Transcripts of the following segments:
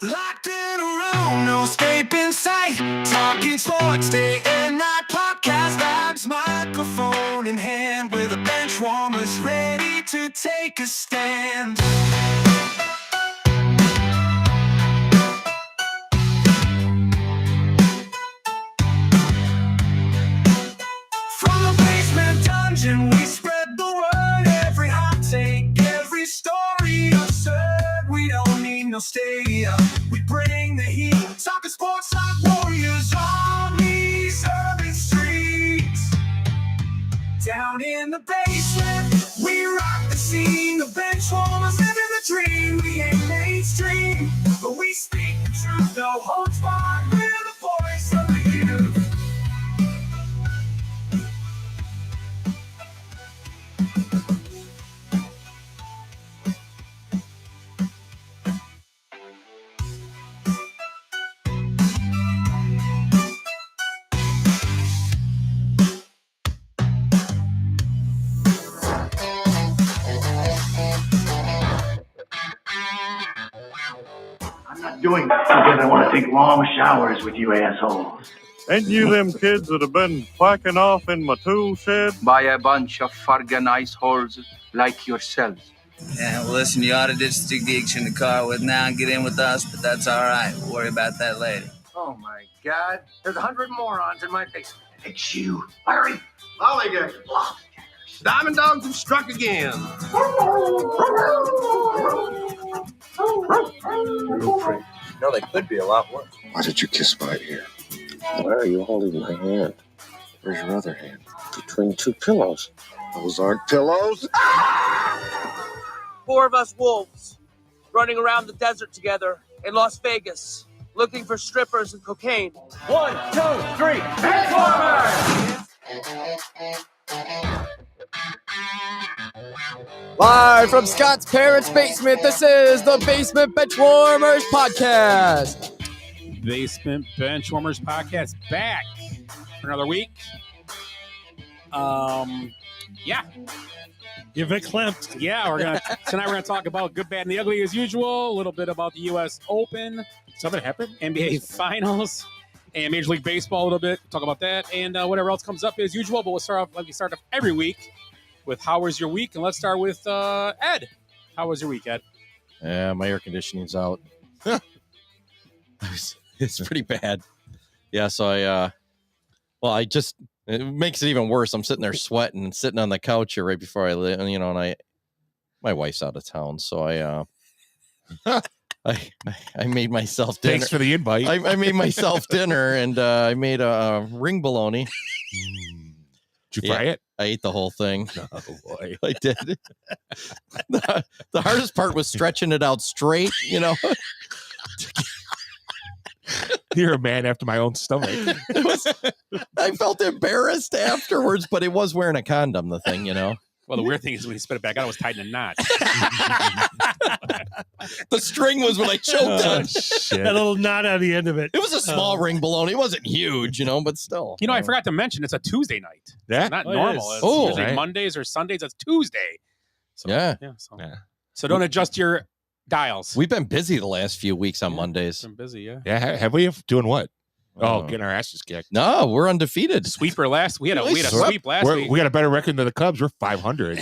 Locked in a room, no escape in sight. Talking sports day and night, podcast vibes, microphone in hand, with the bench warmers ready to take a stand. From the basement dungeon, we spread the word. Every hot take, every story absurd. We don't need no stadium, we bring the heat. Talking sports like warriors on these urban streets. Down in the basement, we rock the scene. The bench warmers living the dream. We ain't mainstream, but we speak the truth. No holds barred, we're the voice of the youth. I'm not doing that because I want to take long showers with you assholes. Ain't you them kids that have been quacking off in my tool shed? By a bunch of friggin' ice holes like yourselves. Yeah, well, listen, you ought to ditch the geeks in the car with now and get in with us, but that's all right. We'll worry about that later. Oh my God, there's 100 morons in my basement. It's you, Larry. Lollygaggers. Diamond dogs have struck again. No, they could be a lot worse. Why did you kiss my ear? Why are you holding my hand? Where's your other hand? Between two pillows. Those aren't pillows. 4 of us wolves running around the desert together in Las Vegas, looking for strippers and cocaine. 1, 2, 3, Benchwarmers! Live from Scott's parents' basement, this is the Basement Benchwarmers Podcast. Basement Benchwarmers Podcast back for another week. You've been clamped. Yeah, tonight we're gonna talk about good, bad, and the ugly as usual. A little bit about the U.S. Open, Something happened? NBA Finals, and Major League Baseball a little bit. Talk about that and whatever else comes up as usual. But we'll start off like we start off every week with how was your week, and let's start with Ed. How was your week, Ed? Yeah, my air conditioning's out. It's pretty bad. Yeah, so it makes it even worse. I'm sitting there sweating and sitting on the couch here right before I live, and my wife's out of town, so I made myself dinner. Thanks for the invite. I made myself dinner, and I made a ring bologna. Did you fry it? I ate the whole thing. Oh boy, I did. The hardest part was stretching it out straight, You're a man after my own stomach. I felt embarrassed afterwards, but it was wearing a condom, the thing, Well, the weird thing is when he spit it back out, it was tied in a knot. The string was when I choked on. Shit. That little knot on the end of it. It was a small ring bologna. It wasn't huge, but still. I forgot to mention it's a Tuesday night. Yeah. It's not Oh, it normal. is. It's Oh, usually right. Mondays or Sundays. It's Tuesday. So, Yeah. So don't adjust your dials. We've been busy the last few weeks on Mondays. Been busy, yeah. Yeah, have we? Doing what? Oh, Uh, getting our asses kicked. No, we're undefeated. Sweeper last. We had a Nice. sweep last week. We got a better record than the Cubs. We're 500.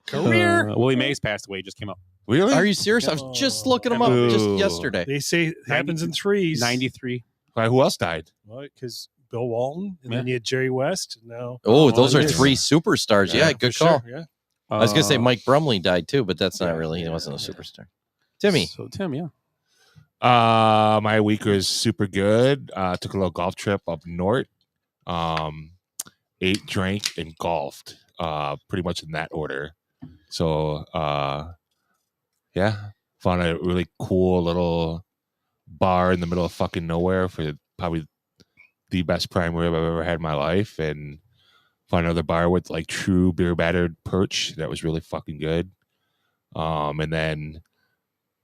Career. Willie Mays passed away. Just came up. Really? Are you serious? I was just looking him up just Ooh. yesterday. They say it happens in threes. 93. Why, who else died? Because Bill Walton, and then you had Jerry West. And now, Oh, those are it is. 3 superstars. Yeah, good for call. sure, yeah. I was going to say Mike Brumley died too, but that's not really. He wasn't a superstar. Timmy. So Tim, yeah. My week was super good. Took a little golf trip up north. Ate, drank, and golfed. Pretty much in that order. So, yeah, found a really cool little bar in the middle of fucking nowhere for probably the best prime rib I've ever had in my life, and found another bar with like true beer battered perch that was really fucking good. And then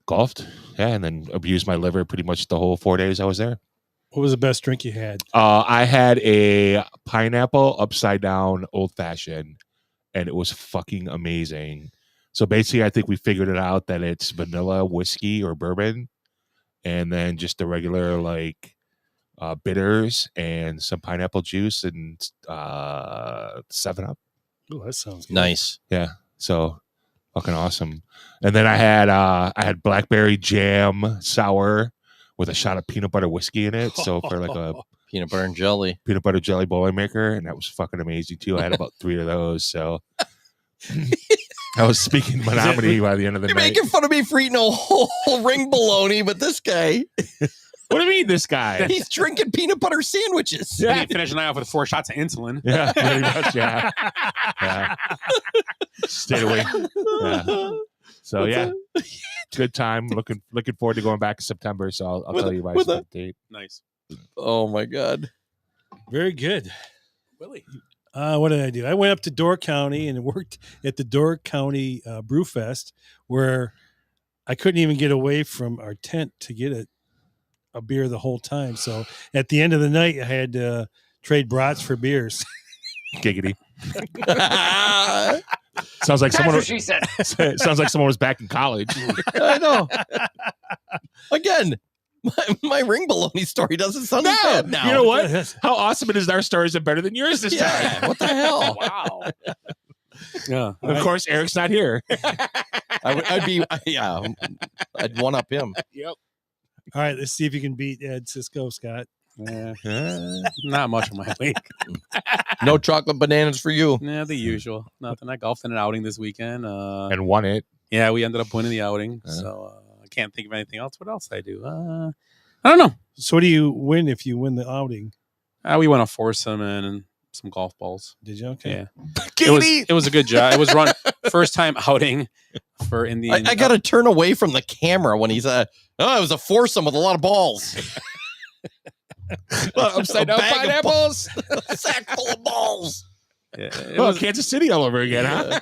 golfed, yeah, and then abused my liver pretty much the whole 4 days I was there. What was the best drink you had? I had a pineapple upside down old fashioned, and it was fucking amazing. So basically, I think we figured it out that it's vanilla whiskey or bourbon, and then just the regular bitters and some pineapple juice and 7-Up. Oh, that sounds good. Nice. Yeah, so fucking awesome. And then I had blackberry jam sour with a shot of peanut butter whiskey in it. So for like a peanut butter and jelly Boilermaker, and that was fucking amazing too. I had about 3 of those. So I was speaking Menominee by the end of the You're night. making fun of me for eating a whole ring bologna, but this guy, What do you mean, this guy? he's drinking peanut butter sandwiches. Yeah. He finished the night off with 4 shots of insulin. Yeah, pretty much. Yeah. Stayed away. Yeah. So yeah, good time. Looking forward to going back in September. So I'll tell you by the date. Nice. Oh my God. Very good. Willie. What did I do? I went up to Door County and worked at the Door County Brew Fest, where I couldn't even get away from our tent to get a beer the whole time. So at the end of the night, I had to trade brats for beers. Giggity. Sounds like someone. she said. Sounds like someone was back in college. I know. Again, my ring bologna story doesn't sound as bad now. You know what? How awesome it is! Our stories are better than yours this Yeah. time. What the hell? Wow. Yeah. Of course, Eric's not here. I'd one up him. Yep. All right, let's see if you can beat Ed Cisco, Scott. Not much of my week. No chocolate bananas for you. Yeah, the usual. Nothing. I golfed in an outing this weekend. And won it. Yeah, we ended up winning the outing. So I can't think of anything else. What else did I do? I don't know. So what do you win if you win the outing? We won a foursome and some golf balls. Did you? Okay. Yeah. It was a good job. It was run first time outing for Indian. I got to turn away from the camera when he's it was a foursome with a lot of balls. Upside down pineapples. A sack full of balls. Yeah, it Well, was Kansas City all over again, huh?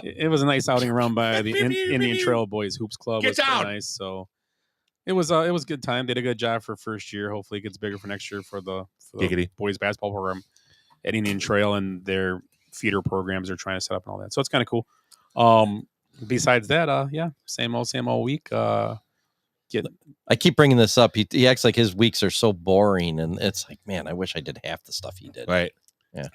it was a nice outing run by the Indian Trail Boys Hoops Club. Get It was pretty down. nice. So it was a good time. They did a good job for first year. Hopefully it gets bigger for next year for the Giggity. boys basketball program at Indian Trail and their feeder programs they're trying to set up and all that. So it's kind of cool. Besides that, yeah, same old week. I keep bringing this up. He acts like his weeks are so boring, and it's like, man, I wish I did half the stuff he did. Right. Yeah.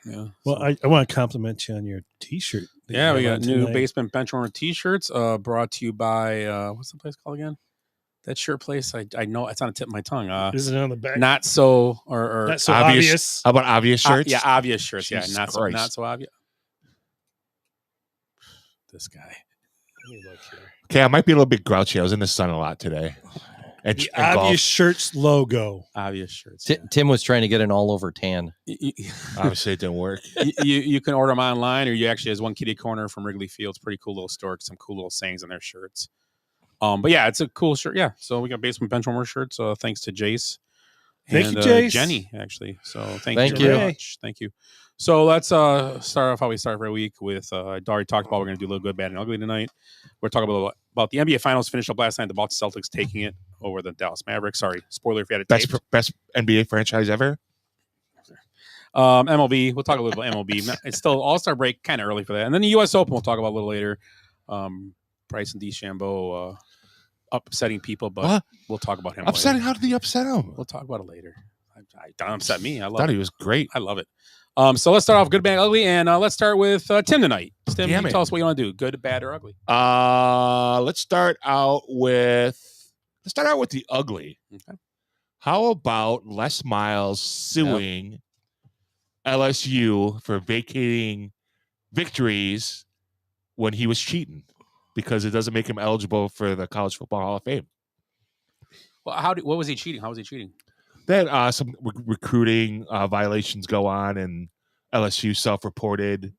Well, I want to compliment you on your T-shirt. that you We have got on new tonight. Basement Benchwarmer T-shirts brought to you by what's the place called again? That shirt place, I know it's on the tip of my tongue. Is it on the back? Not so or Not so obvious. How about obvious shirts? yeah, obvious shirts. Jesus yeah, Christ. not so obvious. This guy. Let me look here. Okay, I might be a little bit grouchy. I was in the sun a lot today. And, The and obvious golf. shirts logo. Obvious shirts. Tim was trying to get an all over tan. Obviously, it didn't work. You can order them online, or you actually has one kitty corner from Wrigley Field. It's a pretty cool little store. Some cool little sayings on their shirts. But yeah, it's a cool shirt. Yeah, so we got Basement Benchwarmer shirts. Thanks to Jace. Thank and, you, Jace. Jenny, actually. So thank Thank you very you. much. Thank you. So let's start off how we start every week with I already talked about we're going to do a little good, bad, and ugly tonight. We're talking about the NBA Finals finished up last night. The Boston Celtics taking it over the Dallas Mavericks. Sorry, spoiler if you had it taped. Best NBA franchise ever. MLB. We'll talk a little about MLB. It's still All-Star break, kind of early for that. And then the U.S. Open we'll talk about a little later. Bryce and DeChambeau upsetting people, but What? we'll talk about him Upsetting? later. How did he upset him? We'll talk about it later. Don't upset me. I love Thought it. he was great. I love it. So let's start off good, bad, ugly, and let's start with Tim tonight. Tim, Damn you it. tell us what you want to do, good, bad, or ugly. Let's start out with the ugly. Okay. How about Les Miles suing LSU for vacating victories when he was cheating because it doesn't make him eligible for the College Football Hall of Fame? Well, what was he cheating? How was he cheating? Then some recruiting violations go on, and LSU self-reported.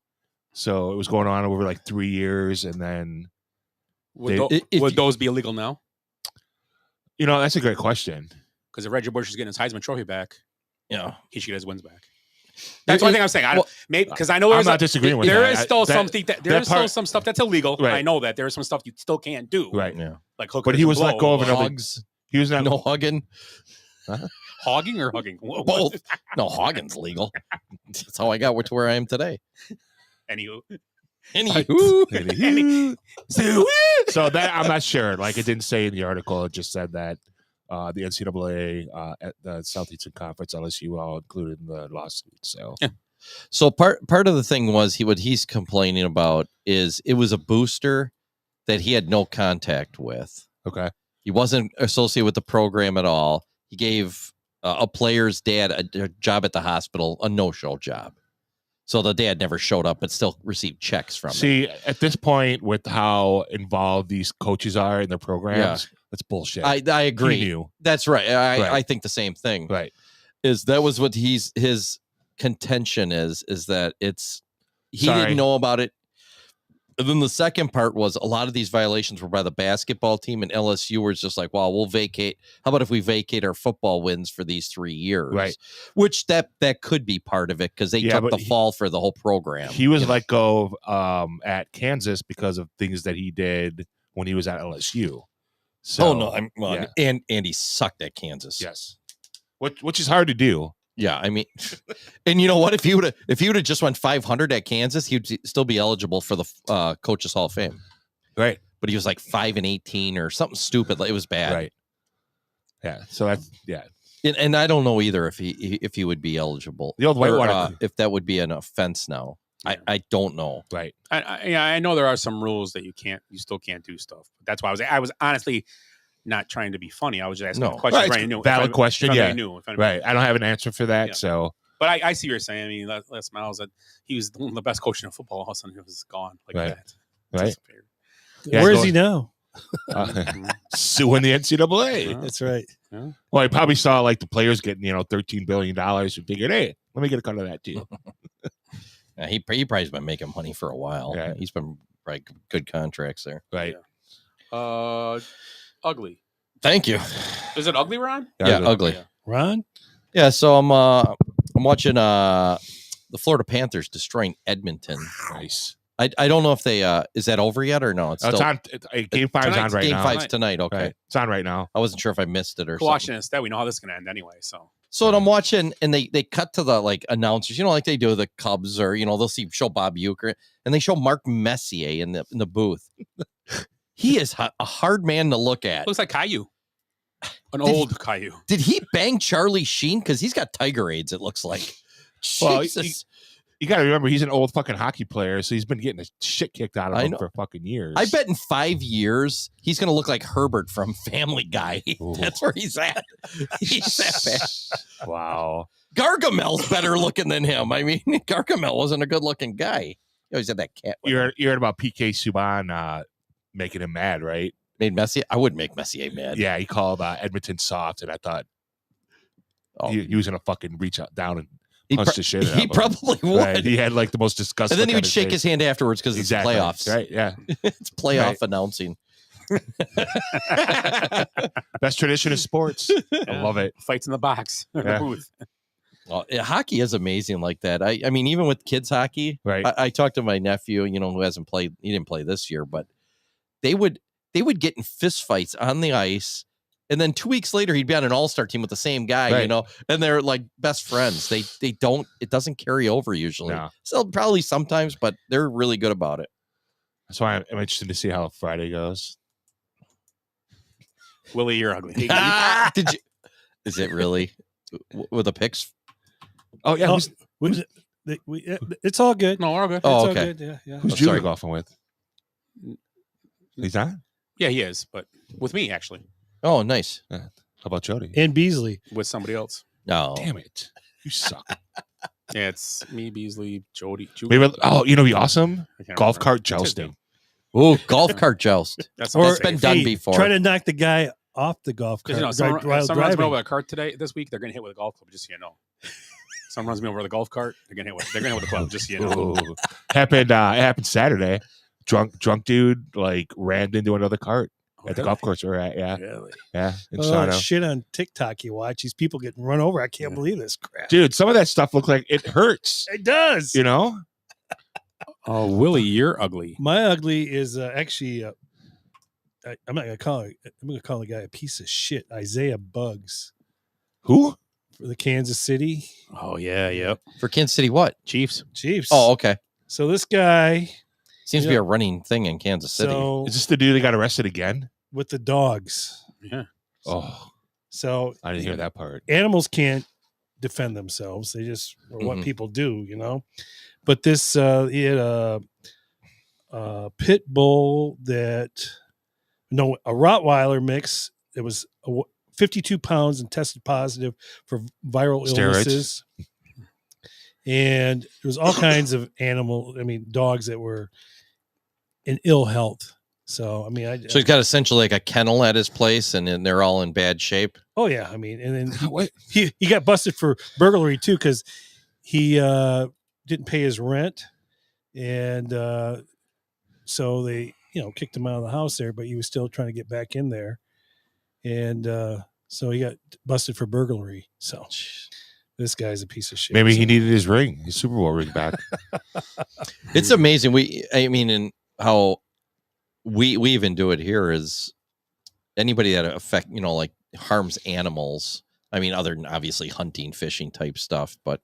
So it was going on over like 3 years, and then Would those be illegal now? That's a great question. Because if Reggie Bush is getting his Heisman Trophy back, Yeah. he should get his wins back. That's one thing I'm saying. Because I know I'm there's not disagreeing with there that. is still That- something that there that is still part- some stuff that's illegal. Right. I know that there is some stuff you still can't do. Right. Yeah. Like hookers But he and was let go of blow. another. Hogs. He was not. No hugging. Hogging or hugging? Both. No, hogging's legal. That's how I got to where I am today. Anywho. Anywho. So that I'm not sure. Like it didn't say in the article. It just said that the NCAA, at the Southeastern Conference, LSU all included in the lawsuit. So So part of the thing was what he's complaining about is it was a booster that he had no contact with. Okay. He wasn't associated with the program at all. He gave a player's dad a job at the hospital, a no-show job. So the dad never showed up, but still received checks from see, at this point, with how involved these coaches are in their programs, that's bullshit. I agree. He knew. That's right. Right. I think the same thing. Right. That was what his contention is that he Sorry. didn't know about it. And then the second part was a lot of these violations were by the basketball team, and LSU was just like, well, we'll vacate. How about if we vacate our football wins for these 3 years? Right. Which that could be part of it because they Yeah, took but the fall for the whole program. He was let go at Kansas because of things that he did when he was at LSU. So, yeah. and he sucked at Kansas. Yes. Which is hard to do. Yeah, I mean, and you know what? If he would have just went 500 at Kansas, he'd still be eligible for the Coaches Hall of Fame. Right. But he was like 5-18 or something stupid. It was bad. Right. Yeah. So that's And I don't know either if he would be eligible. The old whitewater. If that would be an offense now. I don't know. Right. I know there are some rules that you still can't do stuff. That's why I was honestly not trying to be funny. I was just asking a question. Right. Right, new. Valid question. Yeah. Right. I don't have an answer for that. Yeah. So, but I see what you're saying. I mean, Les Miles, that he was one of the best coaching in football. All of a sudden, he was gone like Right. that. Right. Yeah, where is he now? Suing the NCAA. That's right. Yeah. Well, he probably saw like the players getting $13 billion and figured, hey, let me get a cut of that too. Yeah, he probably's been making money for a while. Yeah. He's been like good contracts there. Right. Ugly. Thank you. Is it ugly, Ron? Yeah, ugly. Yeah. Ron? Yeah, so I'm watching the Florida Panthers destroying Edmonton. Nice. I don't know if they is that over yet or no? It's It's still on. Game 5's on right Game now. 5's tonight. Okay, Right. It's on right now. I wasn't sure if I missed it or Cool something. watching instead. We know how this is going to end anyway. So I'm watching, and they cut to the like announcers, like they do the Cubs, or they'll show Bob Uecker, and they show Mark Messier in the booth. He is a hard man to look at. looks like Caillou, old Caillou. Did he bang Charlie Sheen? Because he's got Tiger AIDS. It looks like. Well, Jesus. you got to remember he's an old fucking hockey player, so he's been getting the shit kicked out of I him know. for fucking years. I bet in 5 years he's going to look like Herbert from Family Guy. That's where he's at. He's that bad. Wow. Gargamel's better looking than him. I mean, Gargamel wasn't a good looking guy. He always had that cat. with him. You heard about PK Subban making him mad, right? Made Messier. I wouldn't make Messier mad. Yeah, he called Edmonton soft, and I thought he was gonna fucking reach out down and punch the shit out of him. He probably would. Right? He had like the most disgusting. And then he look would on shake his hand afterwards because Exactly. it's playoffs. Right? Yeah. It's playoff Right. announcing. Best tradition of sports. I love it. Fights in the box. or the Yeah. booth. Well, hockey is amazing like that. I mean, even with kids hockey, Right. I talked to my nephew, who hasn't played. He didn't play this year, but they would get in fist fights on the ice. And then 2 weeks later, he'd be on an all-star team with the same guy, Right. and they're like best friends. They don't, it doesn't carry over usually. No. So probably sometimes, but they're really good about it. That's why I'm interested to see how Friday goes. Willie, you're ugly. Did you? Is it really with the picks? Oh yeah. Oh, Who's it's all good. No, we're all good. It's Oh, all okay. good. Yeah. who's Oh, Julie sorry. golfing with? He's not. Yeah, he is, but with me actually, Oh, nice. How about Jody? And Beasley. with somebody else. No, Damn it! You suck. Yeah, it's me, Beasley, Jody. Maybe. Oh, you know, be awesome. I can't Golf remember. cart What's his name? jousting. Oh, golf cart joust. That's Or- That's been done Hey, before. Try to knock the guy off the golf cart. Because while someone runs me driving. over a cart this week. They're gonna hit with a golf club. Just so you know. Someone runs me over with a golf cart. They're gonna hit with a club. Just so you know. Ooh. Happened. It happened Saturday. Drunk dude like rammed into another cart at the golf course we're at. Yeah, Really? yeah. In Oh, Shawano. shit on TikTok you watch. These people getting run over. I can't believe this crap. Dude, some of that stuff looks like it hurts. It does. You know? Oh, Willie, you're ugly. My ugly is actually I'm not gonna call it. I'm gonna call the guy a piece of shit. Isaiah Bugs Who? for the Kansas City Oh yeah, yep. For Kansas City, what? Chiefs. Chiefs. Oh, okay. So this guy, Seems to Yeah. be a running thing in Kansas City. so Is this the dude that got arrested again? with the dogs. Yeah. Oh, So I didn't hear that part. animals can't defend themselves. They just are what Mhm. people do. But this he had a pit bull a Rottweiler mix. It was 52 pounds and tested positive for viral Steroids. illnesses. And there was all kinds of dogs that were in ill health. So, So he's got essentially like a kennel at his place, and then they're all in bad shape. oh yeah. And then What? he got busted for burglary too, because he didn't pay his rent. And so they, kicked him out of the house there, but he was still trying to get back in there. And so he got busted for burglary. So this guy's a piece of shit. Maybe he So- needed his ring, his Super Bowl ring back. It's amazing. And how we even do it here is anybody that like harms animals. I mean, other than obviously hunting, fishing type stuff, but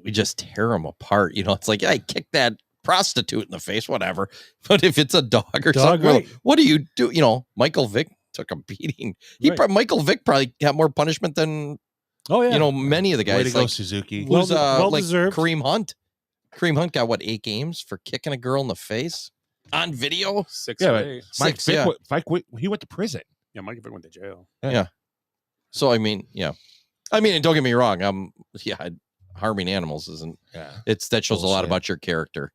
we just tear them apart. It's like, I kicked that prostitute in the face, whatever. But if it's a dog or something, right. what do you do? Michael Vick took a beating. Right. Michael Vick probably got more punishment than Oh yeah. many of the Way guys. to go, Like, Suzuki. Well- who's like well-deserved. Kareem Hunt. Kareem Hunt got 8 games for kicking a girl in the face on video. 6 Yeah, or but 8. Mike 6, Vick, yeah. he went to prison. Yeah, Mike Vick went to jail. So yeah. And don't get me wrong. Harming animals isn't. Yeah, That shows a lot Bullshit. about your character.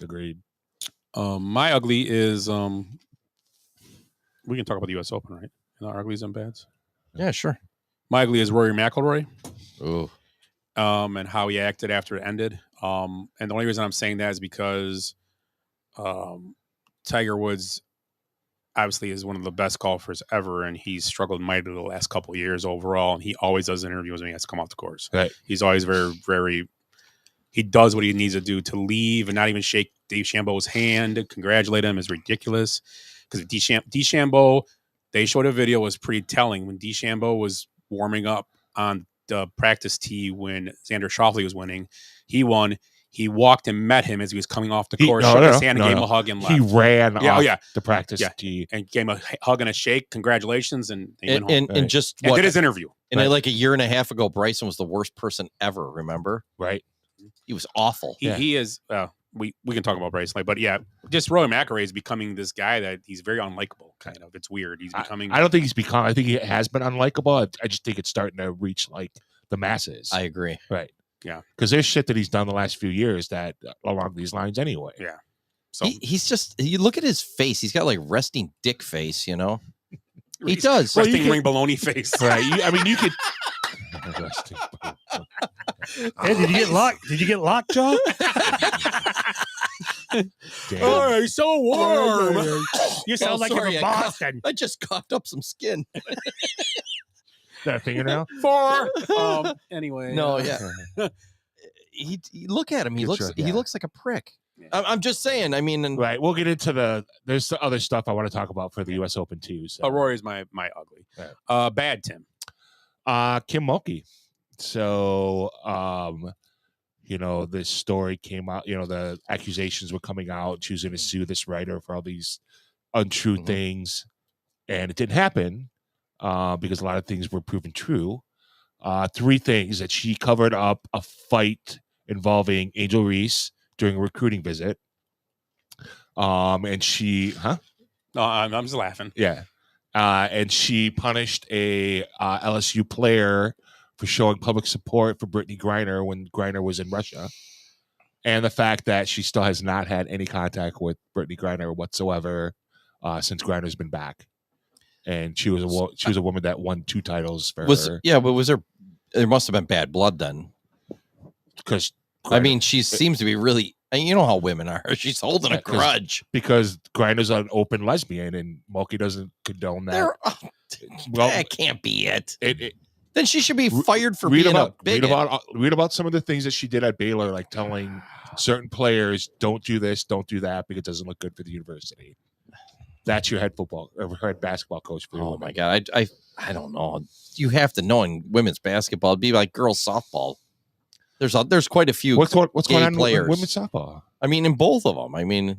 agreed. My ugly is we can talk about the U.S. Open, right? And our uglies and bads. Yeah, sure. My ugly is Rory McIlroy. Ooh. And how he acted after it ended. And the only reason I'm saying that is because Tiger Woods obviously is one of the best golfers ever, and he's struggled mightily the last couple of years overall. And he always does interviews when he has to come off the course. Right. He's always very, very. He does what he needs to do to leave and not even shake DeChambeau's hand. Congratulate him is ridiculous because DeChambeau. They showed a video was pretty telling when DeChambeau was warming up on the practice tee when Xander Schauffele was winning. He won. He walked and met him as he was coming off the course, shook his hand, and gave him a hug and left. He ran Yeah, off the practice Yeah. tee. and gave him a hug and a shake. Congratulations, and he went home. And just And what? did his interview. And like a year and a half ago, Bryson was the worst person ever. Remember? Right. He was awful. He is. We can talk about Bryce Lane, but yeah, just Roy McIlroy is becoming this guy that he's very unlikable. Kind of, it's weird. He's becoming. I don't think he's become. I think he has been unlikable. I just think it's starting to reach like the masses. I agree. Right. Yeah. Because there's shit that he's done the last few years that along these lines anyway. Yeah. So He's just. You look at his face. He's got like resting dick face. You know. He He's does. resting ring baloney face. Right. I mean, you could. Hey, did you get locked? Did you get lockjaw? Oh, he's so warm. You sound like sorry, you're from Boston. I just coughed up some skin. That fingernail. Anyway. No, yeah. he look at him. He looks like a prick. I'm just saying. I mean, Right. We'll get into there's other stuff I want to talk about for the U.S. Open too. So. Rory is my ugly. Right. Bad Tim. Kim Mulkey. So, this story came out, the accusations were coming out. She was going to sue this writer for all these untrue things. And it didn't happen because a lot of things were proven true. 3 things: that she covered up a fight involving Angel Reese during a recruiting visit. And she, No, I'm just laughing. Yeah. And she punished a LSU player for showing public support for Brittany Griner when Griner was in Russia. And the fact that she still has not had any contact with Brittany Griner whatsoever since Griner's been back. And she was a woman that won 2 titles for her. Yeah, but there must have been bad blood then. Because I mean, she seems to be really, you know how women are. She's holding a grudge. Because Griner's an open lesbian and Mulkey doesn't condone that. That can't be it. Then she should be fired for being a bigot. Read about some of the things that she did at Baylor, like telling certain players, don't do this, don't do that, because it doesn't look good for the university. That's your head basketball coach for you. Oh my God. I don't know. You have to know in women's basketball, it'd be like girls softball. There's quite a few what's going on players. in women's softball. I mean, in both of them. I mean,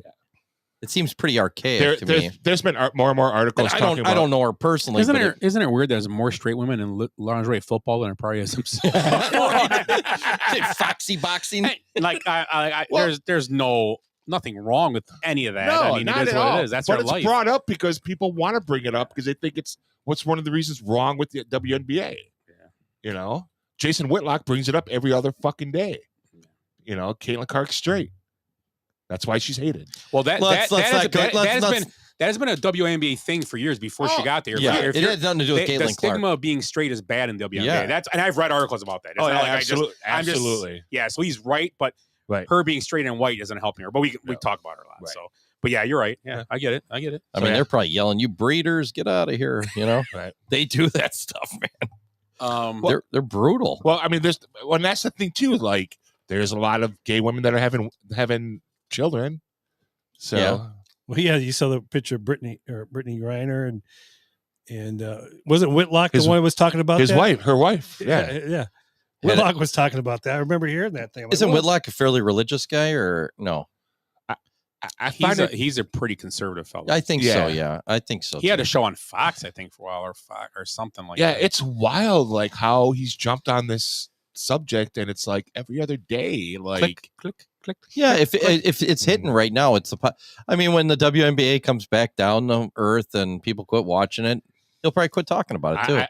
it seems pretty archaic to me. There's been more and more articles talking about. I don't know her personally. Isn't it weird there's more straight women in lingerie football than there probably is foxy boxing? There's nothing wrong with any of that. No, I mean, not it is at what all. it is. That's but our it's life. brought up because people want to bring it up because they think it's what's one of the reasons wrong with the WNBA. Yeah. Jason Whitlock brings it up every other fucking day. Caitlin Clark's straight. That's why she's hated. Well, that has been a WNBA thing for years before she got there. Yeah, it has nothing to do with Caitlin Clark. The stigma of being straight is bad in WNBA. Yeah. And I've read articles about that. It's not like absolutely. So he's right, but her being straight and white isn't helping her. But we talk about her a lot. Right. So, but yeah, you're right. Yeah, I get it. I mean, they're probably yelling, "You breeders, get out of here!" Right? They do that stuff, man. They're brutal. Well, I mean, and that's the thing too. Like, there's a lot of gay women that are having children. So, well, yeah, you saw the picture of Brittany Griner and wasn't Whitlock the one who was talking about his that? wife, her wife? Yeah. Whitlock was talking about that. I remember hearing that thing. Isn't Whitlock a fairly religious guy or no? He's a pretty conservative fellow. I think so. Yeah, I think so. He had a show on Fox, I think, for a while, or something like that. Yeah, it's wild, like how he's jumped on this subject, and it's like every other day, like click. Yeah, if it's hitting right now, I mean, when the WNBA comes back down to earth and people quit watching it, he'll probably quit talking about it too.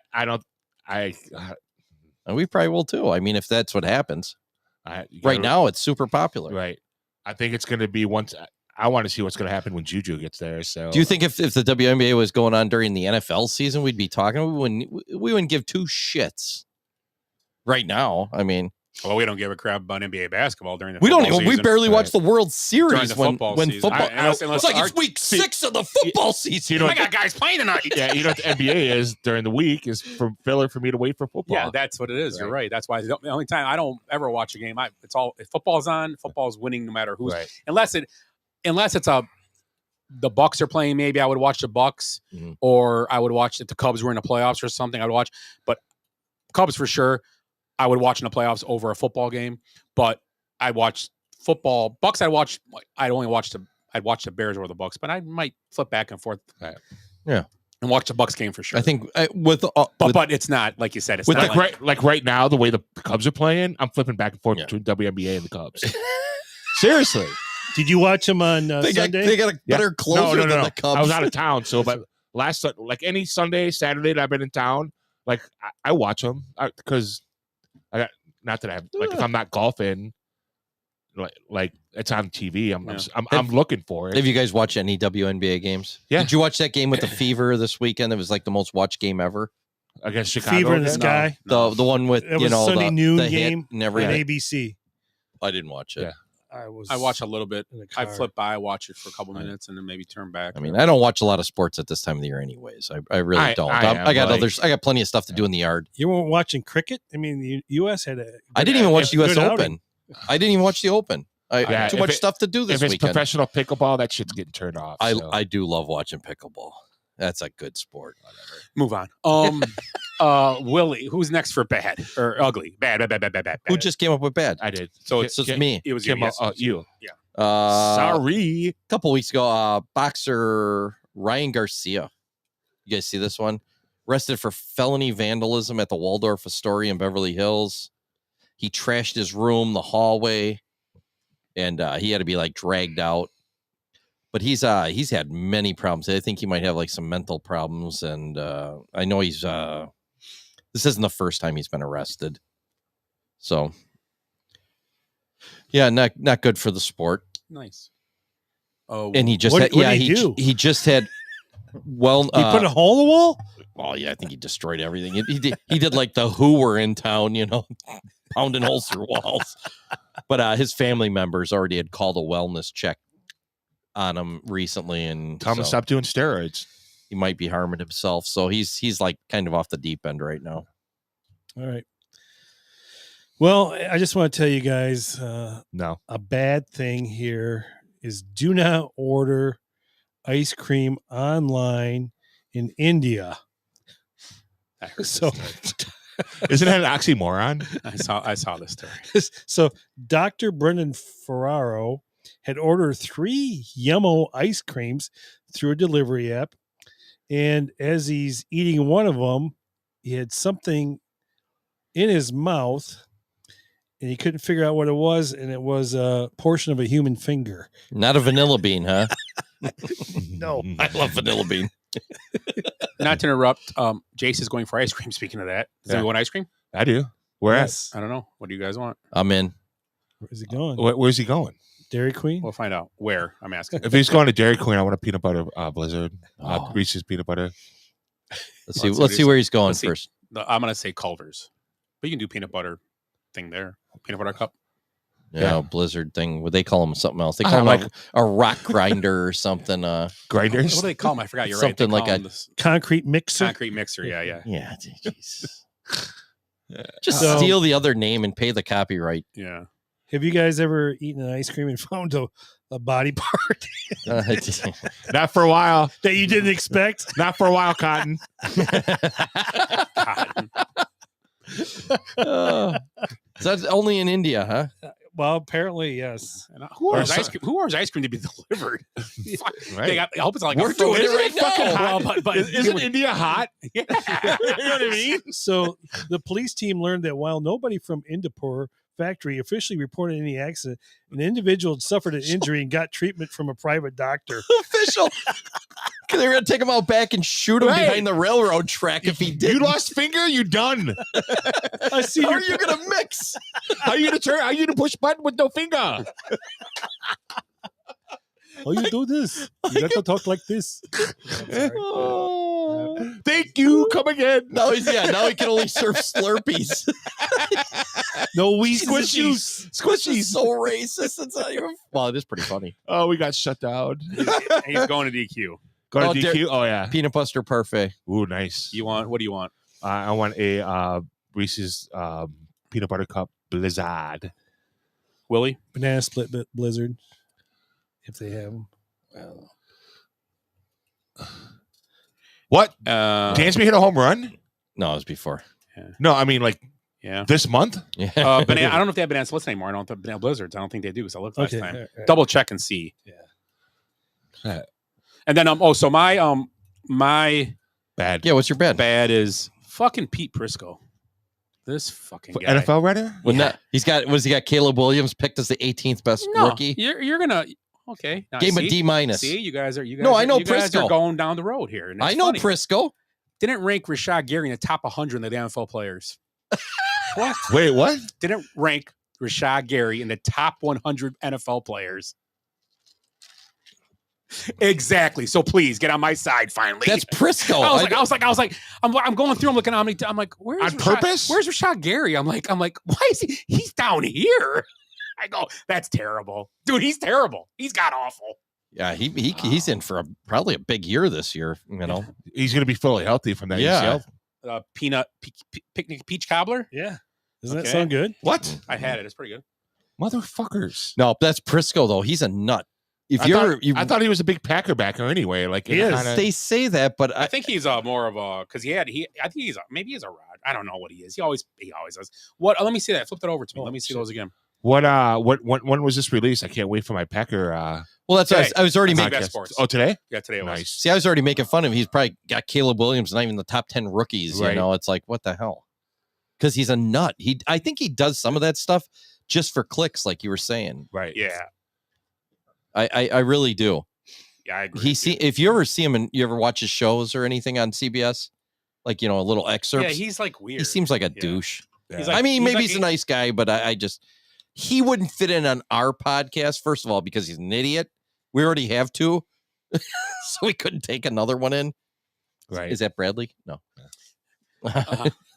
And we probably will too. I mean, if that's what happens, now it's super popular. Right. I think it's going to be once. I want to see what's going to happen when Juju gets there. So, do you think if the WNBA was going on during the NFL season, we'd be talking? We wouldn't give 2 shits. Right now, I mean, well, we don't give a crap about NBA basketball during the. We barely watch the World Series when football. It's like it's week 6 of the football season. I got guys playing tonight. Yeah, you know what the NBA is during the week is for filler for me to wait for football. Yeah, that's what it is. Right. You're right. That's why the only time I don't ever watch a game, it's all if football's on. Football's winning no matter who's unless it's the Bucks are playing. Maybe I would watch the Bucks, or I would watch if the Cubs were in the playoffs or something. I would watch, but Cubs for sure. I would watch in the playoffs over a football game, but I watch football. Bucks, I'd watch the Bears or the Bucks, but I might flip back and forth. Yeah. and watch the Bucks game for sure. I think but it's not like you said. It's With not like right now, the way the Cubs are playing, I'm flipping back and forth between WNBA and the Cubs. Seriously. Did you watch them on they Sunday? got a better closer than the Cubs. I was out of town, so but like any Sunday, Saturday that I've been in town, like I watch them because I got not that I have like if I'm not golfing, like it's on TV. I'm looking for it. Have you guys watched any WNBA games? Yeah. Did you watch that game with the Fever this weekend? It was like the most watched game ever. Against Chicago. Fever in the Sky. The one with It was Sunday noon the game hit and everything. on ABC. I didn't watch it. Yeah. I watch a little bit. in the I car. flip by, watch it for a couple minutes, and then maybe turn back. I mean, I don't watch a lot of sports at this time of the year, anyways. I really don't. I got I got plenty of stuff to do in the yard. You weren't watching cricket? I mean, the U.S. had a. I didn't even watch the U.S. good Open. outing. I didn't even watch the Open. Too much stuff to do this If it's weekend. professional pickleball, that shit's getting turned off. I do love watching pickleball. That's a good sport. Move on. Willie, who's next for bad or ugly? Bad. Who just came up with bad? I did. So it's me. It was you. Yes, you. Yeah. Sorry. A couple weeks ago, boxer Ryan Garcia. You guys see this one? Arrested for felony vandalism at the Waldorf Astoria in Beverly Hills. He trashed his room, the hallway, and he had to be like dragged out. But he's had many problems. I think he might have like some mental problems, and I know he's this isn't the first time he's been arrested. So yeah, not good for the sport. Nice. Oh, And he just What had, did yeah he do? he just had well He put a hole in the wall? well yeah I think he destroyed everything. He did like the Who were in town, pounding holes through walls. But his family members already had called a wellness check on him recently, and Tell him to stop doing steroids. he might be harming himself. So he's like kind of off the deep end right now. All right. Well, I just want to tell you guys No. a bad thing here is do not order ice cream online in India. I heard So, Isn't that an oxymoron? I saw this story. so Dr. Brendan Ferraro had ordered 3 Yummo ice creams through a delivery app. And as he's eating one of them, he had something in his mouth and he couldn't figure out what it was. And it was a portion of a human finger. Not a vanilla bean, huh? No. I love vanilla bean. Not to interrupt, Jace is going for ice cream. Speaking of that, does anyone want ice cream? I do. Where Yes. I don't know. What do you guys want? I'm in. Where's he going? Where's he going? Dairy Queen? We'll find out. Where? I'm asking. If he's going to Dairy Queen, I want a peanut butter blizzard. Oh. Reese's peanut butter. Let's see where he's going Let's see. first. I'm gonna say Culver's, but you can do peanut butter thing there. Peanut butter cup. Yeah, Blizzard thing. Would they call him something else? They call him like a rock grinder or something. Grinders? What do they call them? I forgot. You're Something right. like a concrete mixer. Concrete mixer. Yeah. Yeah, jeez. Just So- steal the other name and pay the copyright. Yeah. Have you guys ever eaten an ice cream and found a body part Not for a while. that you didn't expect? Not for a while, Cotton. So that's only in India, huh? Well, apparently, yes. Who Or orders so- ice cream? Who orders ice cream to be delivered? Right. I hope it's not like We're doing it right now. But Isn't India hot? Yeah. You know what I mean? So the police team learned that while nobody from Indapur factory officially reported any accident, an individual had suffered an injury and got treatment from a private doctor. Official. Because they're going to take him out back and shoot him Right. behind the railroad track if he did. You lost finger, you done. I see. How are you going to mix? How you to turn? How you to push button with no finger? How you do this? You got to talk like this. Oh, thank you. Come again. Now he can only serve Slurpees. No, we Squishies. Squishies. So racist. It's not even. Well, it is pretty funny. Oh, we got shut down. He's going to DQ. Go to Oh, DQ. Oh yeah. Peanut butter parfait. Ooh, nice. What do you want? I want a Reese's peanut butter cup blizzard. Willie? banana split blizzard, if they have them. What? Dansby hit a home run? No, it was before. No, I mean like Yeah. this month. Yeah. Banana, I don't know if they have banana splits anymore. I don't have banana blizzards. I don't think they do because I looked last Okay, time. all right. Double check and see. Yeah. And then so my Bad. Yeah, what's your bad? Bad is fucking Pete Prisco. This fucking guy. NFL writer? Well, he got Caleb Williams picked as the 18th best rookie. You're gonna okay. Now, Gave him a D-. See, you guys are No, I know you guys Prisco. are going down the road here. and I it's know funny. Prisco. Didn't rank Rashad Gary in the top 100 of the NFL players. What? Wait, what? Didn't rank Rashad Gary in the top 100 NFL players. Exactly. So please get on my side finally. That's Prisco. I was like, I'm going through. I'm looking how many. I'm like, where's On Rashad, purpose? Where's Rashad Gary? I'm like, why is he? He's down here. I go, that's terrible, dude. He's terrible. He's got awful. Yeah, he's in for probably a big year this year. You know, He's going to be fully healthy from that Yeah. ACL. Picnic peach cobbler. Yeah. Doesn't that Okay. sound good? What? I had it. It's pretty good. Motherfuckers. no, that's Prisco though. He's a nut. If I thought he was a big Packer backer anyway. Like He is. they say that, but I think he's more of a because I think maybe he's a rod. I don't know what he is. He always does. What? Let me see that. Flip that over to me. Let me see those again. When was this released? I can't wait for my Packer. well, that's Today. I was already That's making. CBS Sports. Oh, today? Yeah, today it was. Nice. See, I was already making fun of him. He's probably got Caleb Williams, not even the top 10 rookies. Right. You know, it's like what the hell? Because he's a nut. I think he does some of that stuff just for clicks, like you were saying. Right. Yeah. I really do. Yeah, I agree. If you ever see him and you ever watch his shows or anything on CBS, like, you know, a little excerpt. Yeah, he's like weird. He seems like a Yeah. douche. He's I like- mean, maybe like- he's a nice guy, but I just, he wouldn't fit in on our podcast, first of all, because he's an idiot. We already have two. So we couldn't take another one in. Right. Is that Bradley? No.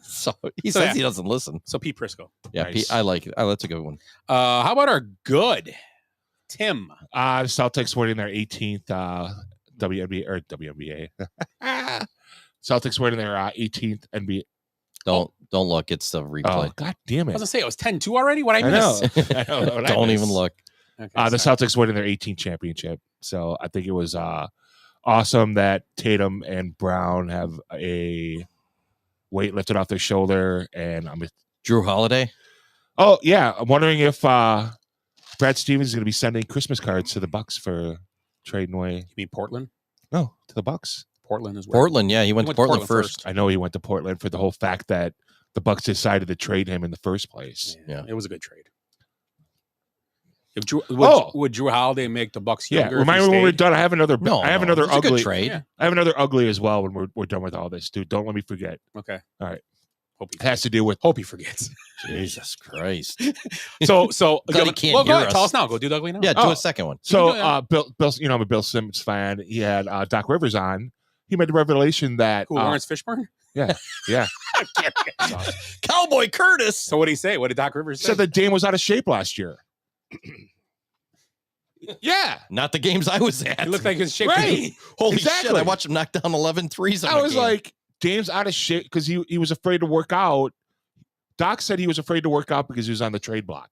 So he So, says yeah. he doesn't listen. So Pete Prisco. Yeah, Nice. I like it. Oh, that's a good one. How about our good Tim? Celtics winning their 18th WNBA. Celtics winning their 18th NBA. Don't look. It's the Oh, replay. God damn I it. was gonna say it was 10-2 already. What I I know. miss? I don't know what I Don't miss. even look. Okay, The sorry. Celtics winning their 18th championship. So I think it was awesome that Tatum and Brown have a weight lifted off their shoulder. And Drew Holiday. oh yeah, I'm wondering if Brad Stevens is going to be sending Christmas cards to the Bucks for trading away. You mean Portland? No, to the Bucks. Portland is where Portland. Yeah, he went to Portland first. I know he went to Portland for the whole fact that the Bucks decided to trade him in the first place. Yeah. It was a good trade. If Drew, Oh. would Drew Holiday make the Bucks Yeah, younger? remind if me he when we're stayed? done. I have another. No, I have no, another it's a good ugly trade. Yeah. I have another ugly as well when we're done with all this, dude. Don't let me forget. Okay. All right. Hope he It has to do with. Hope he forgets. Jesus Christ. So Glad he can't go hear ahead. us. Tell us now. Go do the ugly now. Yeah, do Oh. a second one. So do that. Bill, you know, I'm a Bill Simmons fan. He had Doc Rivers on. He made the revelation that Who, Lawrence Fishburne? yeah. I'm kidding. Cowboy Curtis. So what did he say? What did Doc Rivers say? said that Dame was out of shape last year. Yeah. Not the games I was at. He looked like his shape. Right. Holy shit. Exactly. I watched him knock down 11 threes. I was like, Dame's out of shape because he was afraid to work out. Doc said he was afraid to work out because he was on the trade block.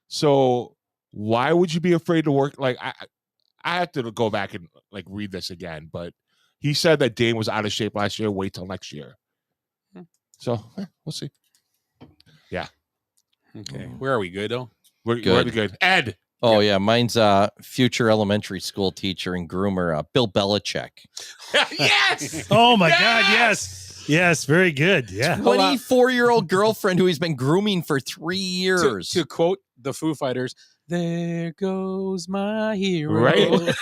So why would you be afraid to work? Like I have to go back and like read this again, but he said that Dame was out of shape last year. Wait till next year. So we'll see. Yeah, Okay. Where are we? Good though. we're Good. good. Ed. oh, yeah. Mine's future elementary school teacher and groomer, Bill Belichick. Yes. Oh my God! Yes, yes, very good. Yeah. 24-year-old girlfriend who he's been grooming for 3 years. To quote the Foo Fighters, "There goes my hero." Right.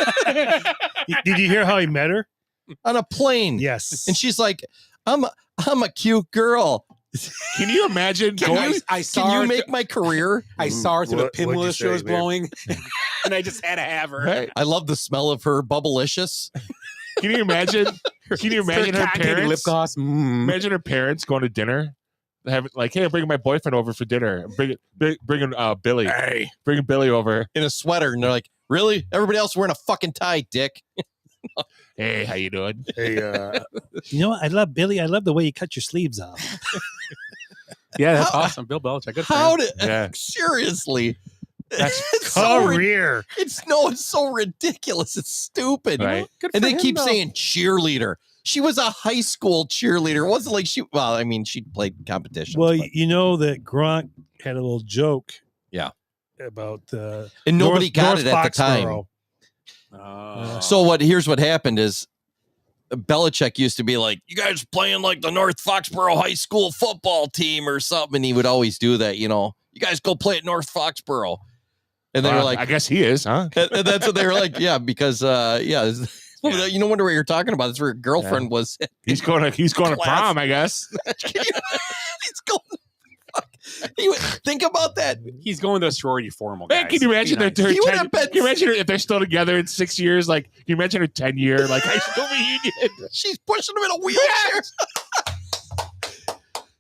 Did you hear how he met her? On a plane. Yes. And she's like, I'm a cute girl. Can you imagine? I saw Can you her make my career? I saw her through the What'd you pinwheel say, she was babe? blowing, and I just had to have her. Right? I love the smell of her bubblicious. Can you imagine? Can you imagine her contact lip parents? gloss. Imagine her parents going to dinner, have like, hey, I'm bringing my boyfriend over for dinner. Bringing Billy. Hey. Bringing Billy over. In a sweater. And they're like, really? Everybody else wearing a fucking tie, dick. Hey, how you doing? Hey, you know what? I love Billy. I love the way you cut your sleeves off. Yeah, that's How- awesome. Bill Belichick. Good for How him. did Yeah. seriously? That's It's so rid- Career. it's so ridiculous. It's stupid. Right. Good And for they him, keep though. saying cheerleader. She was a high school cheerleader. It wasn't like she, well, I mean, she played competitions. Well, but- you know that Gronk had a little joke. Yeah. About and nobody got it at the time. Oh. So here's what happened is Belichick used to be like, you guys playing like the North Foxborough High School football team or something. And he would always do that, you know, you guys go play at North Foxborough. And they were like, I guess he is, huh? and that's what they were like. Yeah, because, you no wonder what you're talking about. That's where your girlfriend was. He's going to prom, I guess. He's going. Think about that. He's going to a sorority formal. Man, Guys. can you imagine Be can nice. you imagine if they're still together in 6 years? Like, can you imagine her 10-year like high school reunion? She's pushing him in a wheelchair.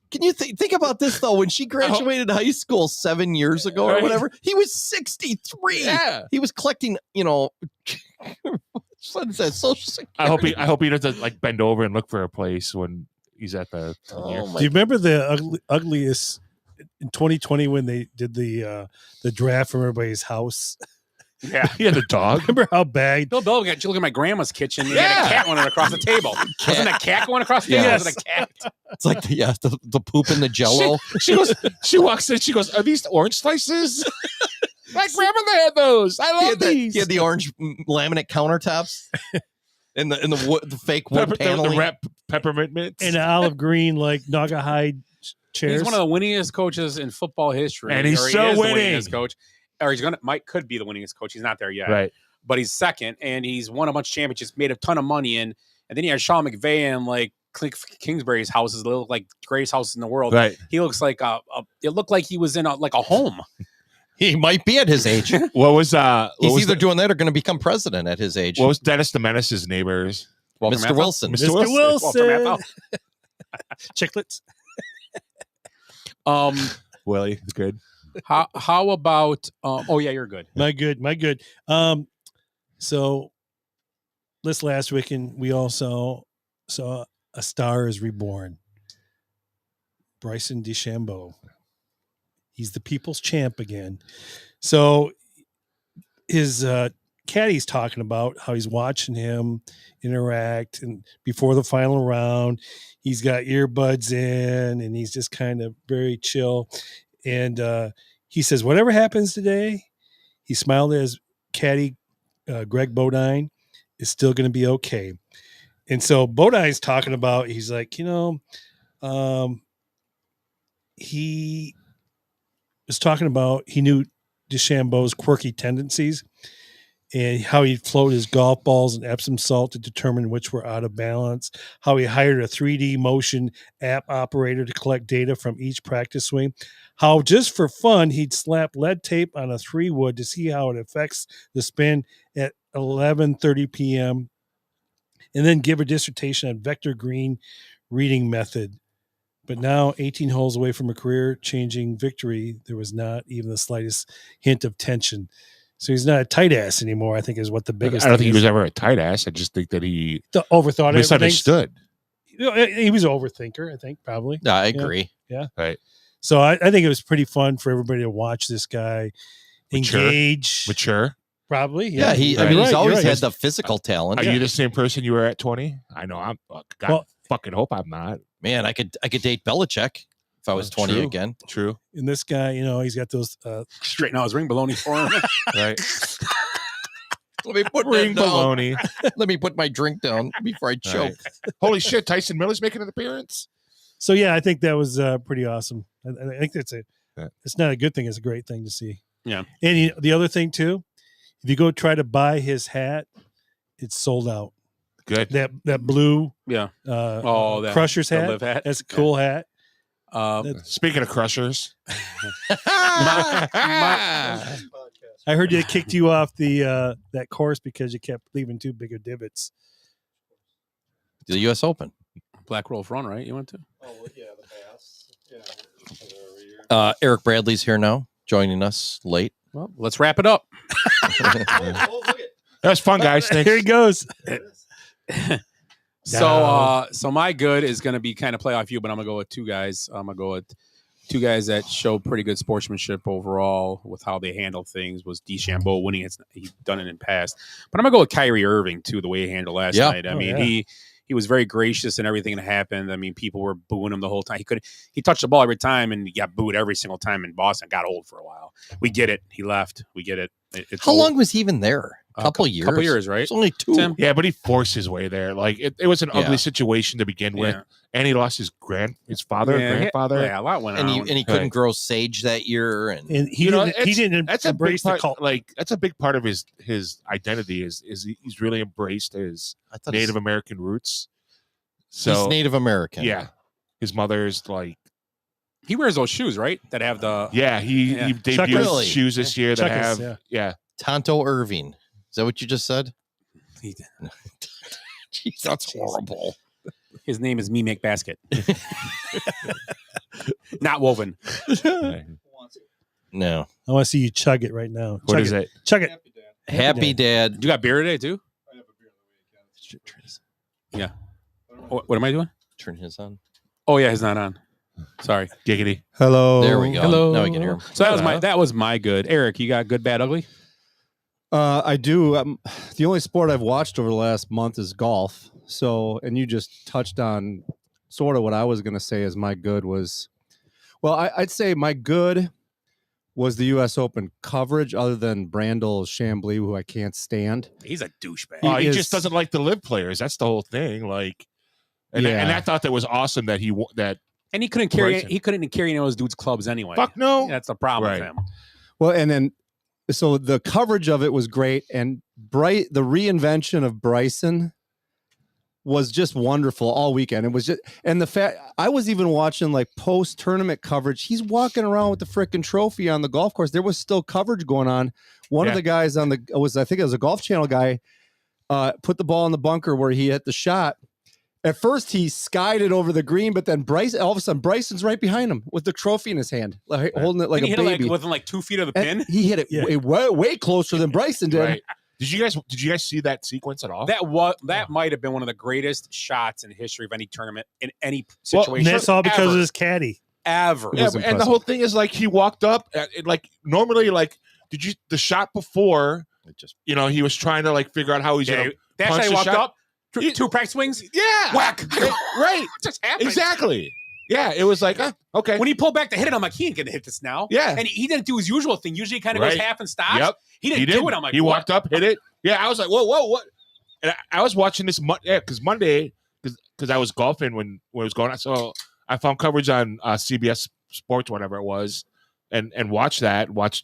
Can you think about this though? When she graduated high school 7 years ago or whatever, he was 63. Yeah, he was collecting, you know, Social Security. I hope he doesn't like bend over and look for a place when he's at the. Do you remember the ugliest in 2020 when they did the draft from everybody's house? Yeah, the dog. Remember how bad Bill Belichick? You look at my grandma's kitchen. They had a cat running across the table. Wasn't that cat going across the table? Yes. Was it a cat? It's like the poop in the Jello. She walks in. She goes, "Are these orange slices?" My grandmother had those. I love these. He had the orange laminate countertops and the fake wood paneling. The red peppermint mints. and olive green like Naga hide chairs. He's one of the winningest coaches in football history, And he's or he so is the winning. winningest coach, or could be the winningest coach. He's not there yet, Right. But he's second, and he's won a bunch of championships, made a ton of money, and then he has Sean McVay and like Kingsbury's houses. They look like greatest houses in the world. Right. He looks like it looked like he was in a home. He might be at his age. What was He's either doing that or going to become president at his age. What was Dennis the Menace's neighbors? Mr. Wilson. Mr. Wilson. Walter Chiclets. Willie, good. How about? Oh yeah, you're good. My good. So this last weekend we also saw A Star Is Reborn. Bryson DeChambeau. He's the people's champ again. So his caddy's talking about how he's watching him interact, and before the final round, he's got earbuds in and he's just kind of very chill. And he says, whatever happens today, he smiled at his caddy, Greg Bodine, is still going to be okay. And so Bodine's talking about, he's like, he was talking about, he knew DeChambeau's quirky tendencies and how he'd float his golf balls in Epsom salt to determine which were out of balance, how he hired a 3D motion app operator to collect data from each practice swing, how just for fun, he'd slap lead tape on a 3-wood to see how it affects the spin at 11:30 p.m., and then give a dissertation on vector green reading method. But now, 18 holes away from a career-changing victory, there was not even the slightest hint of tension. So he's not a tight ass anymore, I think, is what the biggest I don't thing think he is. was ever a tight ass. I just think that he Overthought misunderstood. everything. He was an overthinker, I think, probably. No, I agree. Yeah. Right. So I think it was pretty fun for everybody to watch this guy engage. Mature. Probably. Yeah, he's always had the physical talent. Are you the same person you were at 20? I know. I fucking hope I'm not. Man, I could date Belichick if I was 20 True. again. True. And this guy, he's got those Straighten out his ring baloney for him. Right. Let me put Ring that down. baloney. Let me put my drink down before I choke. Right. Holy shit! Tyson Miller's making an appearance. So yeah, I think that was pretty awesome. I think it's not a good thing; it's a great thing to see. Yeah. And the other thing too, if you go try to buy his hat, it's sold out. Good. That blue, Yeah. that Crushers the hat. live hat. That's a cool hat. Speaking of crushers, I heard they kicked you off the that course because you kept leaving too big of divots. The U.S. Open. Black Wolf Run, right? You went to? Oh, yeah, the pass. Yeah. Eric Bradley's here now, joining us late. Well, let's wrap it up. that was fun, guys. Thanks. Here he goes. So my good is going to be kind of play off you, but I'm going to go with two guys. I'm going to go with two guys that showed pretty good sportsmanship overall with how they handle things. Was DeChambeau winning? He's done it in past, but I'm going to go with Kyrie Irving too. The way he handled last night. I mean, he was very gracious in everything that happened. I mean, people were booing him the whole time. He touched the ball every time, and he got booed every single time in Boston. Got old for a while. We get it. He left. We get it. It's How old. long was he even there? Couple Couple years, right? It's only 2. Tim? Yeah, but he forced his way there. Like it was an Yeah. ugly situation to begin with, Yeah. and he lost his father, grandfather. Yeah, a lot went And on. he couldn't grow sage that year, and he You know, didn't. He it's- didn't That's a big embrace the part. cult. Like that's a big part of his identity is he's really embraced his I thought Native American roots. he's So Native American. yeah, his mother's like He wears those shoes, right? That have the he debuted Really? shoes this year that Checkers, have yeah. Tonto Irving. Is that what you just said? He did. Jeez, that's horrible. His name is Me Make Basket. Not woven. No. I want to see you chug it right now. What Chug is it? Chug it. Happy Dad. You got beer today too? Yeah. What am I doing? Turn his on. Oh yeah, he's not on. Sorry. Giggity. Hello. There we go. Hello. Now we can hear him. So that was my good. Eric, you got good, bad, ugly? I do. The only sport I've watched over the last month is golf. So, and you just touched on sort of what I was going to say as my good was, well, I'd say my good was the U.S. Open coverage other than Brandel Chambly, who I can't stand. He's a douchebag. He is- just doesn't like the live players. That's the whole thing. Like, and Yeah. I thought that was awesome that And he couldn't carry Bryson. he couldn't carry any of those dudes' clubs anyway. fuck no. That's the problem Right. with him. Well, and then, so the coverage of it was great. And the reinvention of Bryson was just wonderful all weekend. It was just, and the fact I was even watching like post tournament coverage. He's walking around with the freaking trophy on the golf course. There was still coverage going on. One of Yeah. the guys I think it was a Golf Channel guy, put the ball in the bunker where he hit the shot. At first, he skied it over the green, but then all of a sudden, Bryson's right behind him with the trophy in his hand, like, holding it like Didn't a he hit baby. it within 2 feet of the And pin? he hit it Yeah. way closer than Bryson did. Right. Did you guys see that sequence at all? That might have been one of the greatest shots in history of any tournament in any Well, situation. And that's all because ever, of his caddy. ever. It Yeah, was and the impressive. whole thing is like he walked up like normally like the shot before he was trying to like figure out how he's Yeah, gonna That's punch how he the walked shot. up. Two practice swings. Yeah. Whack. Right. What just happened? Exactly. Yeah. It was like, okay. When he pulled back to hit it, I'm like, he ain't gonna hit this now. Yeah. And he didn't do his usual thing. Usually he kind of goes Right. half and stops. Yep. He didn't do it. I'm like, he what? walked up, hit it. Yeah. I was like, whoa, what? And I was watching this because Monday, because I was golfing when it was going on. So I found coverage on CBS Sports, whatever it was, and watched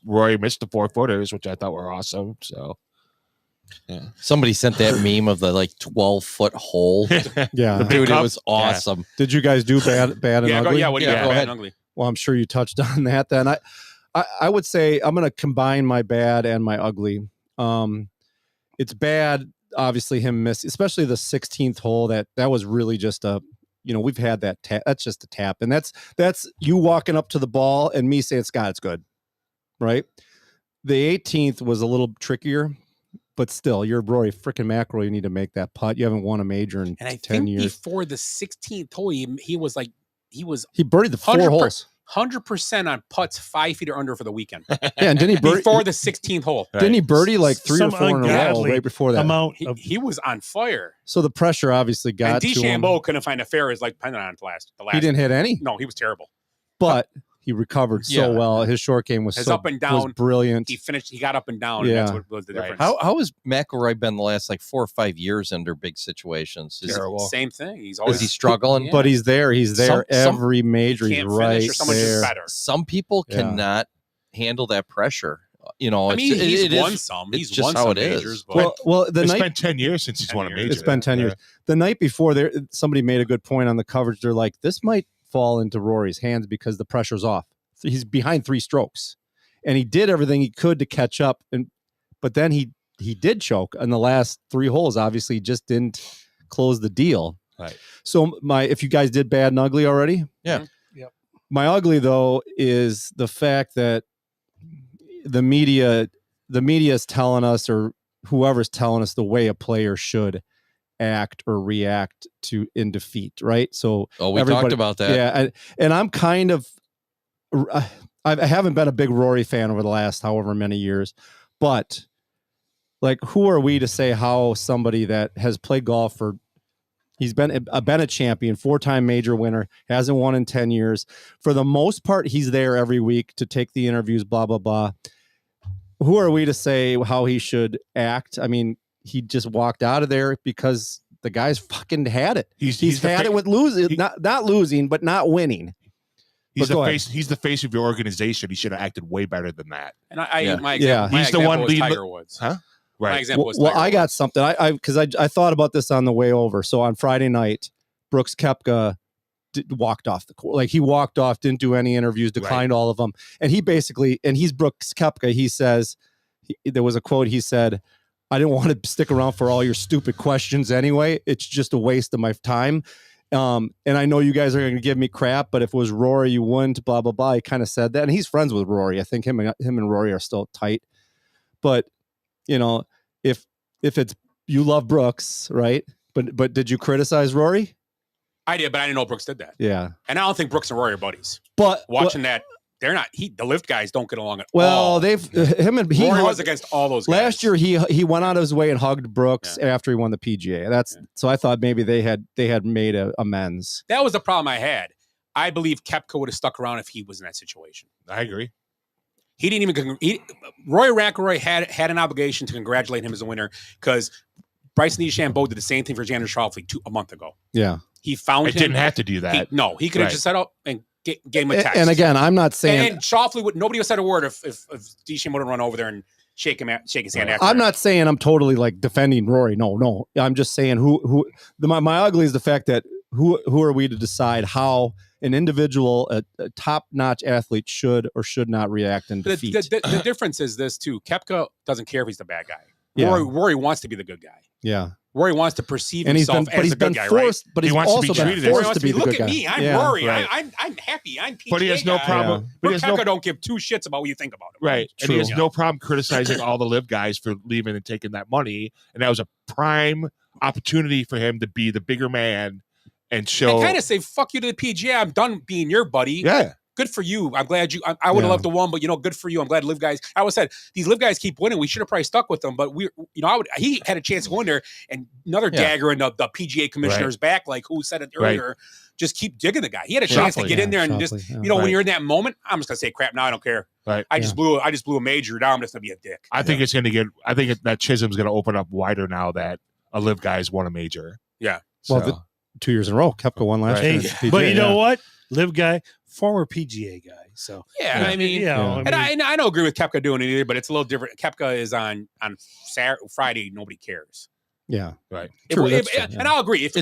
Rory miss the 4-footers, which I thought were awesome. So yeah. Somebody sent that meme of the 12-foot hole. Yeah. Dude, it cup? was awesome. Did you guys do bad and Yeah, ugly? what do you Yeah, got? go Bad ahead. and ugly. Well, I'm sure you touched on that. Then I would say I'm going to combine my bad and my ugly. It's bad, obviously, him miss, especially the 16th hole. That was really just we've had that tap. That's just a tap, and that's you walking up to the ball and me saying, "Scott, it's good," right? The 18th was a little trickier. But still, you're Rory freaking McIlroy. You need to make that putt. You haven't won a major in And I 10 think years. before the 16th hole, he was He birdied the 4 holes. 100% on putts 5 feet or under for the weekend. Yeah, and didn't he birdie Before the 16th hole. Didn't he birdie like 3 or Some 4 in a row ungodly right before that? amount He, of he was on fire. So the pressure obviously And got to him. DeChambeau couldn't find a fair as pendant on the last. He didn't hit any, No, he was terrible. but he recovered so Yeah. well. His short game was His so up and was down, brilliant. He got up and down. Yeah. And that's what was the Right. difference. How has McElroy been the last 4 or 5 years under big situations? Is, Terrible. Same thing. He's always is he struggling? Yeah. But he's there. He's there Some- every major. He He's can't right finish or someone's there. just better. Some people Yeah. cannot handle that pressure. I it's- mean, he's it is- won some. it's He's just won how some it is. majors. But Well, the It's night been 10 years since he's won a 10 major. years. it's been 10 years. The night before, there somebody made a good point on the coverage. They're like, this might fall into Rory's hands because the pressure's off. So he's behind 3 strokes, and he did everything he could to catch up. But then he did choke on the last 3 holes. Obviously, he just didn't close the deal. Right. So if you guys did bad and ugly already, Yeah. Yep. My ugly though is the fact that the media is telling us, or whoever's telling us, the way a player should act or react to in defeat, right? So Oh, we talked about that. Yeah, and I'm kind of I haven't been a big Rory fan over the last however many years, but like, who are we to say how somebody that has played golf for, he's been a champion, 4-time major winner, hasn't won in 10 years. For the most part, he's there every week to take the interviews, blah, blah, blah. who are we to say how he should act? I mean, he just walked out of there because the guy's fucking had it. He's had it with losing, not losing, but not winning. He's the face. He's the face of your organization. He should have acted way better than that. And my example, he's the one was leading Tiger Woods. Huh? My Right. example was Well, Tiger I got Woods. something. Because I thought about this on the way over. So on Friday night, Brooks Koepka walked off the court. Like he walked off, didn't do any interviews, declined all of them. And he basically, and he's Brooks Koepka. He says, there was a quote. He said, "I didn't want to stick around for all your stupid questions anyway. It's just a waste of my time. And I know you guys are going to give me crap, but if it was Rory, you wouldn't, blah, blah, blah." He kind of said that. And he's friends with Rory. I think him and Rory are still tight. But, you know, if it's, you love Brooks, right? But did you criticize Rory? I did, but I didn't know Brooks did that. Yeah. And I don't think Brooks and Rory are buddies. But watching that, they're not. The lift guys don't get along at well, all. Rory was against all those guys. Last year he went out of his way and hugged Brooks after he won the PGA. So I thought maybe they had made amends. That was the problem I had. I believe Koepka would have stuck around if he was in that situation. I agree. He didn't even. Rory McIlroy had an obligation to congratulate him as a winner because Bryson DeChambeau did the same thing for Xander Schauffele a month ago. Yeah, he found It him. didn't have to do that. He could have just set up and gave him a text. And again, I'm not saying. And Schauffele would. Nobody would have said a word if DeChambeau would have run over there and shake his hand after. I'm not saying I'm totally like defending Rory. No. I'm just saying my ugly is the fact that who are we to decide how an individual, a top-notch athlete should or should not react in defeat. The difference is this too. Koepka doesn't care if he's the bad guy. Yeah. Rory wants to be the good guy. Yeah. Rory wants to perceive And himself as a good guy, forced, right? but he's also been forced to be the Look good at guy. me, I'm Yeah. Rory. Right. I'm happy. I'm PGA But he has no guy. problem. Yeah. But he has no Koepka don't give two shits about what you think about him. Right. And he True. has no problem criticizing all the live guys for leaving and taking that money. And that was a prime opportunity for him to be the bigger man and show. And kind of say, fuck you to the PGA. I'm done being your buddy. Yeah. Good for you. I'm glad you. I would have loved to won, but good for you. I'm glad live guys. I always said these live guys keep winning. We should have probably stuck with them, but he had a chance to go in there and another dagger in the PGA commissioner's back, like who said it earlier. Just keep digging the guy. He had a chance to get in there and just when you're in that moment, I'm just gonna say crap. Now I don't care. Right. I just blew a major. Now I'm just gonna be a dick. I think it's going to get. I think that Chisholm's going to open up wider now that a live guy's won a major. Yeah. Well, So, 2 years in a row, Koepka won last year. Hey, but you know what? Live guy, former PGA guy. So Yeah, I mean, and I don't agree with Koepka doing it either, but it's a little different. Koepka is on Saturday, Friday. Nobody cares. Yeah, right. True, that's true, And I'll agree. If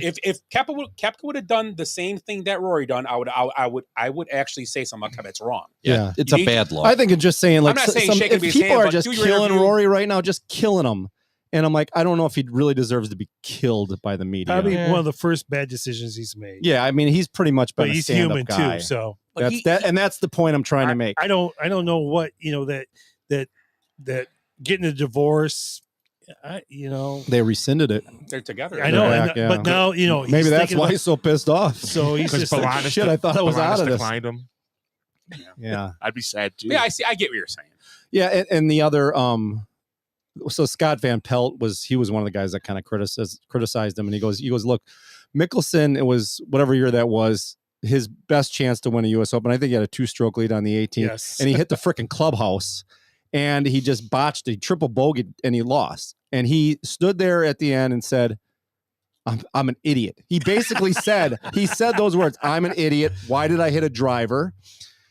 Koepka would have done the same thing that Rory done, I would actually say something about Koepka. It's wrong. Yeah. It's a bad look. I think it's just saying, like, I'm not saying shake if his people hand, are but just do your killing interview. Rory right now, just killing him. And I'm like, I don't know if he really deserves to be killed by the media. probably one of the first bad decisions he's made. Yeah, I mean, he's pretty much been But a he's stand-up human guy. too. So and that's the point I'm trying to make. I don't know what that getting a divorce. They rescinded it. They're together. I know, Back, yeah. but now maybe he's that's thinking why about- he's so pissed off. So he's Because just like, Bolanos shit, I thought I was out of this. declined him. Yeah. I'd be sad too. Yeah, I get what you're saying. Yeah, and the other so Scott Van Pelt was one of the guys that kind of criticized him, and he goes, look, Mickelson, it was whatever year that was, his best chance to win a U.S. Open. I think he had a 2-stroke lead on the 18th, Yes. and he hit the freaking clubhouse, and he just botched a triple bogey, and he lost. And he stood there at the end and said, I'm an idiot. He basically said those words, I'm an idiot. Why did I hit a driver?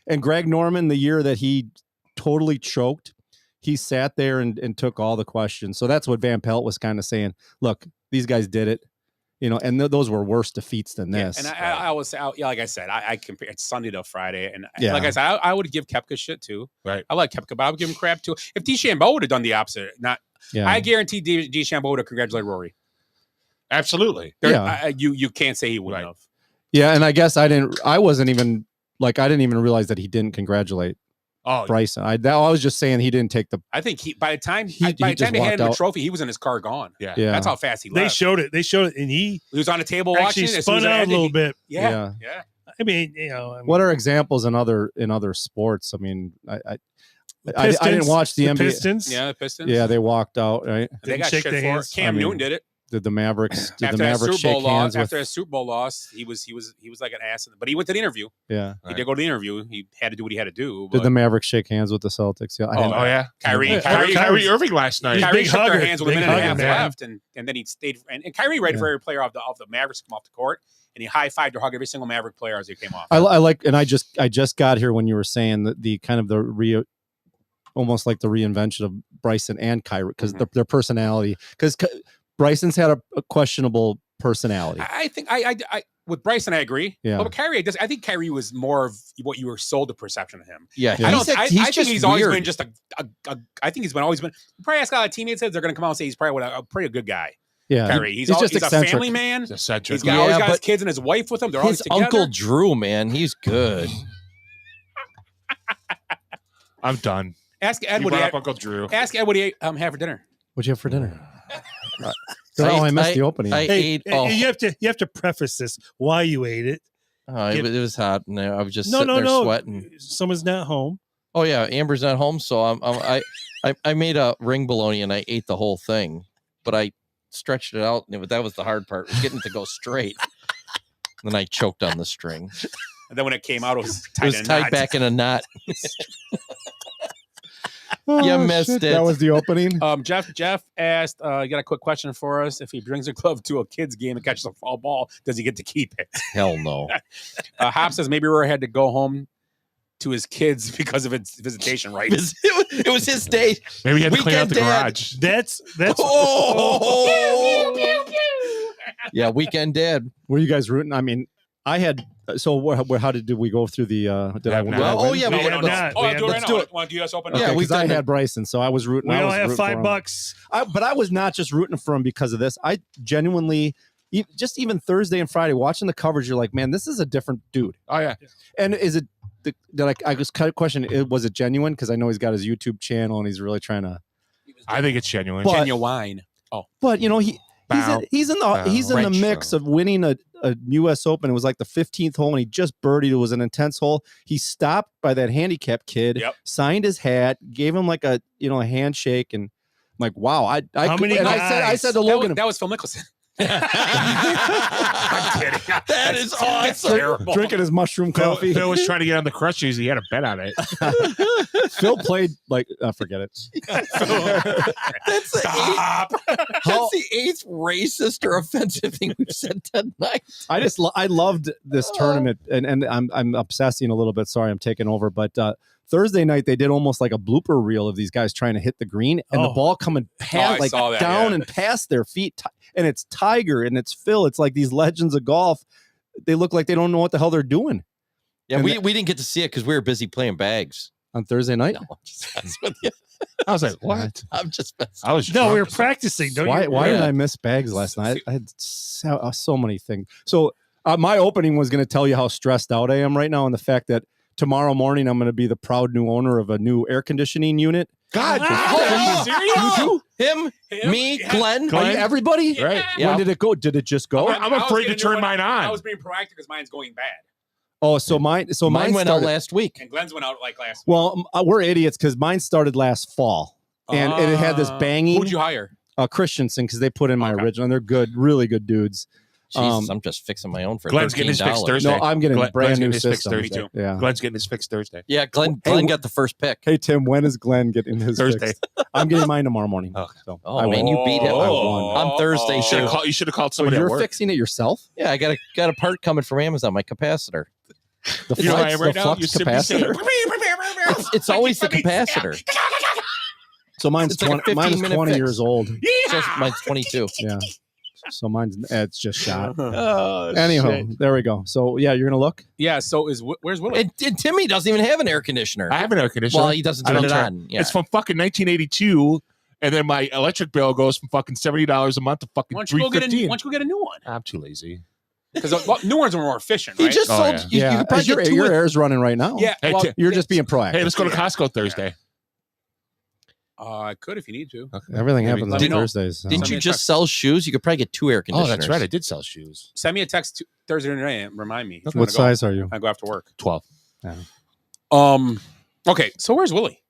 And Greg Norman, the year that he totally choked, he sat there and took all the questions. So that's what Van Pelt was kind of saying. Look, these guys did it, and those were worse defeats than this. And I always say, like I said, I compare it's Sunday to Friday, and Yeah. like I said, I would give Koepka shit too. Right. I like Koepka, but I would give him crap too. If DeChambeau would have done the opposite, I guarantee DeChambeau would have congratulated Rory. Absolutely. You can't say he wouldn't have. Yeah, and I guess I didn't even realize that he didn't congratulate Bryson. I was just saying he didn't take the. I think by the time He they just handed him walked the out. trophy, he was in his car gone. Yeah. That's how fast he They left. showed it, and he was on the table actually watching. As soon as spun it out a ended, little bit. Yeah. I mean, What are examples in other sports? I mean, I didn't watch the NBA. Pistons. Yeah, the Pistons. Yeah, they walked out. Right? They got shake shit their for it. hands. Cam Newton did it. Did the Mavericks? Did after the that Mavericks Super Bowl shake hands loss, with? after a Super Bowl loss, he was like an ass. But he went to the interview. Yeah. He did go to the interview. He had to do what he had to do. Did but- the Mavericks shake hands with the Celtics? Yeah. I hadn't- Oh yeah, Kyrie Irving last night. Kyrie big shook their hugger. hands with a Big minute and a half hugger, man. left, and then he stayed. And Kyrie ready for every player off the Mavericks to come off the court, and he high fived or hugged every single Maverick player as he came off. I like, and I just got here when you were saying that the kind of the almost like the reinvention of Bryson and Kyrie because their personality. Because Bryson's had a questionable personality. I think I with Bryson I agree. Yeah. But with Kyrie, I think Kyrie was more of what you were sold the perception of him. Yeah, I don't. he's I think just he's always weird. been just I think he's always been. Probably ask a lot of teammates they're going to come out and say he's probably a pretty good guy. Yeah, Kyrie. He's just a eccentric. family man. He's eccentric. He's got, always Yeah, got his but kids and his wife with him. They're always His together. Uncle Drew, man, he's good. I'm done. Ask Ed You what he brought had, up Uncle Drew. ask Ed what he had for dinner. What'd you have for dinner? I missed the opening. I ate. Oh, You have to preface this why you ate it. it was hot, and I was just No, sitting no, there no. sweating. Someone's not home. Oh yeah, Amber's not home, so I made a ring bologna and I ate the whole thing, but I stretched it out, and that was the hard part, was getting it to go straight. Then I choked on the string. And then when it came out, it was It was in a tied knot. back in a knot. Oh, You missed shit, it. That was the opening. Jeff asked, you got a quick question for us. If he brings a glove to a kid's game and catches a foul ball, does he get to keep it? Hell no. Hop says maybe Roy had to go home to his kids because of its visitation rights. It was his day. Maybe he had to clean out Weekend the dad. garage. That's Oh! Yeah, weekend dad. Were you guys rooting? I mean, I had. So how did we go through the? Did I win? Well, oh yeah, We we have had not. Oh, I'll do it right let's now. do it. Want to do us open? Yeah, Okay, we've 'cause I done it. had Bryson, so I was rooting. We I all was have rooting for him. $5. But I was not just rooting for him because of this. I genuinely, just even Thursday and Friday, watching the coverage, you're like, man, this is a different dude. Oh yeah. And is it? I just kind of question, was it genuine? Because I know he's got his YouTube channel and he's really trying to. I think it's genuine. But- Genuine. Oh, But you know Bow. he's in the French mix fry. of winning a U.S. Open. It was like the 15th hole, and he just birdied. It was an intense hole. He stopped by that handicap kid, Yep. signed his hat, gave him like a handshake, and I'm like, wow. I How many and guys? I said to Logan, that was Phil Mickelson. I'm kidding. That is awesome. drinking his mushroom Phil, coffee. Phil was trying to get on the crutches. He had a bet on it. Phil played like forget it. That's the Stop. That's the 8th racist or offensive thing we've said tonight. I loved this tournament, and I'm obsessing a little bit. Sorry, I'm taking over, but Thursday night they did almost like a blooper reel of these guys trying to hit the green, and the ball coming past, I saw that, down yeah. and past their feet, and it's Tiger and it's Phil. It's like these legends of golf. They look like they don't know what the hell they're doing. Yeah, And we didn't get to see it because we were busy playing bags. On Thursday night. No, I'm just messing with you. I was like, what? I'm just messing. I was No, drunk. we were practicing. Don't Why you? did Yeah. I miss bags last night? I had so many things. So my opening was going to tell you how stressed out I am right now, and the fact that tomorrow morning I'm going to be the proud new owner of a new air conditioning unit. God, Are you serious? You too? Him, me, Glenn. Are you everybody? Right. Yeah. When did it go? Did it just go? I'm I was afraid to getting turn new one. mine on. I was being proactive because mine's going bad, Oh, so mine Mine went out started- last week. and Glenn's went out like last. Well, we're idiots because mine started last fall, and it had this banging. Who'd you hire? Christensen, because they put in my Okay. original, and they're good, really good dudes. Jesus, I'm just fixing my own for Glenn's getting his fixed $13. Thursday. No, I'm getting a Glenn's brand getting new his fixed system. Thursday. Me too. Yeah. Glenn's getting his fixed Thursday. Yeah, Glenn got the first pick. Hey Tim, when is Glenn getting his Thursday. fixed? I'm getting mine tomorrow morning. Okay. So Oh, I man, won. you beat him. I won. On Thursday, You should have called So somebody at you're work. fixing it yourself? Yeah, I got a part coming from Amazon, my capacitor. The You know flux, I am right the now? flux You simply say, capacitor. It's always the capacitor. So mine's It's like a 20, mine's 15-minute 20 fix. years old. Mine's 22. Yeah. So mine's it's just shot. Oh, Anyhow, there we go. So yeah, you're gonna look. Yeah. So where's Willie? And Timmy doesn't even have an air conditioner. I have an air conditioner. Well, he doesn't I turn don't it turn- on. Yeah. It's from fucking 1982, and then my electric bill goes from fucking $70 a month to fucking Why don't you go get a $315. Why don't you go get a new one? I'm too lazy. Because new ones are more efficient, He right? just Oh, sold. yeah. You Yeah, could probably your, get two. your air's running right now. Yeah. Hey, well, Tim, You're just being proactive. Hey, let's go to Costco Thursday. I could if you need to. Everything Maybe. happens Let on me know. Thursdays. so. Didn't you just sell shoes? You could probably get 2 air Oh, conditioners. that's right. I did sell shoes. Send me a text Thursday night and remind me. if you What wanna go. size are you? I go after work. 12. Okay. So where's Willie?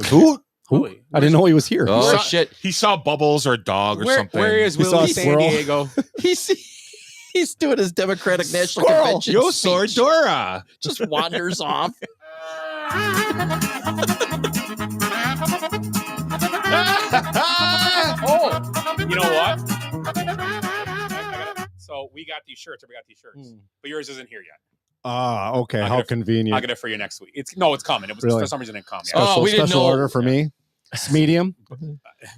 Who? Who? Willie. I didn't know he was here. Oh Saw- shit! He saw Bubbles or a dog or something. Where is He saw Willie a San squirrel. Diego? He's doing his Democratic National Squirrel. Convention. Yo, speech. Sordora. Just wanders off. Oh, you know what? So we got these shirts. We got these shirts, but yours isn't here yet. Okay. I'll How get it- convenient. I'll get it for you next week. It's coming. It was Really? for some reason it didn't come yet. Special, we didn't special know. order for me. It's medium.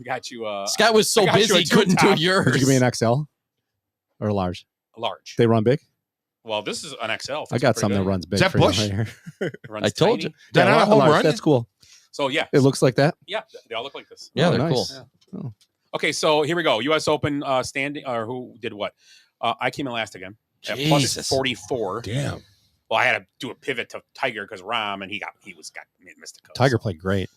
Got you. Scott was so I got you busy a he couldn't do two-top. yours. Did you give me an XL or a large? large. They run big. Well, this is an XL. I got something that runs big. Is that for you Bush? right here. It runs I told tiny. you. They're not a a home large. run? That's cool. So yeah, It looks like that. yeah, they all look like this. Yeah, Oh, they're nice. cool. Oh. Okay, so here we go. U.S. Open standing, or who did what? I came in last again at plus Jesus. 44. Damn. Well, I had to do a pivot to Tiger because Rahm and he missed a cut. Tiger played great.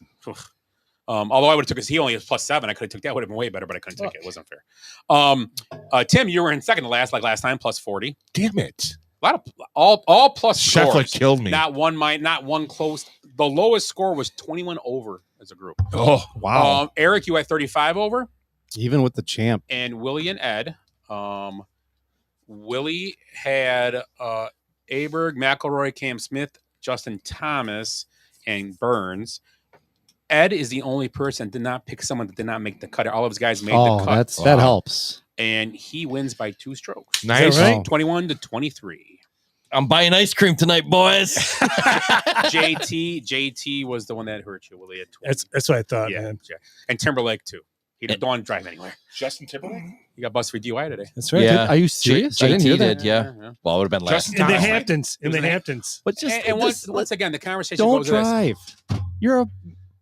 Although I would have took his, he only has plus 7. I could have took that. Would have been way better, but I couldn't take it. It wasn't fair. Tim, you were in second to last, like last time, plus 40. Damn it. A lot of all plus Scheffler scores. killed me. Not one close. The lowest score was 21 over as a group. Oh, wow. Eric, you had 35 over, Even with the champ. and Willie and Ed. Willie had Aberg, McElroy, Cam Smith, Justin Thomas, and Burns. Ed is the only person that did not pick someone that did not make the cut. All of his guys made the cut. That helps. And he wins by 2 strokes. Nice. right? 21 to 23. I'm buying ice cream tonight, boys. JT was the one that hurt you, Willie. At 20. That's what I thought, yeah, man. yeah. And Timberlake, too. He don't want to drive anywhere. Justin Timberlake? He got busted for DUI today. That's right. Yeah. Are you serious? I didn't hear JT that. did, yeah. Well, it would have been last. Justin In the Thomas. Hamptons. In It was the in- Hamptons. But just And once again, the conversation don't goes to this. drive. You're a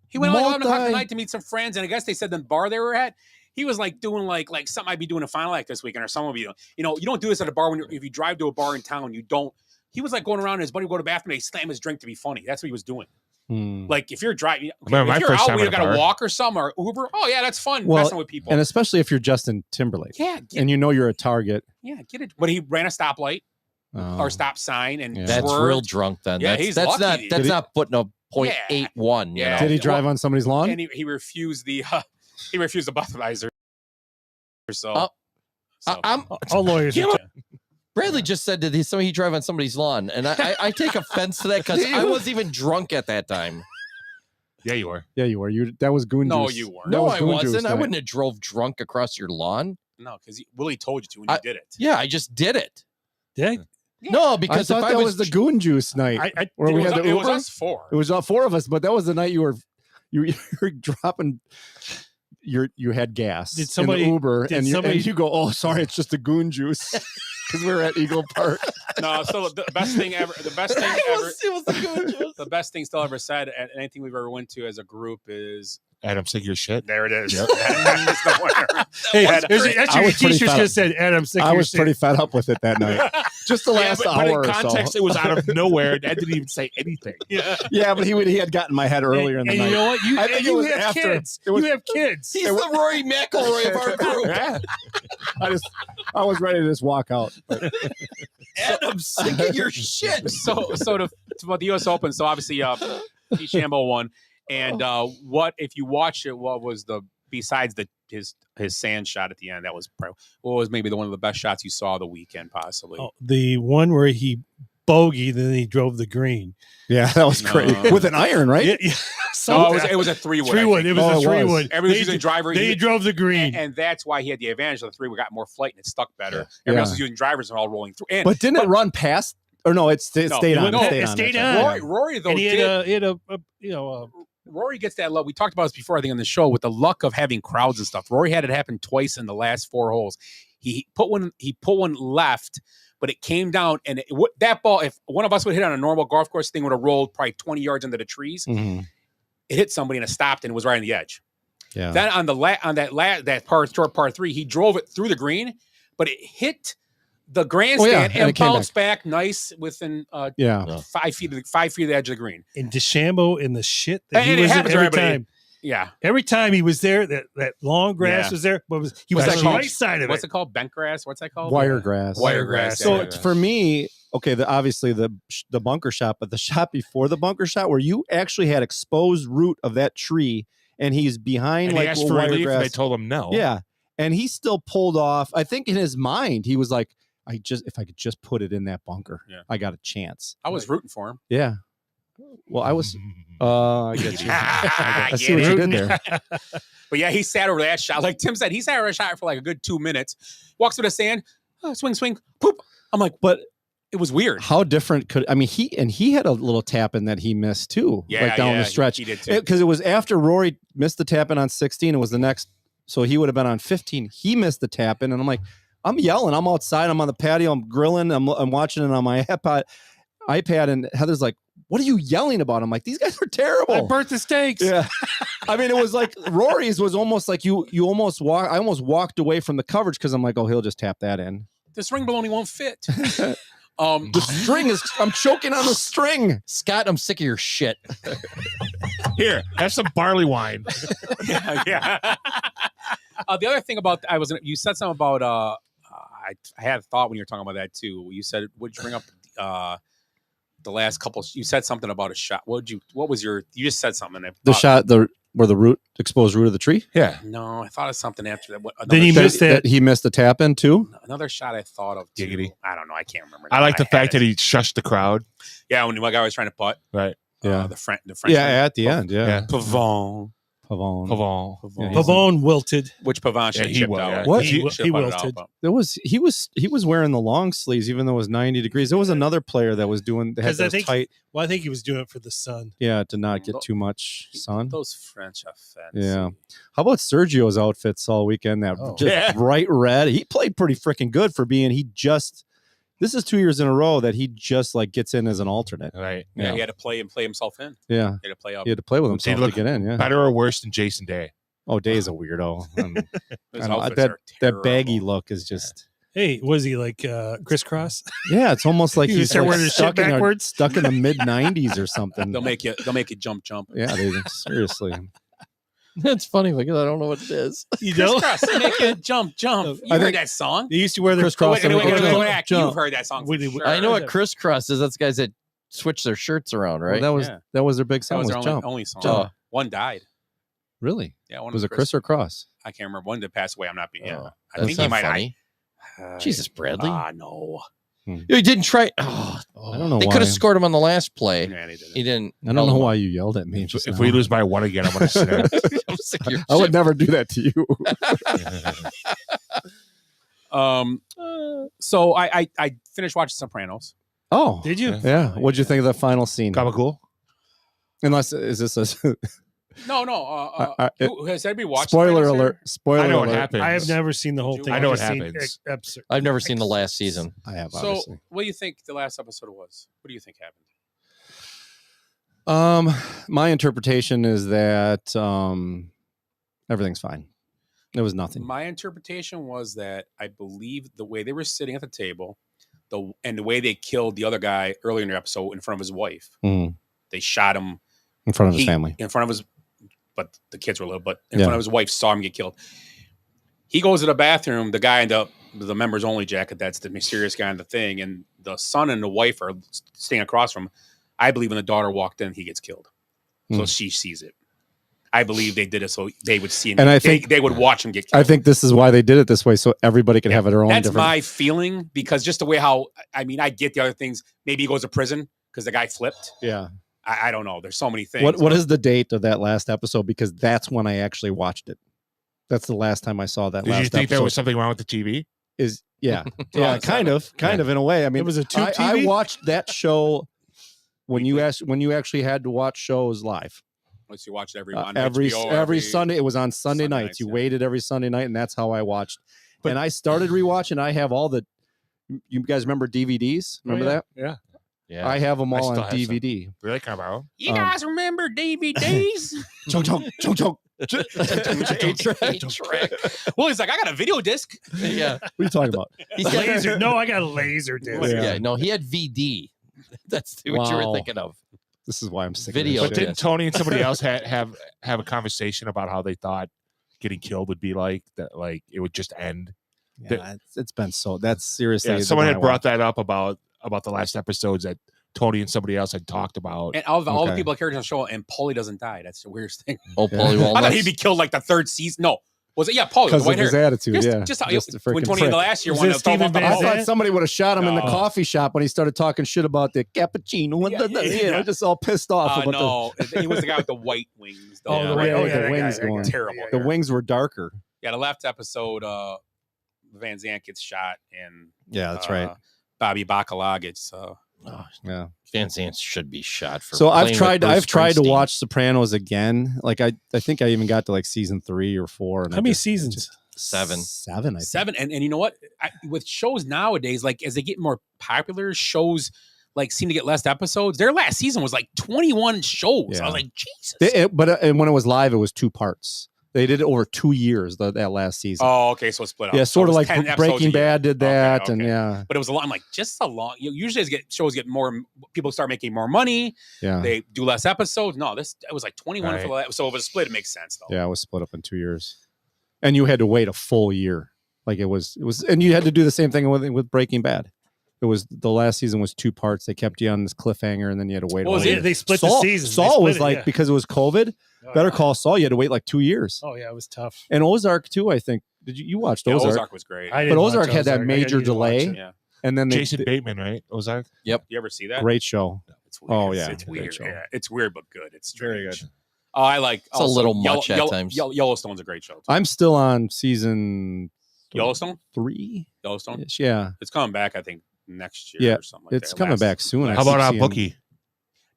He went at like 11 o'clock multi- tonight to meet some friends, and I guess they said the bar they were at, he was like doing like something I'd be doing a final act this weekend, or someone would be doing. You know, you don't do this at a bar when if you drive to a bar in town, you don't. He was like going around and his buddy would go to the bathroom and he slam his drink to be funny. That's what he was doing. Like if you're driving, Remember my if you're first out, time we at a got to bar? walk or something or Uber. Oh yeah, that's fun Well, messing with people. and especially if you're Justin Timberlake. Yeah, and you know you're a target. Yeah, get it. But he ran a stoplight Oh. or stop sign and Yeah. That's swerved. real drunk then. Yeah, that's he's that's lucky. not Did that's he- not putting a .81. Yeah. Did he Well, drive on somebody's lawn? And he refused the breathalyzer. So, Oh, I'm All lawyers. Give are him- Bradley just said that he drive on somebody's lawn, and I take offense to that because I wasn't even drunk at that time. Yeah, you were. Yeah, you were. That was goon No, juice. you weren't. That No, was I goon wasn't. juice I night. wouldn't have drove drunk across your lawn. no, because Willie told you to when you did it. Yeah, I just did it. Yeah. No, I because thought if I that was was the goon juice night. where It we was, had the it was Uber. us 4. It was all 4 of us, but that was the night you were dropping. You had gas. Did somebody- in the Uber did and somebody- you go, oh, sorry, it's just a goon juice because we were at Eagle Park. No, so the best thing ever. The best thing ever. it was the goon juice. The best thing still ever said at anything we've ever went to as a group is Adam, sick your shit. there. It is. Yep. That is the winner. Hey, That- that's I your was pretty t-shirt's fed gonna up. say Adam sick I your was shit. pretty fed up with it that night. Just the last but hour in or context, so. it was out of nowhere. Ed didn't even say anything. Yeah. Yeah, but he had gotten in my head earlier in the and night. you know what? I think it You was have after. kids. It was- You have kids. He's the Rory McIlroy of our group. Yeah. I was ready to just walk out. But Adam, sick of your shit. So to about the U.S. Open. So obviously, DeChambeau won. And what if you watch it? What was besides his sand shot at the end? That was what was maybe one of the best shots you saw the weekend, possibly. Oh, the one where he bogeyed, then he drove the green. yeah, that was great. No. With an iron, right? Yeah, yeah. No, it was a 3-wood. 3-wood. It was Oh, a it was. 3-wood. Everybody was using driver. They drove the green. and that's why he had the advantage of the 3. We got more flight and it stuck better. Yeah. Everybody else was using drivers and all rolling through. And, But didn't it run past? Or no, it stayed No, on. no, it it stayed stayed on. on. That's right. Rory though and he did. had a Rory gets that love. We talked about this before, I think, on the show with the luck of having crowds and stuff. Rory had it happen twice in the last 4 holes. He put one left, but it came down, and that ball, if one of us would hit on a normal golf course thing, would have rolled probably 20 yards into the trees. Mhm. It hit somebody and it stopped and it was right on the edge. Yeah. Then on that short par 3, he drove it through the green, but it hit the grandstand and and it came bounced back nice within Yeah. 5 feet of the edge of the green. in DeChambeau in the shit that And he it was in happens to every everybody. time. Yeah. Every time he was there, that long grass Yeah. was there, but he What's was on that the called? right side of What's it. it called? Bent grass? What's that called? Wiregrass. Wiregrass. So yeah. for me, okay, obviously the bunker shot, but the shot before the bunker shot where you actually had exposed root of that tree and he's behind And he like asked a for wire relief, and they grass. told him no. Yeah, and he still pulled off. I think in his mind he was like, if I could just put it in that bunker, Yeah. I got a chance. I was rooting for him. Yeah. Well, I was. I get you. I see what Get you it? did there. But yeah, he sat over that shot. Like Tim said, he sat over that shot for like a good 2 minutes. Walks to the sand, swing, poop. I'm like, but it was weird. How different could he had a little tap in that he missed too, Yeah, like down yeah, the stretch. he did too. Because it was after Rory missed the tap in on 16. It was the next, so he would have been on 15. He missed the tap in, and I'm like, I'm yelling. I'm outside. I'm on the patio. I'm grilling. I'm watching it on my iPad, and Heather's like, "What are you yelling about?" I'm like, "These guys are terrible." I burnt the steaks. Yeah. I mean, it was like Rory's was almost like you almost walk. I almost walked away from the coverage because I'm like, "Oh, he'll just tap that in." This ring baloney won't fit. The string is. I'm choking on the string. Scott, I'm sick of your shit. Here, have some barley wine. yeah. The other thing about you said something about I had a thought when you were talking about that too. You said, would you bring up the last couple? You said something about a shot. What was your? You just said something. The shot, where the exposed root of the tree. Yeah. No, I thought of something after that. Then he missed that. He missed the tap in too. Another shot I thought of too. Giggity. I don't know. I can't remember. I like the fact that he shushed the crowd. Yeah, when my guy was trying to putt. Right. Yeah. The French. Yeah, at the end. Yeah. Pavon. Pavone wilted. Which Pavon should have chipped out. Yeah. What? He Should've put it out, wilted. but- He was wearing the long sleeves even though it was 90 degrees. There was another player that was doing that had Because I those think, tight. I think he was doing it for the sun. Yeah, to not get too much sun. Those French are fancy. Yeah. How about Sergio's outfits all weekend? That just bright red. He played pretty freaking good for being. This is 2 years in a row that he just like gets in as an alternate. Right. Yeah, he had to play himself in. Yeah. He had to play up. He had to play with Did he himself look to get in. Yeah. better or worse than Jason Day? Oh, Day's a weirdo. His outfits are that baggy terrible. look is just. Hey, was he like crisscross? Yeah, it's almost like You he's start like wearing his shit backwards? stuck in the mid 90s or something. They'll make you jump. Yeah, seriously. That's funny because I don't know what it is. You know? Crisscross, they make you jump. You heard that song? They used to wear their Crisscross. Go back. You've heard that song for Wait, sure. I know what crisscross is. That's guys that switch their shirts around, right? Well, Yeah. that was their big That song. was Was their Jump. only song. Jump. One died. Really? Yeah, one Was of it Chris or Cross? I can't remember. One did pass away. I'm not being. Yeah, I That's think he not might. funny. Jesus, Bradley. No. He didn't try. Oh, I don't know they why. could have scored him on the last play. Yeah, they did. He didn't. I don't know why you yelled at me. Just If now. we lose by one again, I'm going to snap. I'm sick of your I would shit. never do that to you. So I finished watching Sopranos. Oh, Did you? yeah. What'd you think of the final scene? Gabagool? Unless is this a No. Has anybody watched? spoiler Sopranos here? alert? Spoiler I know what alert. happens. I have never seen the whole You thing. I know I've what just seen happens. I've never seen the last season. I have So, obviously. what do you think the last episode was? What do you think happened? My interpretation is that everything's fine. There was nothing. My interpretation was that I believe the way they were sitting at the table, the way they killed the other guy earlier in the episode in front of his wife. Mhm. They shot him In front of his family. in front of his, but the kids were little. But in Yeah. front of his wife, saw him get killed. He goes to the bathroom. The guy in the members only jacket, that's the mysterious guy in the thing, and the son and the wife are staying across from him. I believe when the daughter walked in, he gets killed. So Mm. she sees it. I believe they did it so they would see him. And I they, think- they would watch him get killed. I think this is why they did it this way, so everybody could have their own That's different. my feeling, because just the way how, I mean, I get the other things. Maybe he goes to prison because the guy flipped. Yeah. I don't know. There's so many things. What is the date of that last episode? Because that's when I actually watched it. That's the last time I saw that. Did last you think episode. there was something wrong with the TV? Yeah, Yeah, kind of in a way. I mean, It was a tube I TV? watched that show when you actually had to watch shows live. Once you watch it every every HBO, every Sunday. It was on Sunday nights. You yeah. waited every Sunday night, and that's how I watched. And I started rewatching. I have all the. You guys remember DVDs? Remember that? Yeah. Yeah. I have them all still on have some. DVD. Really, Carmelo? You guys remember DVDs? Chunk, chunk, chunk, chunk. Eight-track. Well, he's like, I got a video disc. Yeah. What are you talking about? He's got Laser. No, I got a laser disc. Yeah. No, he had VD. That's what you Wow. were thinking of. This is why I'm sick Video of But this shit. didn't Tony and somebody else have a conversation about how they thought getting killed would be like? That like it would just end? Yeah, it's been so. That's seriously. Yeah, the someone one had I brought watched. that up about the last episodes, that Tony and somebody else had talked about. And all the Okay. people that characters on the show, and Paulie doesn't die. That's the weirdest thing. Oh, Paulie I thought Walnuts. he'd be killed like the third season. No, was it? Yeah, Paulie with Because the white of his hair. attitude, Just, yeah. just how Just a when freaking Tony in the prick. last year Was wanted it to throw him Steven off the Van I boat. Zandt? thought somebody would have shot him in the No. coffee shop when he started talking shit about the cappuccino. Yeah. Just all pissed off about No, he was the guy with the white wings. Though. Oh, the white- yeah, oh, with yeah, the that wings guy, that going. guy. Terrible. The wings were darker. Yeah, the last episode, Van Zandt gets shot, and Yeah, that's right. Bobby Bacala gets. Yeah. Van Zandt should be shot for. So I've playing with tried Bruce to Springsteen. watch Sopranos again. Like I think I even got to like season 3 or 4. And How many seasons? 7. 7, I think. 7, and you know what? With shows nowadays, like as they get more popular, shows like seem to get less episodes. Their last season was like 21 shows. Yeah. I was like, Jesus. But when it was live, it was 2 parts. They did it over 2 years. That last season. Oh, okay, so it's split up. Yeah, So sort it of was like 10 episodes Breaking a year. Bad did that, Okay, and okay. yeah, But it was a lot. I'm like, just a long. Usually, shows get more. People start making more money. yeah, They do less episodes. No, it was like 21 for Right. the last. So if it was split, it makes sense though. yeah. It was split up in 2 years, and you had to wait a full year. Like it was, and you had to do the same thing with Breaking Bad. It was the last season was 2 parts. They kept you on this cliffhanger, and then you had to wait. What a was whole it? year. They split Saul, the season. Saul was like because it was COVID. Oh, Better yeah. Call Saul. You had to wait like 2 years. Oh yeah, it was tough. And Ozark too. I think you watched Yeah, Ozark? Ozark was great. I But didn't watch Ozark had that Ozark. I major need to watch delay, it. Yeah. and then Jason Bateman, right? Ozark. You ever see that? great show. It's weird. Oh, yeah, it's great weird. show. Yeah, it's weird but good. It's Very strange. good. Oh, I like. It's a little much at times. Yellowstone's a great show. Too. I'm still on season Yellowstone. 3. Yellowstone. Yeah, It's coming back. I think next year. Yeah, or something like it's that. coming Last- back soon. I How about keep seeing- Bookie?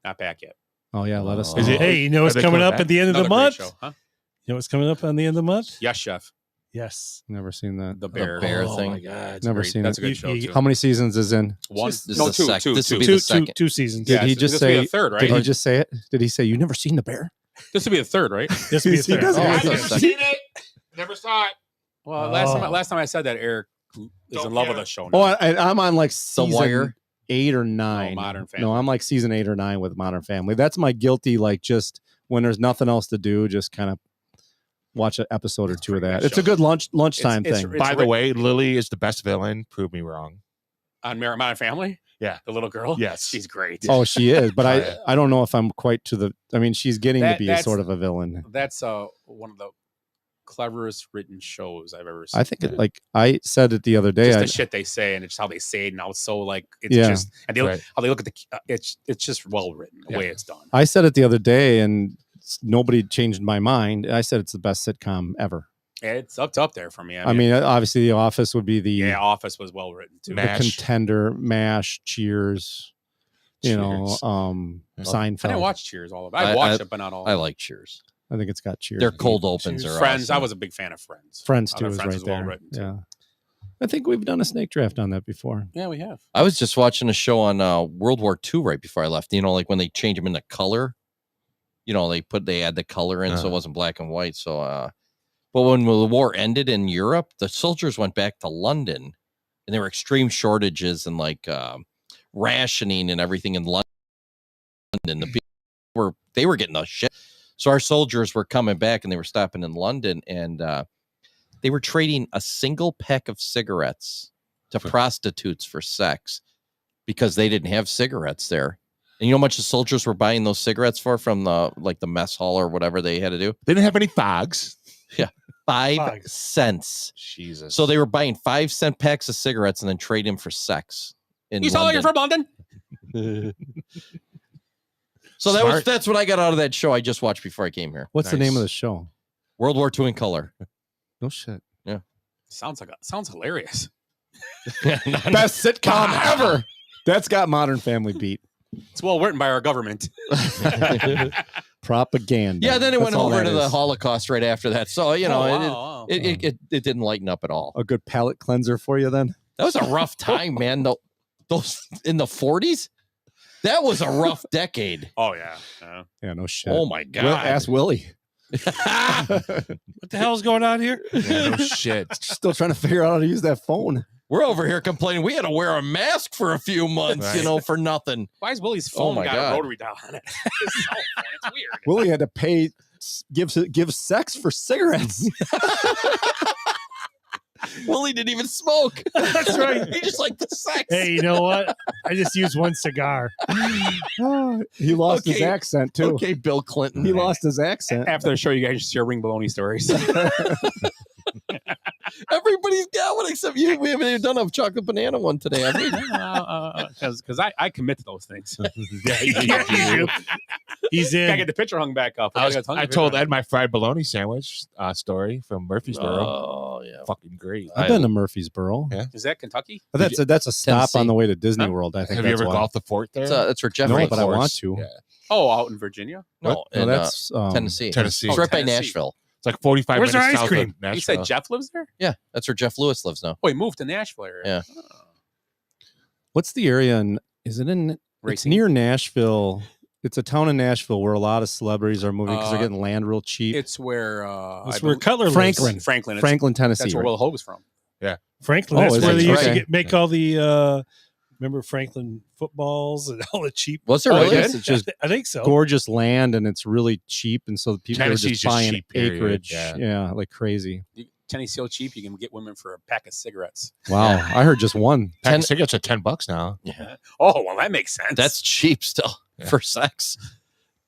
Not back yet. Oh yeah, let us. Oh. know. Is it- Hey, you know what's Are they coming coming up back? at the end of the Another great month? show, huh? You know what's coming up on the end of the month? Yes, chef. Yes. Never seen that. The bear. bear Oh thing. my God. Never Great. seen That's it. a good You- show you- too. How many seasons is in? One. This is No, the two. sec- Two. this will Two. be Two, the second. two seasons. Did Yeah, he this just will be say? the third, right? Did he just say it? Did he say you never seen the bear? This will be the third, right? This will be a He third. doesn't Oh, have I to- never Second. seen it. Never saw it. Well, Oh. last time I said that, Eric is Don't in love care. with the show. Oh, Now. I'm on like season Wire? 8 or 9. Modern Family. No, I'm like season 8 or 9 with Modern Family. That's my guilty. Like just when there's nothing else to do, just kind of watch an episode or two of that. Great It's a show. good lunchtime It's- thing. By the way, Lily is the best villain. Prove me wrong. On Modern Family. Yeah. The little girl. Yes. She's great. Oh, she is, but Yeah. I don't know if I'm quite to the. I mean, she's getting to be a That's- sort of a villain. That's one of the cleverest written shows I've ever seen. I think like I said it the other day. Just I, the shit they say and it's how they say it and how it's so like it's Yeah. just and they Right. how they look at the it's just well written the way it's done. I said it the other day, and nobody changed my mind. I said it's the best sitcom ever. It's up there for me. I mean, obviously, The Office would be the yeah, Office was well written too. the MASH. contender. MASH, Cheers, Cheers. Seinfeld. I didn't watch Cheers all of it. I watched it, but not all. I of it. like Cheers. I think it's got Cheers. Their cold opens are Friends. I awesome. was a big fan of Friends. Friends I too thought is Friends right was there. well written, too. Yeah, I think we've done a snake draft on that before. Yeah, we have. I was just watching a show on World War II right before I left. You know, like when they change them into color. You know, they add the color in, so it wasn't black and white. So, but when the war ended in Europe, the soldiers went back to London, and there were extreme shortages and like rationing and everything in London. The people they were getting the shit. So our soldiers were coming back, and they were stopping in London, and they were trading a single pack of cigarettes to prostitutes for sex because they didn't have cigarettes there. And you know how much the soldiers were buying those cigarettes for from the mess hall or whatever they had to do? They didn't have any fogs. Yeah. 5 cents. Jesus. So they were buying 5-cent packs of cigarettes and then trading them for sex. In You saw you're from London. So that's what I got out of that show I just watched before I came here. What's the name of the show? World War II in color. No shit. Yeah. Sounds hilarious. Best sitcom ever. That's got Modern Family beat. It's well written by our government. Propaganda. Yeah, then it That's went all over that to the is. Holocaust right after that. So, you know, wow. it didn't lighten up at all. A good palate cleanser for you then. That was a rough time, man. Those in the 40s, that was a rough decade. Oh yeah. Yeah, no shit. Oh my God. Ask Willie. What the hell's going on here? Yeah, no shit. Still trying to figure out how to use that phone. We're over here complaining we had to wear a mask for a few months, Right. you know, for nothing. Why is Willie's Oh phone my got God. a rotary dial on it? His cell phone. It's weird. Willie had to pay give sex for cigarettes. Willie didn't even smoke. That's right. He just liked the sex. Hey, you know what? I just used one cigar. He lost his Okay. accent too. Okay, Bill Clinton. He lost his accent. After the show, you guys just share ring baloney stories. Everybody's got one except you. We haven't even done a chocolate banana one today, have we? Because I commit to those things. Yeah, he's in. Gotta get the picture hung back up. I told Ed my fried bologna sandwich story from Murfreesboro. Oh, yeah. Fucking great. I've been to Murfreesboro. Yeah. Is that Kentucky? But that's a stop Tennessee. on the way to Disney World. I think. Have you that's ever why. golfed the fort there? That's where Jeffrey. No, but I want course. to. Yeah. Oh, out in Virginia? No, No, in, that's Tennessee. Tennessee. It's right by Tennessee. Nashville. It's like 45 Where's minutes our ice south cream? of Nashville. You said Jeff lives there? Yeah, that's where Jeff Lewis lives now. Oh, he moved to Nashville area. Yeah. Oh. What's the area? Is it in? It's Racine? near Nashville. It's a town in Nashville where a lot of celebrities are moving because they're getting land real cheap. It's where That's where Cutler lives. Franklin, Franklin. Franklin, Tennessee. That's where right? Will Hogue is from. Franklin. Oh, That's is where it? they used Okay. to make all the. Remember Franklin footballs and all the cheap. Was there Oh, really? it It's just I think so. gorgeous land and it's really cheap, and so people are Tennessee's just just buying cheap, period. acreage. Yeah. Yeah, like crazy. Tennessee's so cheap you can get women for a pack of cigarettes. Wow, I heard just one. Pack of cigarettes are $10 now. Yeah, Oh, well, that makes sense. that's cheap still for sex.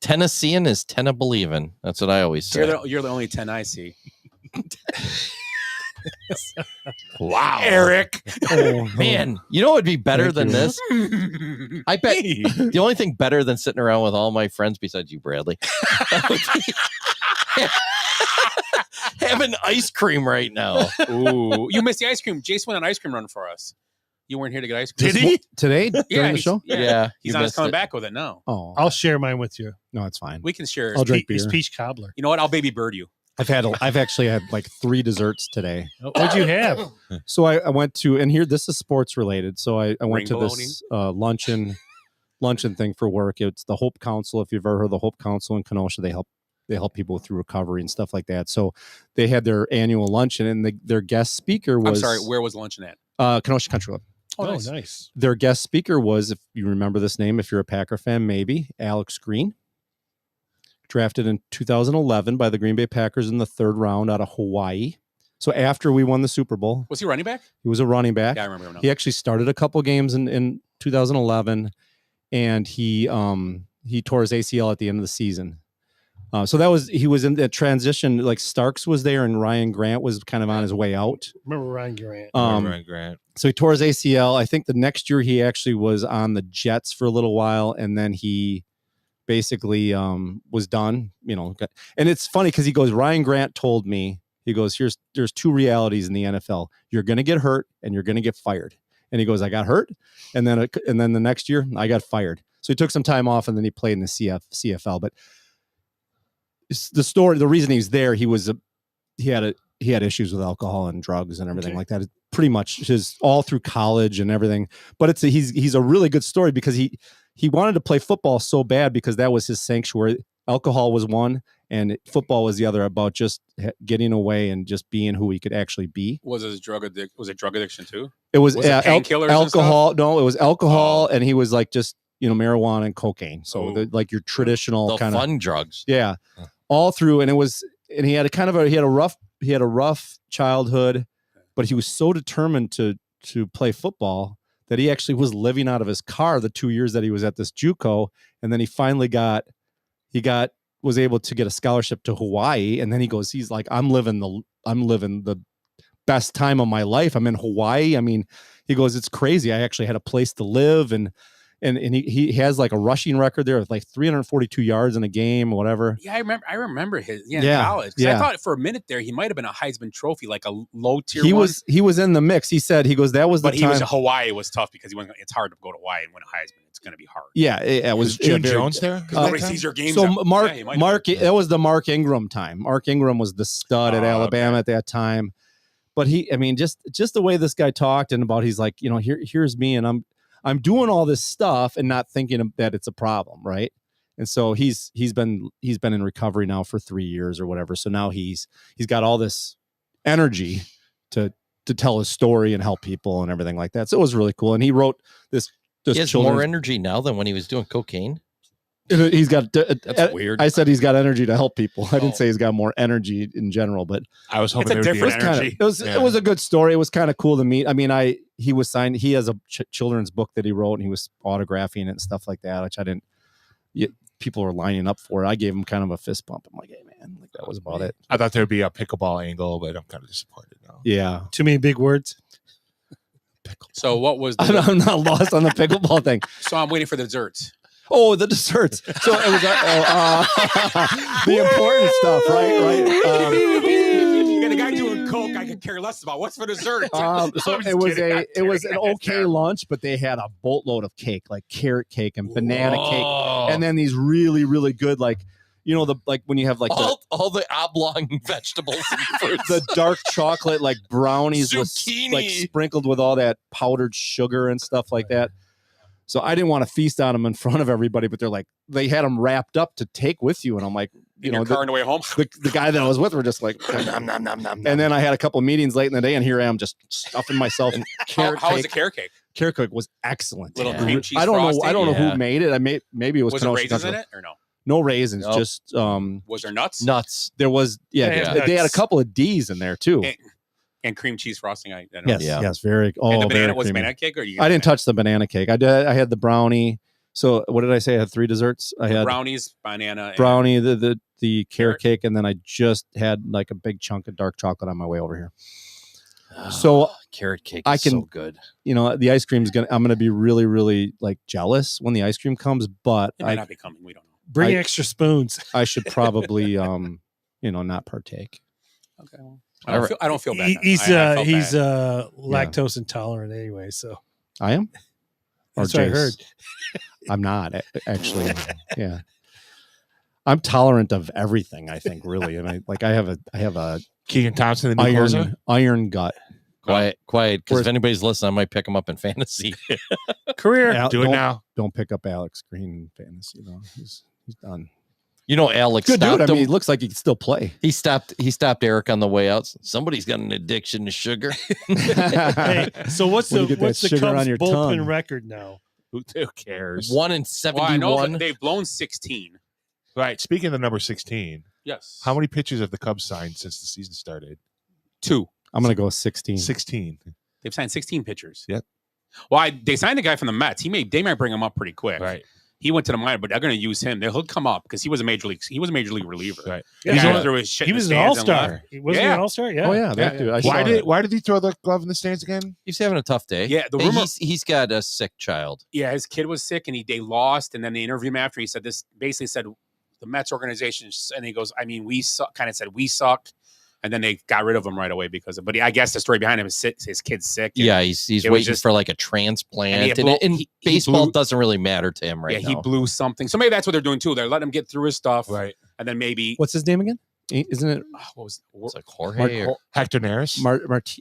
Tennessean is 10 of believing. That's what I always say. you're the only 10 I see. Wow. Eric. Oh, Man, you know what would be better Thank than you. this? I bet the only thing better than sitting around with all my friends besides you, Bradley, having ice cream right now. Ooh, you missed the ice cream. Jace went on an ice cream run for us. You weren't here to get ice cream. Did he? Today during the he's- show? Yeah, you he's not missed coming it. back with it now. Oh, I'll share mine with you. no, it's fine. We can share. I'll drink It's beer. peach cobbler. You know what? I'll baby bird you. I've actually had like 3 desserts today. What'd you have? So I went to, and here this is sports related. So I went Ring to this luncheon thing for work. It's the Hope Council. If you've ever heard of the Hope Council in Kenosha, they help people through recovery and stuff like that. So they had their annual luncheon, and their guest speaker was. I'm sorry. Where was luncheon at? Kenosha Country Club. Oh, nice. nice. Their guest speaker was, if you remember this name, if you're a Packer fan, maybe Alex Green. Drafted in 2011 by the Green Bay Packers in the 3rd round out of Hawaii. So after we won the Super Bowl, Was he running back? he was a running back. Yeah, I remember him now. He actually started a couple games in 2011, and he tore his ACL at the end of the season. So he was in that transition. Like Starks was there, and Ryan Grant was kind of on his way out. Remember Ryan Grant? Ryan Grant. So he tore his ACL. I think the next year he actually was on the Jets for a little while, and then he basically was done. And it's funny because he goes, Ryan Grant told me, he goes, there's 2 realities in the NFL. You're going to get hurt and you're going to get fired. And he goes, I got hurt, and then the next year I got fired. So he took some time off, and then he played in the CFL. But the reason he's there, he had issues with alcohol and drugs and everything like that. It's pretty much his all through college and everything. But he's a really good story because he wanted to play football so bad because that was his sanctuary. Alcohol was one, and football was the other, about just getting away and just being who he could actually be. Was it drug addiction too? It was, it painkillers and alcohol. stuff? No, it was alcohol, and he was like just marijuana and cocaine. So Oh. like your traditional The kind of fun drugs. yeah, all through. And he had a rough childhood, but he was so determined to play football that he actually was living out of his car the 2 years that he was at this JUCO, and then he finally was able to get a scholarship to Hawaii, and then he's like, I'm living the best time of my life. I'm in Hawaii. I mean, he goes, it's crazy. I actually had a place to live, and he has like a rushing record there with like 342 yards in a game or whatever. Yeah, I remember his in Yeah, college. 'Cause yeah. I thought for a minute there he might have been a Heisman Trophy, like a low tier. He one. was in the mix. He said, that was the But time. Hawaii was tough because it's hard to go to Hawaii and win a Heisman. It's going to be hard. Yeah, it was June very- Jones there? Because nobody sees your games. So out. Mark, Yeah, he might have Mark, been. that was the Mark Ingram time. Mark Ingram was the stud at Oh, Alabama at that time. But just the way this guy talked and about, he's like, here's me, and I'm doing all this stuff and not thinking that it's a problem, right? And so he's been in recovery now for 3 years or whatever. So now he's got all this energy to tell his story and help people and everything like that. So it was really cool. And he wrote this He has children's more energy now than when he was doing cocaine. He's got. That's weird. I said he's got energy to help people. I didn't say he's got more energy in general, but I was hoping It's a there would be different an energy. it was a good story. It was kind of cool to meet. I mean, he was signed. He has a children's book that he wrote, and he was autographing it and stuff like that, which I didn't. People were lining up for it. I gave him kind of a fist bump. I'm like, hey man, like that was about it. I thought there would be a pickleball angle, but I'm kind of disappointed now. Yeah, Too many big words. So what was I'm not lost on the pickleball thing. So I'm waiting for the desserts. Oh, the desserts. So it was the important stuff, right? You got a guy doing coke. I could care less about. What's for dessert? So it was an okay lunch, but they had a boatload of cake, like carrot cake and banana cake, and then these really, really good, like when you have like all the oblong vegetables and fruits. the dark chocolate like brownies with Zucchini. like sprinkled with all that powdered sugar and stuff like that. So I didn't want to feast on them in front of everybody, but they had them wrapped up to take with you, and I'm like, in your car on the way home. The guy that I was with were just like, nom, nom, nom, nom, and then I had a couple meetings late in the day, and here I am just stuffing myself. Carrot How was the cake. carrot cake? Carrot cake was excellent. Little cream cheese I don't know frosting? who made it. Maybe it was. Was there Kenosha raisins Country. in it or no? No raisins. Nope. Just Was there nuts? Nuts. there was. Yeah, Yeah, they had a nuts. couple of D's in there too. And cream cheese frosting. I don't know. Yes, Yeah. yes, very. And Oh, the banana very was creamy. banana cake, or you? I didn't touch the banana cake. I had the brownie. So what did I say? I had 3 desserts. I had brownies, banana, brownie, the carrot Carrot? cake, and then I just had like a big chunk of dark chocolate on my way over here. So carrot cake I is can- so good. The ice cream's I'm gonna be really, really like jealous when the ice cream comes, but It might not be coming. We don't know. Bring I- extra spoons. I should probably not partake. Okay. Well, I don't feel bad. then. He's I felt he's bad. lactose intolerant anyway, so I am. Or that's what I Jace? heard. I'm not actually. Yeah, I'm tolerant of everything. I think really, and I have a Keegan Thompson, the new closer? iron gut. Quiet. Because Where's- if anybody's listening, I might pick him up in fantasy. Career. Do it now. Don't pick up Alex Green in fantasy though. He's done. You know, Alex Good dude. stopped I mean, he him. looks like he can still play. He stopped Eric on the way out. Somebody's got an addiction to sugar. Hey, so what's When the you get that what's the sugar on Cubs your bullpen tongue. record now? Who cares? 1 in Well, I know 71. that they've blown 16. Right. Speaking of the number 16, Yes. how many pitchers have the Cubs signed since the season started? 2. I'm gonna go 16. 16. They've signed 16 pitchers. Yep. Well, they signed a guy from the Mets. They might bring him up pretty quick. Right. He went to the minor, but they're going to use him. He'll come up because he was a major league reliever. Right. The Yeah, guy he's threw his shit He in the was an stands and all-star. left. He wasn't Yeah. an all-star. Yeah. Oh yeah, that dude. I saw that. Why did he throw the glove in the stands again? He's having a tough day. Yeah, the Hey, rumor- he's got a sick child. Yeah, his kid was sick and they lost. And then they interviewed him after. He said this basically said the Mets organization, and he goes, I mean, we suck, kind of said we suck. And then they got rid of him right away but I guess the story behind him is his kid's sick. and Yeah, he's it was waiting just- for like a transplant. And And, he baseball blew- doesn't really matter to him right he now. blew something. So maybe that's what they're doing too. They're letting him get through his stuff. Right. And then maybe What's his name again? Isn't it what was It's like Jorge. or- Hector Neris?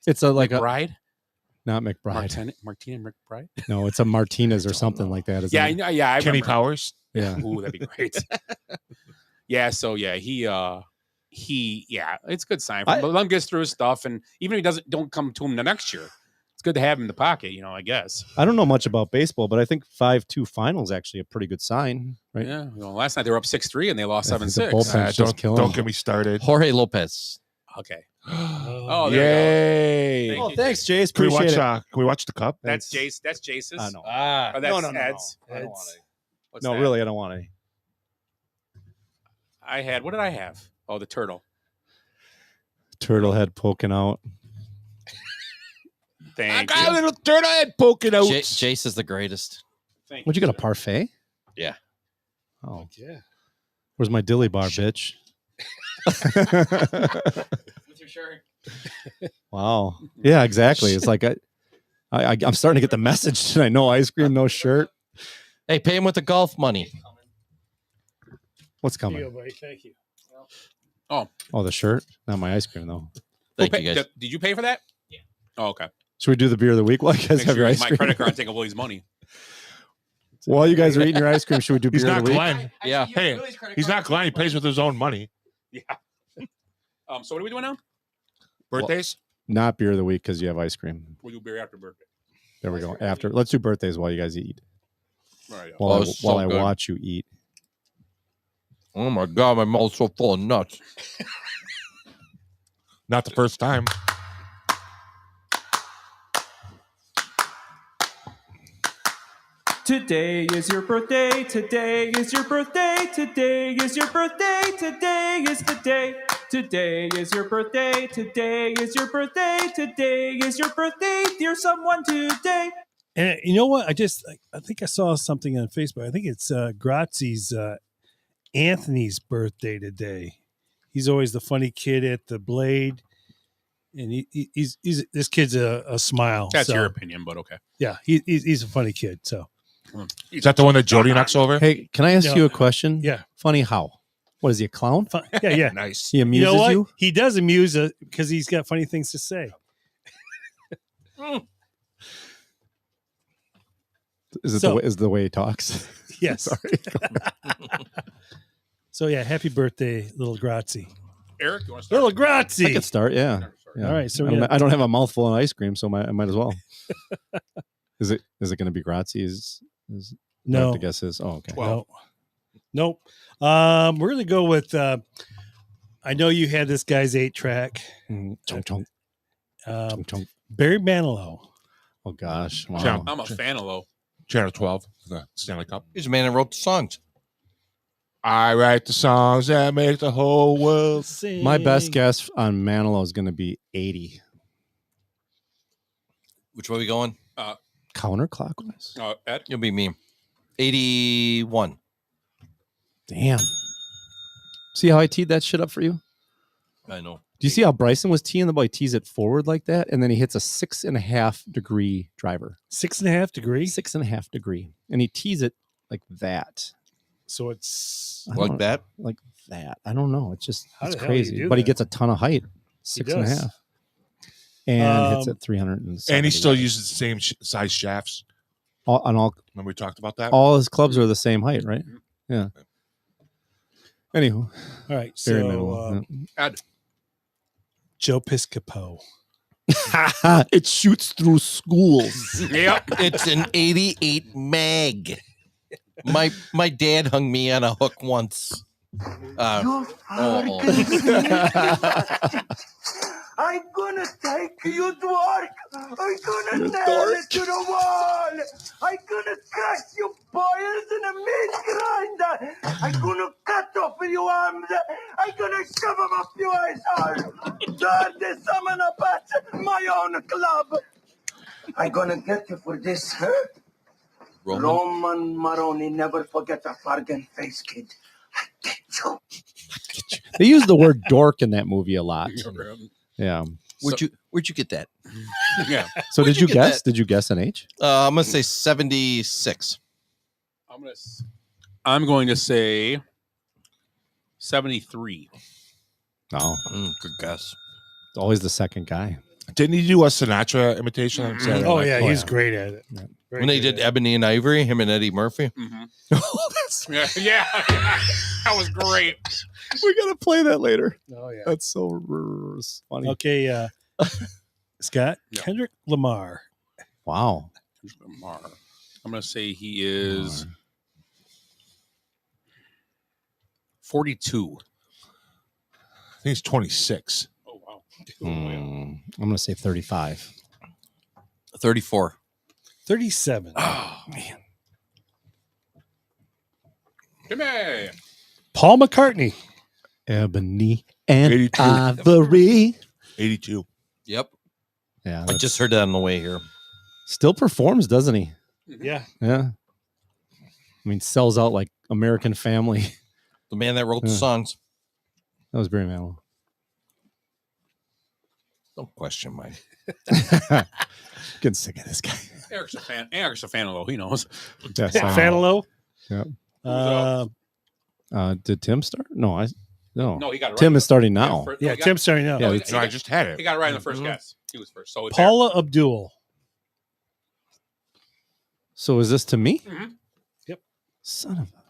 It's a like a McBride? not McBride. Martina McBride? No, it's a Martinez or something like that. Isn't Yeah, it? I know. Yeah, I Kenny remember. Powers? Yeah. Ooh, that'd be great. Yeah, so yeah, it's a good sign for him. But let him get through his stuff, and even if he don't come to him the next year, it's good to have him in the pocket, I guess. I don't know much about baseball, but I think 5-2 finals actually a pretty good sign, right? Yeah. Last night they were up 6-3 and they lost I think the 7-6. bullpen's just killing Don't him. get me started. Jorge Lopez. Okay. Oh, there you go. yay. Thank you, Thanks, Jace. Can we Appreciate watch? it. Can we watch the cup? That's Jace. That's Jace's. I know. Oh, that's no. Ed's. I don't Ed's. want any. What's No, that? really, I don't want any. What did I have? Oh, the turtle. Turtle head poking out. Thank I got you. a little turtle head poking out. Jace is the greatest. Thank What'd you get, a parfait? Yeah. Oh, Yeah. where's my dilly bar, bitch? With your shirt. Wow. Yeah, exactly. It's like I'm starting to get the message tonight. No ice cream, no shirt. Hey, pay him with the golf money. What's There you coming? go, buddy. Thank you. Oh, the shirt? Not my ice cream, though. Thank you, guys. Did you pay for that? Yeah. Oh, okay. Should we do the beer of the week while you guys Make have sure your you ice use my cream? credit card and take Willie's money. While you guys are eating your ice cream, should we do He's beer not of the week? Glenn. Yeah. Hey, he's not Glenn. He pays with his own money. Yeah. So what are we doing now? Birthdays? Not beer of the week because you have ice cream. We'll do beer after birthday. There we go. After, let's do birthdays while you guys eat. Right. while Oh, I, it's while so I good. watch you eat. Oh my god, my mouth's so full of nuts. Not the first time. Today is your birthday. Today is your birthday. Today is your birthday. Today is the day. Today is your birthday. Today is your birthday. Today is your birthday, dear someone today. And you know what? I think I saw something on Facebook. I think it's Grazzi's Anthony's birthday today. He's always the funny kid at the Blade, and he's this kid's a smile. That's so, your opinion, but okay. Yeah, he's a funny kid. So Is that the one that Jody knocks over? Hey, can I ask No. you a question? Yeah. Funny how? What is he, a clown? yeah. Nice. He You amuses know what? you? He does amuse us because he's got funny things to say. Is it So- the way he talks? Yes. Sorry. So yeah, happy birthday, little Grazzi. Eric, you want to start? Little Grazzi. I could start, yeah. Yeah. All right, so I don't have a mouthful of ice cream, so I might as well. Is it going to be Grazzi? Is I have No. to guess his. Oh, okay. No. Nope. We're gonna go with. I know you had this guy's 8-track. Chunk, chunk, chunk, chunk. Barry Manilow. Oh gosh, wow. Channel, I'm a fan of low. Channel 12, the Stanley Cup. He's the man that wrote the songs. I write the songs that make the whole world sing. My best guess on Manilow is going to be 80. Which way are we going? Counterclockwise. Ed? You'll be me. 81. Damn. See how I teed that shit up for you? I know. Do you see how Bryson was teeing the ball? He tees it forward like that, and then he hits a 6.5 degree driver. 6.5 degrees. 6.5 degree, and he tees it like that. So it's I don't- Like that? Like that. I don't know. It's just How it's the hell do you crazy. do But he that? gets a ton of height. He 6.5. does. And hits Um, at 300. And he still uses the same size shafts. all Remember we talked about that? all his clubs are the same height, right? Yeah. Anywho, all right. very So minimal. Ed. Joe Piscopo. Yeah. It shoots through schools. Yep. It's an 88 mag. My dad hung me on a hook once. You oh. I'm gonna take you to work. I'm gonna You nail dork. it to the wall. I'm gonna crush you boys in a meat grinder. I'm gonna cut off your arms. I'm gonna shove them up your asshole. Dirty summon a bat, my own club. I'm gonna get you for this, huh? Roman Maroni never forget a bargain face, kid. I get you. They use the word dork in that movie a lot. Yeah. Where'd you get that? Yeah. So Where'd did you get guess? that? Did you guess an age? I'm gonna say 76. I'm going to say 73. No. Good guess. It's always the second guy. Didn't he do a Sinatra imitation on Saturday Oh Night? yeah, he's great at it. Very When they good did at it. Ebony and Ivory, him and Eddie Murphy. Yeah, yeah. That was great. We gotta play that later. Oh yeah. That's so funny. Okay, Scott Yeah. Kendrick Lamar. Wow. Lamar. I'm going to say he is 42. I think he's 26. Oh, wow. I'm gonna say 35. 34. 37. Oh man. Come here. Paul McCartney. Ebony and 82. Ivory. 82. Yep. Yeah. I just heard that on the way here. Still performs, doesn't he? Yeah. Yeah. I mean, sells out like American Family. The man that wrote the Yeah. songs. That was Barry Manilow. Don't question mine. Getting sick of this guy. Eric's a fan. Eric's a fan of low. He knows. Yes, I know. Fanilow. Yep. Did Tim start? No, No, he got it right. Tim is starting now. Yeah, Tim's starting now. Yeah, No, I just had it. He got it right in the first guess. He was first. So it's Paula Abdul. So is this to me? Mhm. Yep. Son of a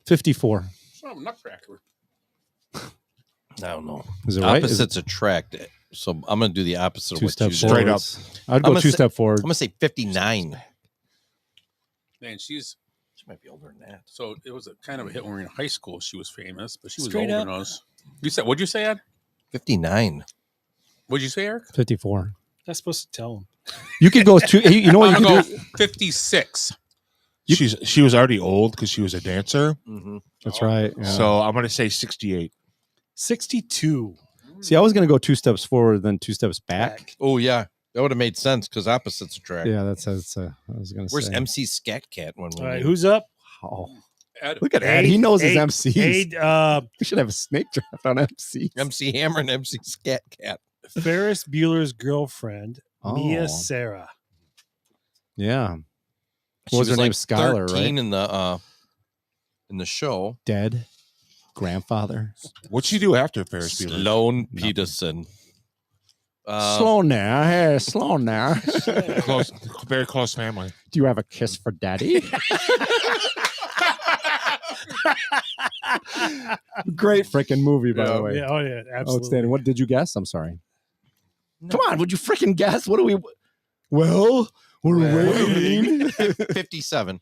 54. Eric. Son of a nutcracker. I don't know. Is it right? Is Opposites attract. So I'm going to do the opposite of Two what step you said. Straight up. forwards. I'd go two step forward. I'm going to say 59. Man, she's She might be older than that. So it was a kind of a hit when we were in high school. She was famous, but she was Straight older up. than us. You said, what'd you say, Ed? 59. What'd you say, Eric? 54. That's supposed to tell him. You could go to. You know what you I'm could gonna do? go 56. She was already old because she was a dancer. Mm-hmm. That's right. Yeah. So I'm gonna say 68. 62. See, I was going to go 2 steps forward, then 2 steps back. Oh, yeah. That would have made sense because opposites attract. Yeah, that's I was going to say. Where's MC Scat Cat when we All right, need- who's up? Oh, Ed. look at Ed. He knows his MCs. Ed, We should have a snake draft on MCs. MC Hammer and MC Scat Cat. Ferris Bueller's girlfriend, Mia Oh. Sarah. Yeah. She What was her name? like Skylar, 13 right? in the show. Dead grandfather. What'd she do after Ferris Bueller? Sloan Peterson. Slow now. Hey, slow now. Close, very close family. Do you have a kiss for daddy? Great freaking movie, by the way. Yeah, oh, yeah, absolutely. Outstanding. What did you guess? I'm sorry. Come on, would you freaking guess? What do we? Well, we're waiting. 57.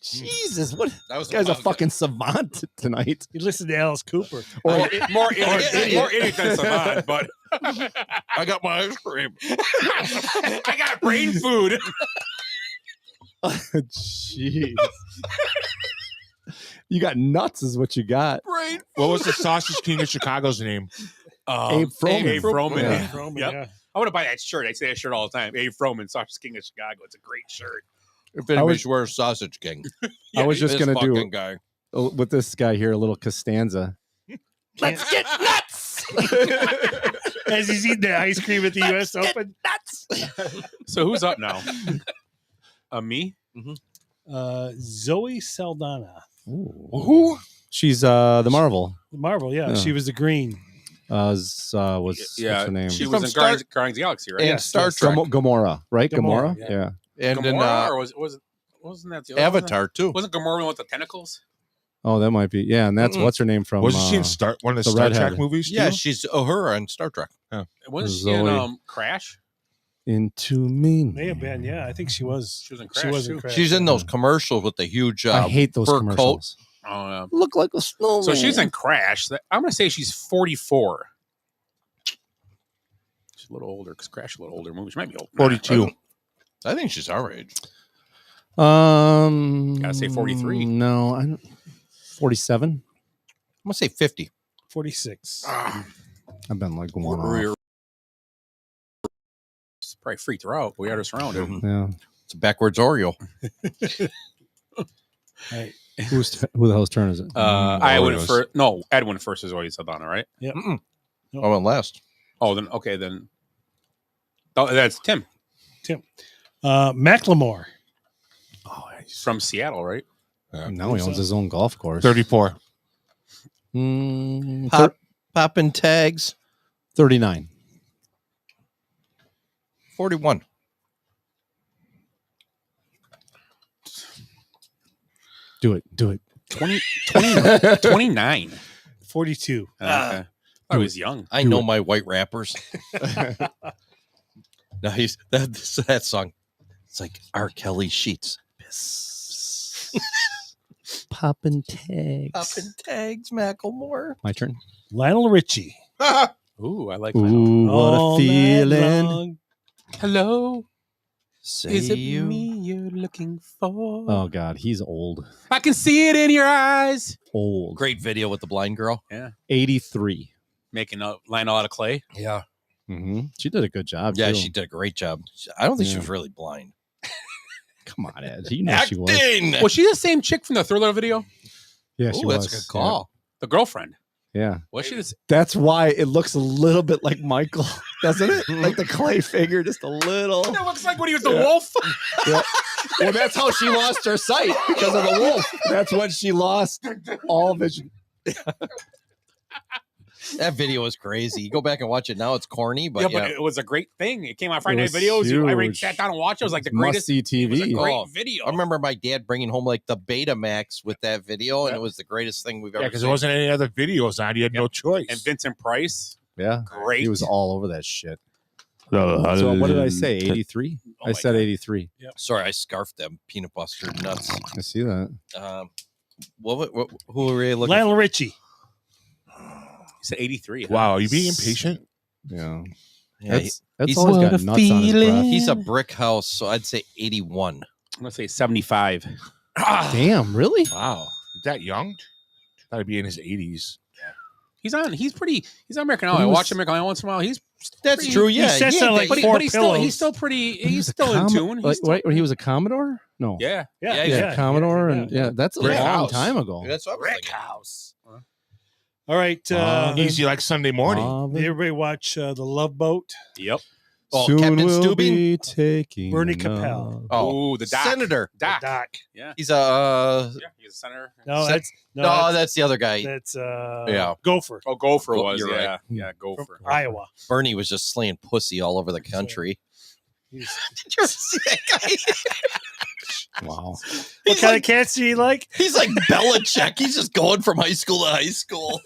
Jesus, what? That was This guy's a while ago. fucking savant tonight. You listen to Alice Cooper. More idiot than Savant, but I got my ice cream. I got brain food. Jeez. You got nuts, is what you got. Brain. What was the Sausage King of Chicago's name? Abe Froman. Abe Froman. Yeah. Yeah. Froman, Yep. yeah. I want to buy that shirt. I say that shirt all the time. Abe Froman, Sausage King of Chicago. It's a great shirt. If anybody's wears Sausage King. I was just This going to do fucking guy. with this guy here a little Costanza. Let's get nuts. As he's eating the ice cream at the U.S. Open. Nuts. So who's up now? Me? Zoe Saldana. Who? She's the Marvel. Marvel, yeah. Yeah. She was the green. What's her name? She From was in Star- Guardians of the Galaxy, right? And Star Trek. Gamora, right? Gamora, Gamora. yeah. Yeah. And in Gamora, or wasn't that the other Avatar, too. One? Wasn't Gamora one with the tentacles? Oh, that might be. Yeah, and that's what's her name from? Wasn't she in one of the Star redhead. Trek movies? Yeah, too? she's Uhura in Star Trek. Wasn't she in Zoe. Crash? Into me. May have been, yeah. I think she was. She was in She Crash, was in too. Crash. She's in those commercials with the huge I hate those fur commercials. Oh, yeah. Look like a snowman. So she's in Crash. I'm going to say she's 44. She's a little older because Crash is a little older movie. She might be old. 42. I think she's our age. Gotta say 43. No, I don't. 47. I'm gonna say 50. 46. I've been like one off. She's probably freaked her out. We had her surrounded. Yeah. It's a backwards Oreo. Right. Who the hell's turn is it? I went Oreos. first. No, Ed went first as always, Saldana, right? Yep. I went last. Oh, then okay, then. Oh, that's Tim Macklemore. from Seattle, right? Now he owns his own golf course. 34. Popping tags. 39. 41. Do it. Do it. 29. 42. Okay. I was young. I know my white rappers. No, he's that song. It's like R. Kelly Sheets. Poppin' tags. Popping tags, Macklemore. My turn. Lionel Richie. Ooh, I like Ooh, what All a night feeling. long. Hello. Say Is it you. me you're looking for? Oh, God. He's old. I can see it in your eyes. Old. Great video with the blind girl. Yeah. 83. Making a line out of clay. Yeah. Mm-hmm. She did a good job. Yeah, too. she did a great job. I don't think she Yeah. was really blind. Come on, Ed. You know she was. Acting. Was she the same chick from the Thriller video? Yeah, she Ooh, was. that's a good call. The girlfriend. Yeah. Was she this? That's why it looks a little bit like Michael, doesn't it? Like the clay figure, just a little. It looks like when he was the wolf. Yeah. Well, that's how she lost her sight because of the wolf. That's when she lost all vision. That video was crazy. You go back and watch it now; it's corny, but But it was a great thing. It came on Friday It Night was Videos. I huge. sat down and watched it. It was like the greatest. Must-see It was a TV. great Oh, video. I remember my dad bringing home like the Betamax with that video, and it was the greatest thing we've ever Yeah, because seen. there wasn't any other videos on. You had no choice. And Vincent Price. Yeah. Great. He was all over that shit. So what did I say? 83? I said 83. Sorry, I scarfed them peanut butter nuts. I see that. What who are we looking Lionel Richie. You said 83. Wow, are you being impatient? Yeah. Yeah, That's always got nuts on his breath. He's a brick house, so I'd say 81. I'm gonna say 75. Damn, really? Wow, is that young? Thought he'd be in his 80s. He's on American Idol. I watch American Idol once in a while. That's pretty, true. Yeah, He sets on like but, four he's pillows. still pretty. He's a still in tune. Like, he was a Commodore? No. Yeah. Yeah, Commodore, and that's a Brick long House. time ago. That's what Brick House. All right. Easy like Sunday morning. Did everybody watch The Love Boat? Yep. Oh, Soon Captain we'll Stubing? be taking Bernie a- Capel. Oh, the doc. Senator. Doc. Doc. Yeah. He's a He's a senator. No, Se- that's that's the other guy. that's Yeah. Gopher Oh, Gopher Go- was. you're Yeah. right. Yeah. from Gopher. Iowa. Bernie was just slaying pussy all over the country. He's- Did you ever see that guy? Wow. What kind of cats do you like? He's like Belichick. He's just going from high school to high school.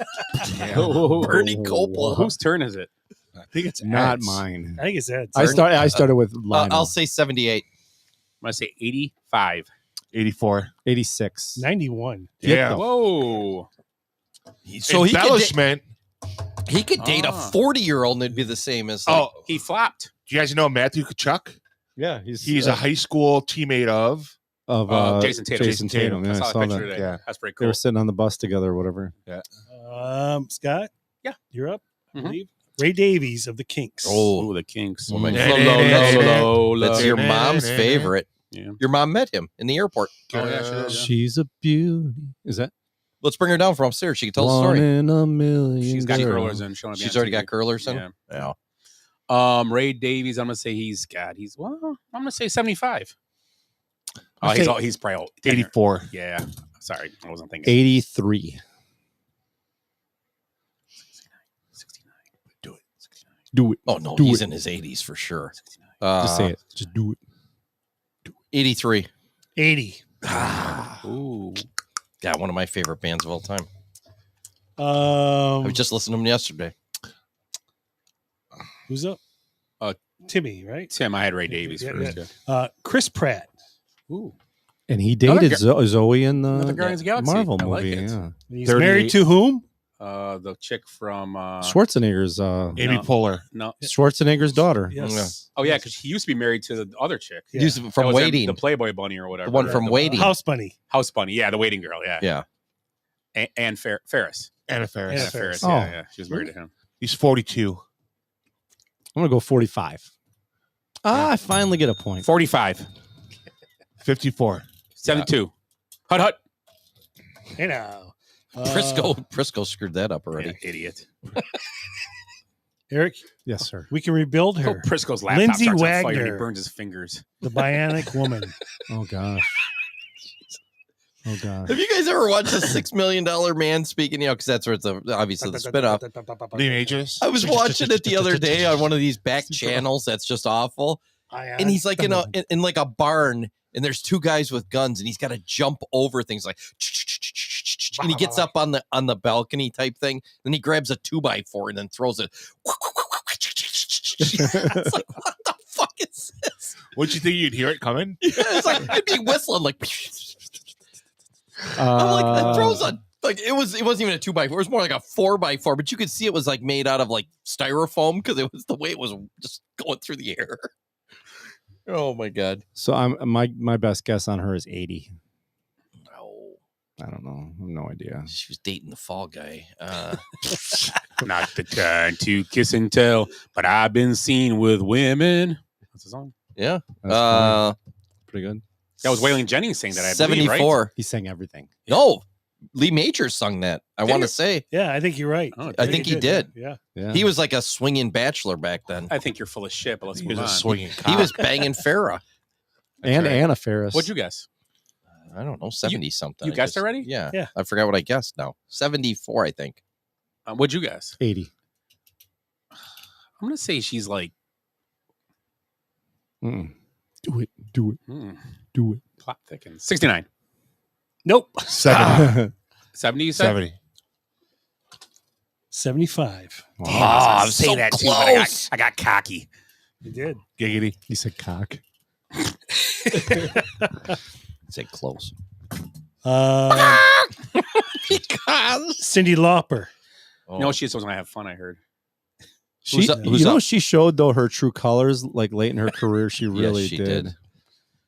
Bernie Copel. Whose turn is it? I think it's Not Ed's. mine. I think it's Ed. I started with Lionel. I'll say 78. I'm gonna say 85. 84. 86. 91. Yeah. Whoa. So he could, Embellishment. he could date a Ah. 40-year-old and it'd be the same as like, Oh, He flopped. do you guys know Matthew Kachuk? Yeah, He's a high school teammate of. Jason Tatum. Jason Tatum. Yeah, I I saw saw a picture that. today. Yeah. That's pretty They cool. were sitting on the bus together or whatever. Scott? Yeah. You're up, I Mhm. believe. Ray Davies of the Kinks. Oh, the Kinks. Oh my Yeah, God. yeah, That's your mom's favorite. Yeah. Your mom met him in the airport. Oh, yeah, she did, yeah. She's a beauty. Is that Let's bring her down from upstairs. She can tell the one story. in a million? She's got girls. curlers in. Showing up She's on already TV. got curlers in. Yeah. Yeah. Ray Davies. I'm gonna say he's I'm gonna say 75. I'll Oh, say he's probably old. 84. Yeah. Sorry, I wasn't thinking. 83. 69. Do it. 69. Do it. Oh no, Do he's it. in his 80s for sure. 69. Just say it. Just do it. 83. 80. Ooh. Yeah, one of my favorite bands of all time. I was just listening to them yesterday. Who's up? Timmy, right? Tim, I had Ray Davies Yeah, first. yeah. Chris Pratt. Ooh. And he Another dated Zoe in another the Guardians of the Galaxy. Marvel I like movie. it. Yeah. He's 38. married to whom? The chick from Schwarzenegger's Amy No. Poehler. No. Schwarzenegger's daughter. Yes. Oh yeah, because he used to be married to the other chick. Yeah. He's That from was Waiting. the Playboy Bunny or whatever. The one from Waiting. House Bunny. House Bunny. Yeah, the waiting girl. Yeah. Yeah. And Ferris. Anna Faris. Anna Yeah, Ferris. Faris. Oh. Yeah. She was married to him. He's 42. I'm gonna go 45. I finally get a point. 45. 54. 72. Hut hut. Hey now. Prisco screwed that up already. Yeah, idiot. Eric, Yes, sir. we can rebuild So her. Prisco's laptop Lindsay starts on fire and Wagner. he burns his fingers. The Bionic Woman. Oh gosh. Oh gosh. Have you guys ever watched a $6 Million Man speaking? Because that's where it's obviously the spinoff. Lee Majors. I was watching it the other day on one of these back channels that's just awful. And he's like in like a barn, and there's two guys with guns, and he's got to jump over things like, and he gets up on the balcony type thing. Then he grabs a 2x4 and then throws it. It's like, what the fuck is this? Would you think you'd hear it coming? It's like it'd be whistling like. I'm like, it throws a like it wasn't even a 2x4. It was more like a 4x4, but you could see it was like made out of like styrofoam because it was the way it was just going through the air. Oh my god! So I'm my best guess on her is 80. Oh, I don't know. I have no idea. she was dating the fall guy. Not the time to kiss and tell, but I've been seen with women. What's the song? Yeah. That's pretty good. That was Waylon Jennings saying that. I 74. believe, right? He sang everything. No, Lee Majors sung that. I want to say. Yeah, I think you're right. Oh, I think he did. Yeah. Yeah. He was like a swinging bachelor back then. I think you're full of shit, but let's He move was on. a swinging He cock. was banging Farrah. And right. Anna Faris. What'd you guess? I don't know, 70 something. you I guessed just- already? Yeah. Yeah. I forgot what I guessed now. 74, I think. What'd you guess? 80. I'm gonna say she's like Mm-mm. Do it. Do it. Do it. plot thickens. 69. Nope. 70. 70, you said? 70. 75. Oh, I was so saying that too, but close. I got cocky. He did. Giggity. He said cock. Say close. Cindy Lauper. Oh. No, she just was gonna have fun. I heard. She, who's you know, up? she showed though her true colors like late in her career. She Yes, really she did. did.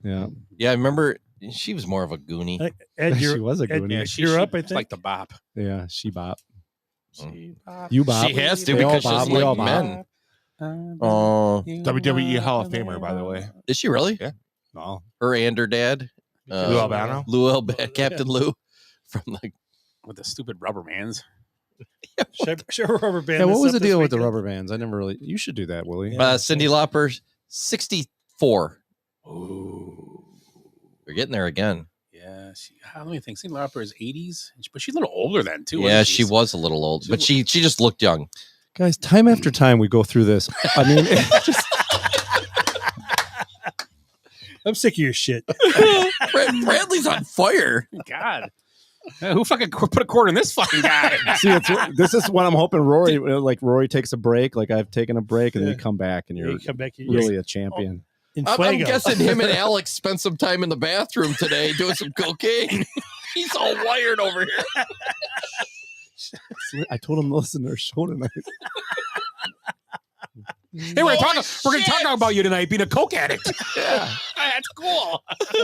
Yeah. Yeah, I remember she was more of a goonie. Ed, She was a goonie. Yeah, you're up, I it's think. like the bop. Yeah, she bop. She bop. You bop. She has to They all because bop. she's We all like bop. men. Oh, WWE Hall of Famer, by the way. is she really? Yeah. No. Her and her dad, Lou Albano? Lou Captain Lou, from like with the stupid rubber bands. Show rubber band. Yeah, what this was up the this deal with the weekend. rubber bands? I never really. You should do that, Willie. Cindy Lauper, 64. Ooh. We're getting there again. Yeah. Let me think. Cindy Lauper is 80s, but she's a little older than too. Yeah, wasn't she was a little old, but she just looked young. Guys, time after time we go through this. I mean, it's just I'm sick of your shit. Bradley's on fire. God. Who fucking put a quarter in this fucking guy? see, this is what I'm hoping Rory takes a break. Like I've taken a break, and then you come back, and you're You come back, really a champion. I'm guessing him and Alex spent some time in the bathroom today doing some cocaine. He's all wired over here. I told him to listen to their show tonight. Hey, we're going to talk about you tonight being a coke addict. Yeah, that's cool.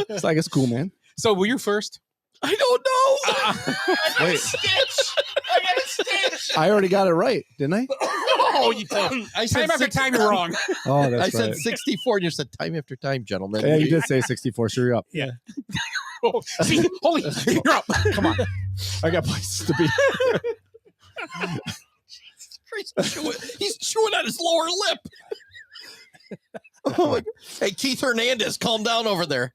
it's like it's cool, man. So, were you first? I don't know. Wait, I got a stitch. I already got it right, didn't I? Oh, you did. I said Time after time, you're wong. Oh, that's I said right. 64, and you said time after time, gentlemen. Yeah, you did say 64. So you're up. Yeah. Oh, see, holy, you're up. Come on. I got places to be. He's chewing on his lower lip. Oh my God. Hey, Keith Hernandez, calm down over there.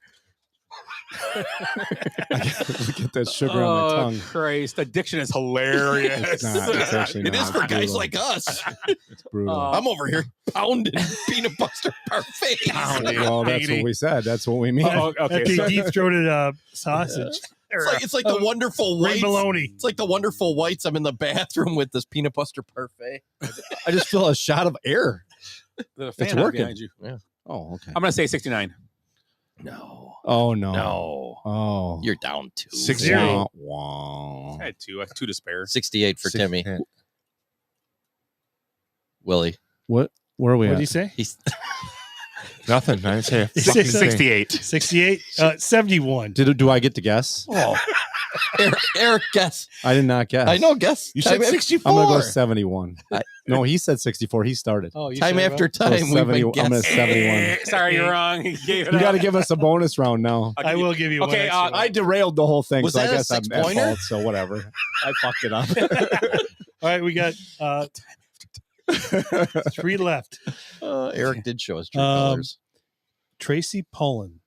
Get that sugar on my tongue. Christ, addiction is hilarious. It's not. It's actually It not. is for It's guys brutal. like us. It's brutal. I'm over here pounding peanut butter parfait. Well, that's what we said. That's what we mean. That big deep-throated sausage. It's like the wonderful Ray whites. Maloney. It's like the wonderful whites. I'm in the bathroom with this peanut butter parfait. I just feel a shot of air. The It's fan working. behind you. Yeah. Oh, okay. I'm going to say 69. No. Oh no. No. Oh. You're down 2. 0. Wow. I had two. I had two to spare. 68 for Timmy. Willie. What? Where are we What at? did he say? He's Nothing. I didn't say a fucking thing. 68. 68. 71. Do I get to guess? Oh. Eric, guess. I did not guess. I know, guess. You Time said af- 64. I'm gonna go 71. No, he said 64. He started. Oh, you Time said after what? So time, we've 70, been I'm gonna guessing. 71. Sorry, you're wrong. You gave it You up. got to give us a bonus round now. I will give you one. Okay, extra. I derailed the whole thing, Was so I that a guess I'm at six-pointer? fault. So whatever. I fucked it up. All right, we got 3 left. Eric did show us true Um, colors. Tracy Pullen,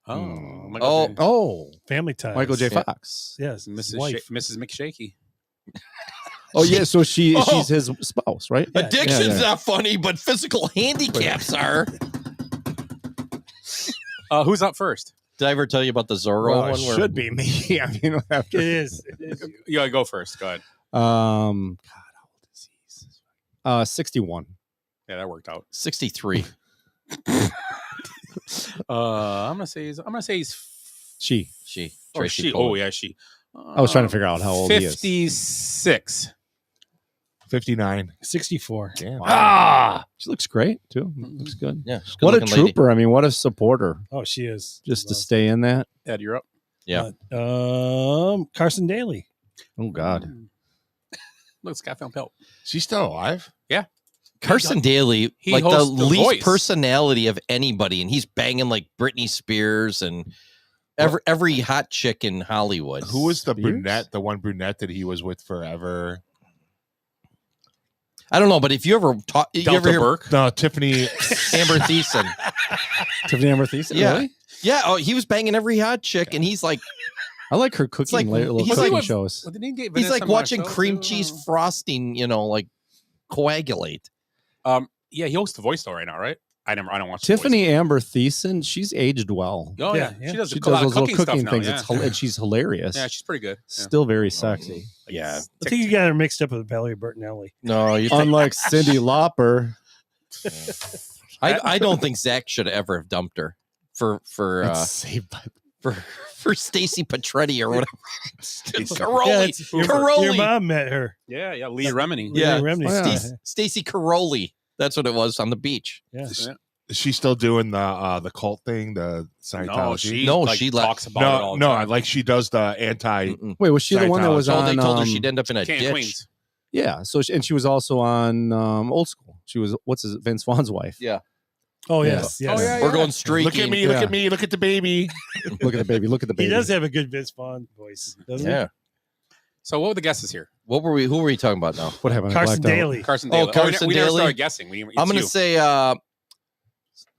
Oh, Oh, Oh, Family Ties. Michael J. Yeah. Fox. Yes, Mrs. wife. Mrs. McShaky. Oh yeah, so she's Oh. his spouse, right? Addiction's yeah. not funny, but physical handicaps are. Who's up first? Did I ever tell you about the Zorro Well, one? it should be me. I mean, after It is. It is. You gotta go first. Go ahead. God, how old is he? 61. Yeah, that worked out. 63. I'm gonna say he's She. She. or Tracy she. Pullen. Oh yeah, she. I was trying to figure out how old he is. 56. 59. 64. Damn. Ah, she looks great too. Looks good. Yeah. she's What a good-looking lady. trooper! I mean, what a supporter. Oh, she is. Just to stay in that. Ed, you're up. Yeah. Carson Daly. Oh God. Look, Scott Van Pelt. She's still alive? Yeah. Carson Daly, he like the hosts The least Voice. personality of anybody, and he's banging like Britney Spears and every hot chick in Hollywood. Who was the Spears? brunette, the one brunette that he was with forever? I don't know, but if you ever talk, you Delta ever hear Burke. No, Tiffany. Amber Thiessen? Tiffany Amber Thiessen. Yeah. Really? Yeah. Oh, he was banging every hot chick, and he's like, I like her cooking like- little he's cooking like- shows. Well, didn't he get he's Vanessa like watching Marcel, cream too? cheese frosting, like coagulate. Yeah, he hosts The Voice though right now, right? I don't watch The Tiffany Amber Thiessen. She's aged well. Voice. Oh yeah, Yeah, she does, She a does lot of those little cooking, cooking stuff things. now. It's Yeah. and she's hilarious. Yeah, she's pretty good. Yeah. Still very sexy. Yeah. I think you got her mixed up with Valerie Bertinelli. No, you think Unlike Cindy Lauper. I don't think Zach should ever have dumped her for Saved by for Stacy Petretti or whatever. Yeah, Caroli. your mom met her. Yeah, Lee Remini. Yeah, Remini. Oh, yeah. Stacy Caroli. That's what it was on the beach. Yeah. Is she still doing the cult thing, the Scientology? She talks about it all the time. like she does the anti. Wait, was she the one that was Oh, on? they told her she'd end up in a King of ditch. Queens. Yeah. So and she was also on Old School. She was Vince Vaughn's wife. Yeah. Oh Yeah. yes, yes. Oh, yeah, We're going streaking. Look at me! Look at me! Look at the baby! Look at the baby! Look at the baby! He does have a good Vince Vaughn voice, doesn't Yeah. So what were the guesses here? Who were we talking about now? What happened? he? I Carson blacked out. Daly. Carson Oh, Daly. Carson we never Daly. started guessing. I'm going to say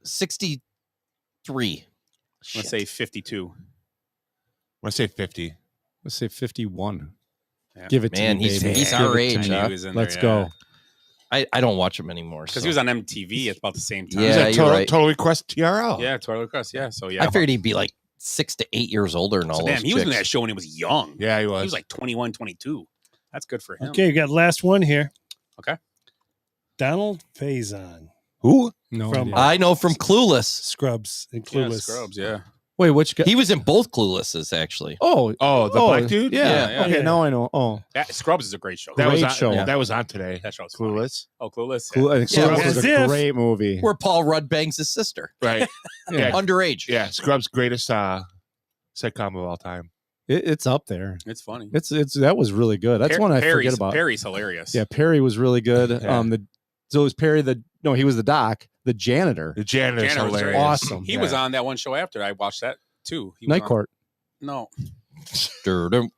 63. Let's say 52. I say 50. Let's say 51. Yeah. Give it Man, to me, he's- baby. he's Give our it to age, me. huh? He was in Let's there, go. yeah. I don't watch him anymore. Because So. he was on MTV at about the same time. Yeah, Is that you're Total, right. Total Request TRL? Yeah, Total Request. Yeah, so yeah. I figured he'd be like 6 to 8 years older and all So those damn, he was in chicks. that show when he was young. Yeah, he was. He was like 21, 22. That's good for him. Okay, you got last one here. Okay. Donald Faison. Who? No From- idea. I know from Clueless. Scrubs and Yeah, Clueless. Scrubs, yeah. Wait, which guy? He was in both Cluelesses, actually. Oh, the black dude? Yeah. Yeah, Okay, yeah. now I know. Oh, Scrubs is a great show. That was Great on, show. That was on today. That show's funny. Clueless. Oh, Clueless. Cool. And Yeah, Scrubs as was a if- great movie. Where Paul Rudd bangs his sister. Right. yeah. Underage. Yeah. Scrubs' greatest sitcom of all time. It's up there. It's funny. It's that was really good. That's one I forget about. Perry's hilarious. Yeah, Perry was really good. Yeah. So it was Perry he was the doc, the janitor. The janitor's Janitor was hilarious. Awesome. He was on that one show after. I watched that too. He was Night on- Court. No. No,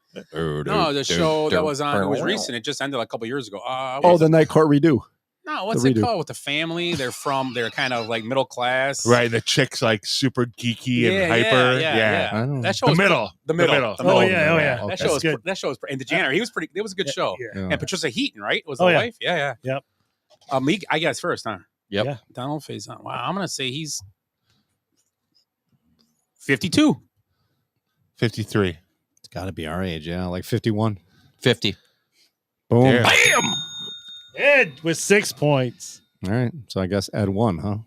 No, the show that was on, it was recent. It just ended like a couple years ago. Oh, the Night Court redo. No, what's the it redo. called? With the family. They're kind of like middle class. Right. The chick's like super geeky Yeah, and hyper. yeah. I don't know. That show The was middle. The middle. The The middle. Oh, yeah. Oh, yeah. That Okay. show was That's good. that show was and the janitor. He was pretty. It was a good show. Yeah. Yeah. And Patricia Heaton, right? Was the Oh, yeah. wife? Yeah, yeah. Yep. I guess first, huh? Yep. Yeah. Donald Faison. Wow, I'm gonna say he's 52. 53. It's got to be our age. Yeah, like 51. 50. Boom. Yeah. Bam! Ed with 6 points. All right. So I guess Ed won, huh?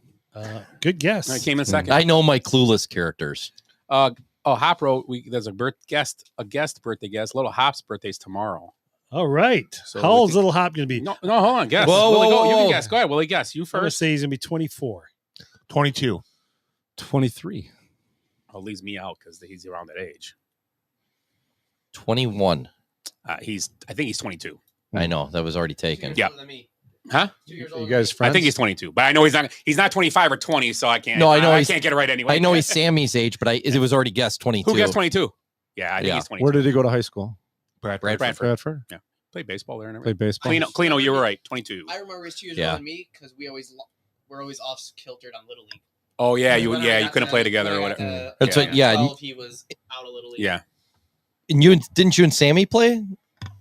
Good guess. I came in second. I know my Clueless characters. Hop wrote. There's a guest birthday guest. Little Hop's birthday's tomorrow. All right. So How we old's can- Little Hop going to be? No, hold on. Guess. Whoa, Willie, whoa, go. You whoa. can guess. Go ahead, Willie. Guess. You I'm going to first. say he's going to be 24. 22. 23. Oh, leaves me out because he's around that age. 21. I think he's 22. I know. That was already taken. Yeah. Huh? You guys friends? I think he's 22, but I know he's not 25 or 20, so I can't. No, I know I he's- can't get it right anyway. I know he's Sammy's age, but it was already guessed 22. Who guessed 22? Yeah, I think Yeah. he's 22. Where did he go to high school? Bradford. Bradford. Yeah, played baseball there and Played everything. baseball. Clino, you were right. 22. I remember he's 2 years Yeah. older than me because we're always off kiltered on Little League. Oh yeah, When I you got couldn't to- play together when or I got whatever. to- That's when I what- got yeah. 12, he was out of Little League. Yeah. And didn't you and Sammy play?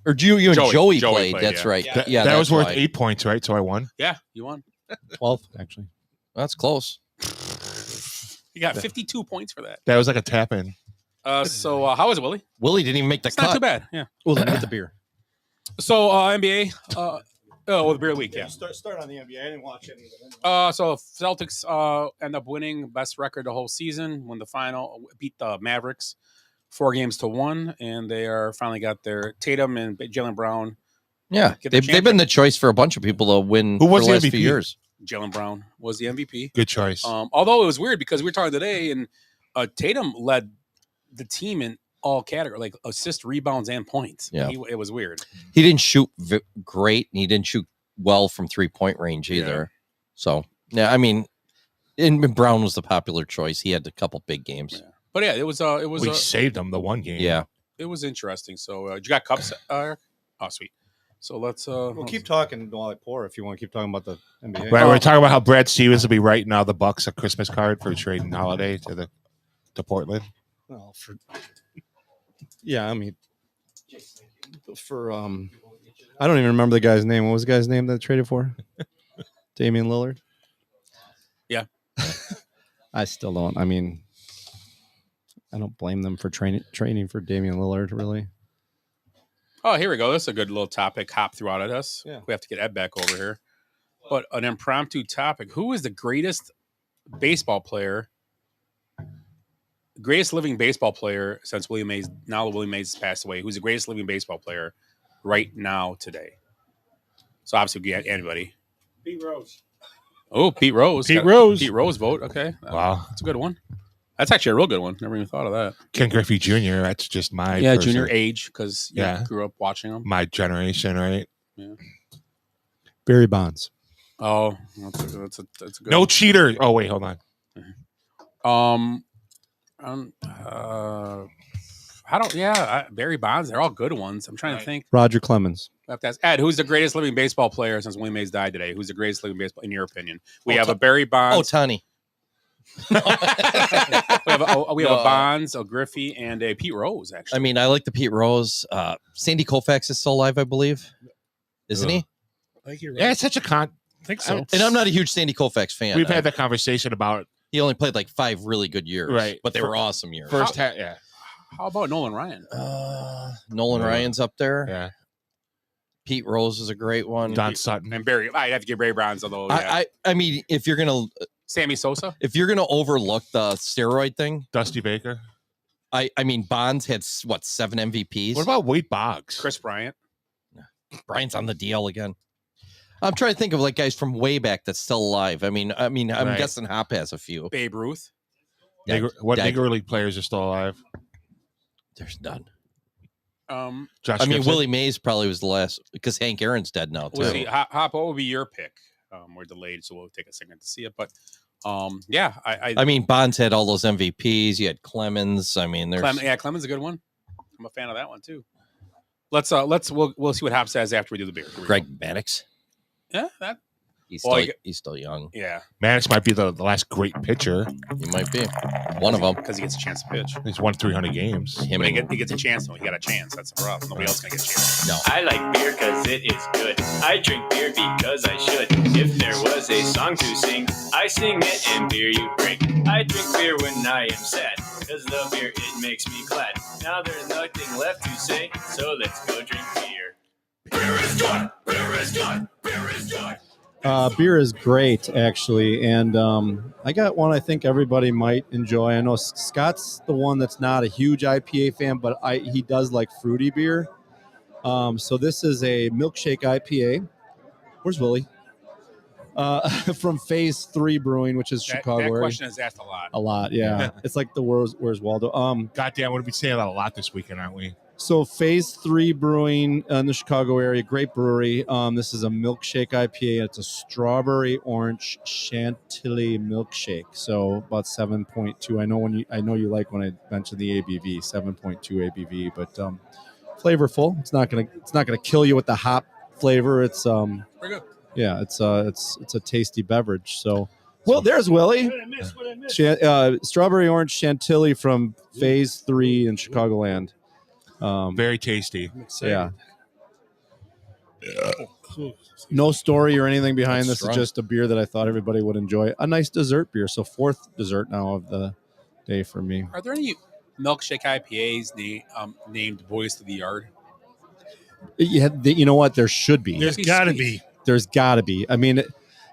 Or you and Joey played? That's yeah. right. Yeah. Yeah, that that's was worth why. 8 points, right? So I won. Yeah, you won. 12, actually. That's close. You got 52 points for that. That was like a tap in. So how was it, Willie? Willie didn't even make the It's cut. not too bad. Yeah. Well, then get the beer. So NBA. The beer week. Yeah. Start on the NBA. I didn't watch any of it. So Celtics end up winning best record the whole season. Won the final, beat the Mavericks 4-1, and they are finally got their Tatum and Jaylen Brown. Yeah, Get the they've been the choice for a bunch of people to win Who for was the the last few MVP? years. Jaylen Brown was the MVP. Good choice. Although it was weird because we were talking today, and Tatum led the team in all categories, like assists, rebounds, and points. Yeah. It was weird. He didn't shoot great, and he didn't shoot well from 3-point range either. So, yeah, I mean, and Brown was the popular choice. He had a couple big games. Yeah. But yeah, it was we saved them the one game. Yeah. it was interesting. So you got cups? Oh, sweet. So let's We'll keep talking while I pour if you want to keep talking about the NBA. Right, we're talking about how Brad Stevens will be writing now the Bucks a Christmas card for trading Holiday to Portland. Well, yeah, I mean, for I don't even remember the guy's name. What was the guy's name that traded for? Damian Lillard. Yeah. I still don't. I mean, I don't blame them for training for Damian Lillard, really. Oh, here we go. That's a good little topic. Hop throughout at us. Yeah. We have to get Ed back over here. But an impromptu topic: who is the greatest baseball player? Greatest living baseball player since Willie Mays. Now that Willie Mays has passed away, who's the greatest living baseball player right now today? So obviously, we get anybody. Pete Rose. Oh, Pete Rose. Pete Rose. Pete Rose vote. Okay. Wow. That's a good one. That's actually a real good one. Never even thought of that. Ken Griffey Jr. That's just my junior age because grew up watching him. My generation, right? Yeah. Barry Bonds. Oh, that's a good No one. cheater. Oh wait, hold on. Barry Bonds. They're all good ones. I'm trying to think. Roger Clemens. I have to ask Ed, who's the greatest living baseball player since Willie Mays died today? Who's the greatest living baseball in your opinion? We have a Barry Bonds. Ohtani. we have a Bonds, a Griffey, and a Pete Rose. Actually, I mean, I like the Pete Rose. Sandy Koufax is still alive, I believe, isn't he? I think you're right. Yeah, it's such a I think so. And I'm not a huge Sandy Koufax fan. We've had that conversation about. He only played like 5 really good years, Right. But they were awesome years. Yeah. How about Nolan Ryan? Nolan Ryan's up there. Yeah. Pete Rose is a great one. Don Sutton And Barry. I'd have to give Barry Bonds, although I mean, if you're gonna Sammy Sosa, if you're gonna overlook the steroid thing, Dusty Baker. I mean, Bonds had 7 MVPs. What about Wade Boggs? Chris Bryant. Brian's on the DL again. I'm trying to think of like guys from way back that's still alive. I'm Right. guessing Hop has a few. Babe Ruth. What Dead. Negro League players are still alive? There's none. Josh I mean, Gibson? Willie Mays probably was the last because Hank Aaron's dead now too. We'll see. Hop, what would be your pick? We're delayed, so we'll take a second to see it. But yeah, I mean, Bonds had all those MVPs. You had Clemens. I mean, there's Clemens a good one. I'm a fan of that one too. We'll see what Hop says after we do the beer. Greg Maddux. Yeah, that He's still young. Yeah, Maddox might be the last great pitcher. He might be one of them because he gets a chance to pitch. He's won 300 games. But he gets a chance though. He got a chance. That's the problem. Nobody else gonna get a chance. No. I like beer because it is good. I drink beer because I should. If there was a song to sing, I sing it and beer you drink. I drink beer when I am sad, because the beer, it makes me glad. Now there's nothing left to say, so let's go drink beer. Beer is good! Beer is good! Beer is good! Beer is great, actually, and I got one I think everybody might enjoy. I know Scott's the one that's not a huge IPA fan, but he does like fruity beer. So this is a milkshake IPA. Where's Willie? From Phase 3 Brewing, which is Chicago That area. question is asked a lot. A lot, yeah. It's like the Where's Waldo? Goddamn, we're gonna be saying that a lot this weekend, aren't we? So Phase 3 Brewing in the Chicago area, great brewery. This is a milkshake IPA. It's a strawberry orange chantilly milkshake. So about 7.2. I know you like when I mentioned the ABV, 7.2 ABV, but flavorful. It's not gonna kill you with the hop flavor. It's Very good. yeah, it's a tasty beverage. So well, there's Willie. Strawberry orange chantilly from Phase 3 in Chicagoland. Very tasty. Yeah. No story or anything behind That's this. strong. It's just a beer that I thought everybody would enjoy. A nice dessert beer. So 4th dessert now of the day for me. Are there any milkshake IPAs named Boys to the Yard? You know what? There should be. There's got to be. There's got to be. I mean,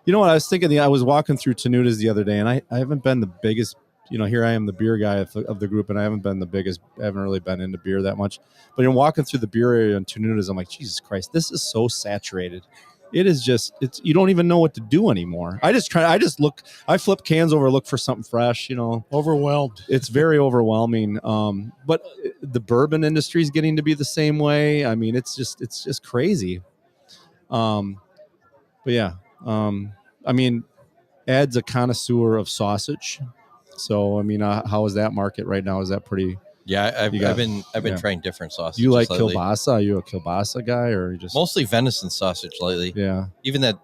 you know what? I was thinking. I was walking through Tenuda's the other day, and I haven't been the biggest. Here I am, the beer guy of the group, and I haven't been the biggest. I haven't really been into beer that much. But in walking through the beer area in Tenuda's, I'm like, Jesus Christ, this is so saturated. It is just. You don't even know what to do anymore. I flip cans over, look for something fresh. Overwhelmed. It's very overwhelming. But the bourbon industry is getting to be the same way. I mean, it's just crazy. But yeah, I mean, Ed's a connoisseur of sausage. So I mean, how is that market right now? Is that pretty? Yeah, I've been yeah. trying different sausages. Do you like lately. kielbasa? Are you a kielbasa guy, or you just Mostly venison sausage lately. Yeah, even that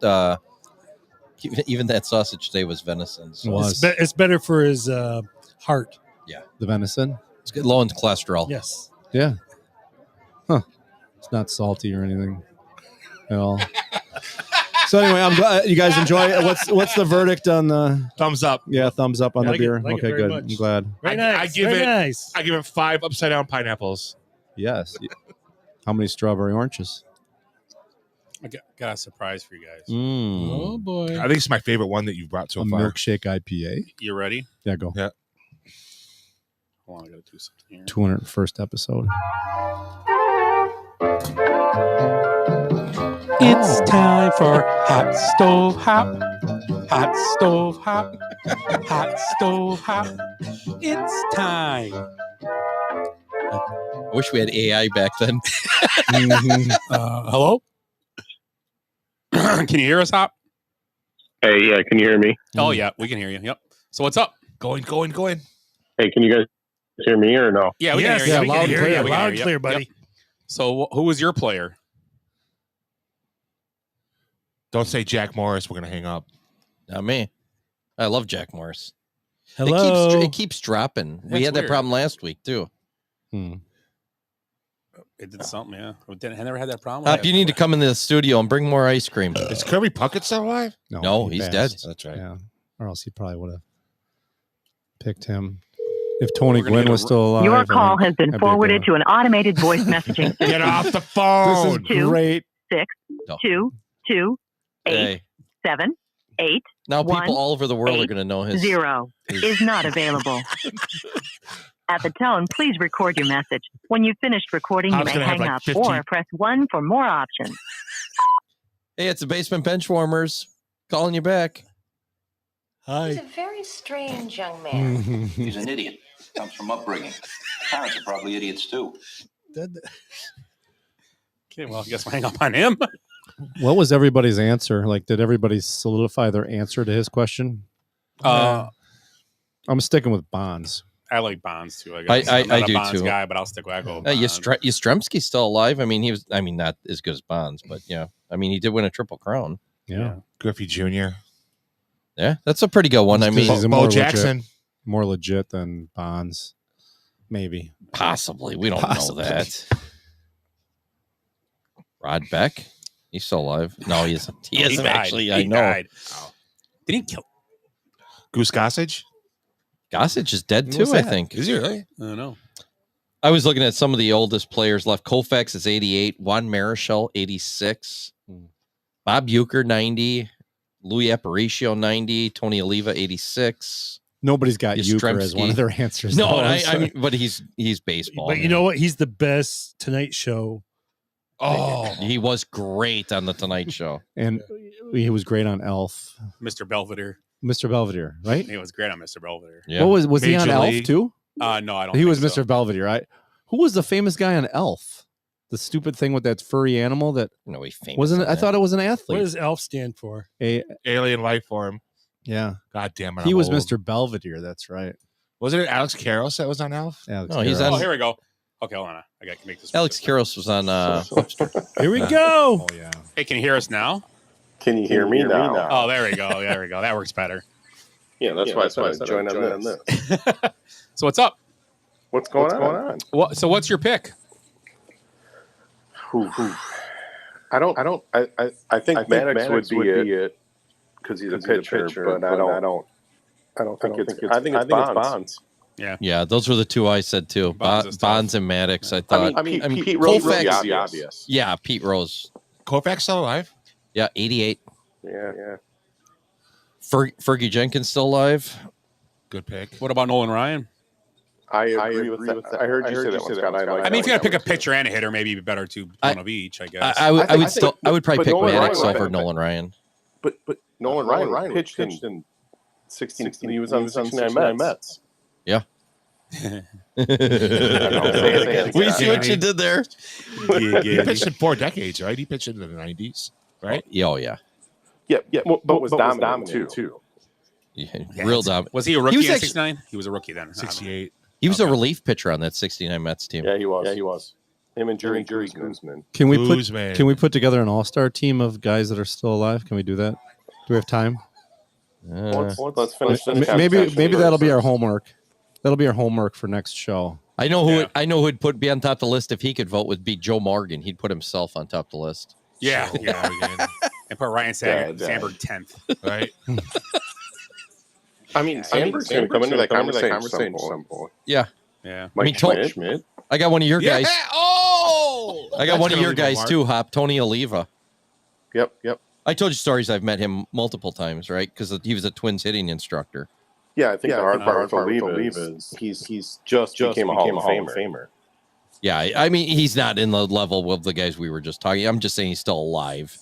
sausage today was venison. So It's better for his heart. Yeah, the venison? It's good, low in cholesterol. Yes. Yeah. Huh. It's not salty or anything at all. So anyway, I'm glad you guys enjoy it. What's the verdict on the thumbs up? Yeah, thumbs up on I the like it- beer. like it Okay, very good. much. I'm glad. Very nice. I give very it. nice. I give it 5 upside down pineapples. Yes. How many strawberry oranges? I got a surprise for you guys. Oh boy! I think it's my favorite one that you've brought so A far. milkshake IPA. You ready? Yeah, go. Yeah. Hold on, I gotta do something here. 201st episode. It's time for hot stove hop. Hot stove hop. Hot stove hop. It's time. I wish we had AI back then. Hello? Can you hear us, Hop? Hey, yeah, can you hear me? Oh, yeah, we can hear you. Yep. So what's up? Going. Hey, can you guys hear me or no? Yeah, we can hear you. Yeah, We can loud hear and you. clear. We can Loud hear and you. clear, Yep. buddy. Yep. So who was your player? Don't say Jack Morris. We're gonna hang up. Not me. I love Jack Morris. Hello. It keeps dropping. We That's had that weird. problem last week too. It did something, yeah. I never had that problem. Hop, you need to come into the studio and bring more ice cream. Is Kirby Puckett still alive? No, he's dead. passed. That's right. Yeah. Or else he probably would have picked him. If Tony We're gonna Gwynn get a- was still alive. Your I call think has been that'd be a good forwarded one. to an automated voice messaging system. Get off the phone. This is great. 6 No. 2 2 8 Hey. 7 8 Now people 1 all over the world are 8 going to know his 0 is not available. At the tone, please record your message. When you've finished recording, I you was may gonna have hang like up 15. or press 1 for more options. Hey, it's the Basement Benchwarmers calling you back. Hi. a very strange young man. He's an idiot. Comes from upbringing. Parents are probably idiots too. Okay, well, I guess we'll hang up on him. What was everybody's answer? Like, did everybody solidify their answer to his question? I'm sticking with Bonds. I like Bonds too. I guess. I I'm not a do Bonds too. guy, but I'll stick with Bonds. Yastrzemski's still alive. I mean, not as good as Bonds, but yeah. I mean, he did win a Triple Crown. Yeah. Griffey Jr. Yeah, that's a pretty good one. I mean, He's Bo more Jackson. more legit than Bonds. Maybe. possibly. We don't Possibly. know that. Rod Beck, he's still alive. No, he isn't. He No, he isn't died. actually. He I know. died. Did he kill? Goose Gossage. Gossage is dead too. What's I that? think. Is he really? I don't know. I was looking at some of the oldest players left. Koufax is 88. Juan Marichal 86. Bob Uecker 90. Louis Aparicio 90. Tony Oliva 86. Nobody's got Euchre as one of their answers. No, though, I mean, but he's baseball. But you know what? He's the best Tonight Show. Oh, he was great on the Tonight Show, and he was great on Elf. Mr. Belvedere. Mr. Belvedere, right? He was great on Mr. Belvedere. Yeah. What was he on Major Elf League. too? No, I don't. He think was so. Mr. Belvedere, right? Who was the famous guy on Elf? The stupid thing with that furry animal that no, he famous. wasn't. on I that. thought it was an What athlete. does ELF stand for? Alien life form. Yeah, God damn it. he I'm was old. Mr. Belvedere. That's right. Wasn't it Alex Karros that was on Alf? Alex No, he's Karras. on- Oh, here we go. Okay, hold on. I got to make this. Alex Karros was on Webster. Here we go. Oh yeah. Hey, can you hear us now? Can you hear me now? Oh, there we go. There we go. That works better. Yeah, that's why I said join on this. So what's up? What's going on? So what's your pick? I think Maddox would be it because he's a pitcher, but I think it's Bonds. Yeah. Yeah, those were the two I said too. Bonds is tough. Bonds and Maddox. I thought. I mean, Pete Rose is Koufax- the obvious. Yeah, Pete Rose. Koufax still alive? Yeah, 88. Yeah. Fergie Jenkins still alive. Good pick. What about Nolan Ryan? I agree with that. I heard you say that one, Scott. I mean, if you got to pick a pitcher and a hitter, maybe it'd be better to one of each. I guess. I would probably but pick Nolan Maddox Ryan- over Nolan Ryan. But Nolan Ryan pitched in 16. He was on the 69 Mets. Yeah. We We see what you did there. He pitched in 4 decades, right? He pitched in the 90s, right? Oh yeah. Yeah. But was dominant too. Yeah, real dumb. Was he a rookie He was in actually- 69? He was a rookie then. 68. He was a relief pitcher on that 69 Mets team. Yeah, he was. Him and Jerry Guzman. Can we Guzman. put? Can we put together an all-star team of guys that are still alive? Can we do that? Do we have time? Let's finish this. Maybe that'll be our homework. That'll be our homework for next show. I know who would be on top of the list if he could vote would be Joe Morgan. He'd put himself on top of the list. Yeah. Yeah, we did. And put Ryan Sandberg 10th. Right? I mean, Sandberg's going to come into that conversation at some point. Yeah. Yeah. I mean, Schmidt. I got one of your guys. Oh! I got one of gonna your leave a guys mark. too, Hop. Tony Oliva. Yep. I told you stories. I've met him multiple times, right? Because he was a Twins hitting instructor. Yeah, I think the hard part to believe is he's just became a Hall of Famer. Yeah, I mean, he's not in the level of the guys we were just talking. I'm just saying he's still alive.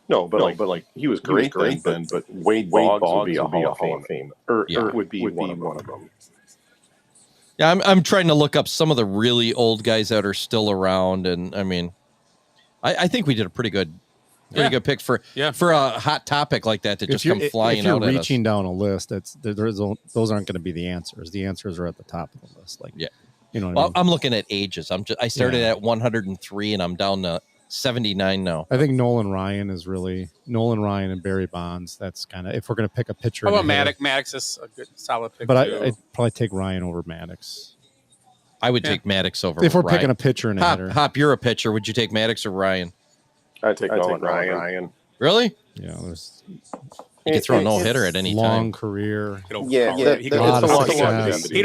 No, but he was great then. But Wade Boggs would be a Hall of Fame, or would be one of them. Yeah, I'm trying to look up some of the really old guys that are still around, and I mean, I think we did a pretty good pick for a hot topic like that to just come flying if you're out at us. reaching down a list, those aren't going to be the answers. The answers are at the top of the list. You know what I mean? I'm looking at ages. I started at 103 and I'm down to 79 now. I think Nolan Ryan and Barry Bonds. That's kind of, if we're going to pick a pitcher. How about Maddox? Maddox is a good solid pick. But I'd probably take Ryan over Maddox. I would take Maddox over if we're Ryan. picking a pitcher and a hitter. Hop, you're a pitcher. Would you take Maddox or Ryan? I'd take Nolan Ryan. Really? Yeah, he could throw a no-hitter at any long time. career. He don't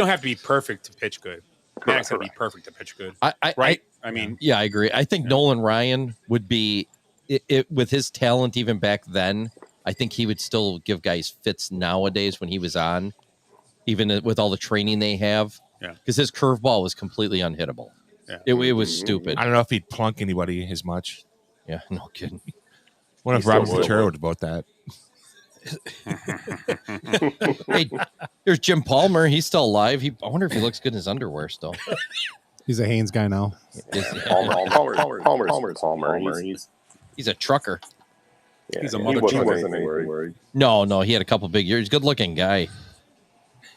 have to be perfect to pitch good. Maddox has to be perfect to pitch good. Right? I mean, yeah, I agree. I think Nolan Ryan would be, with his talent even back then, I think he would still give guys fits nowadays when he was on, even with all the training they have. Yeah. Because his curveball was completely unhittable. Yeah. It was stupid. I don't know if he'd plunk anybody as much. Yeah, no kidding. What if Robert Ventura would about that? Hey, there's Jim Palmer. He's still alive. I wonder if he looks good in his underwear still. He's a Haynes guy now. Palmer. He's a trucker. Yeah, he's a he mother wasn't worried. No, he had a couple big years. Good looking guy.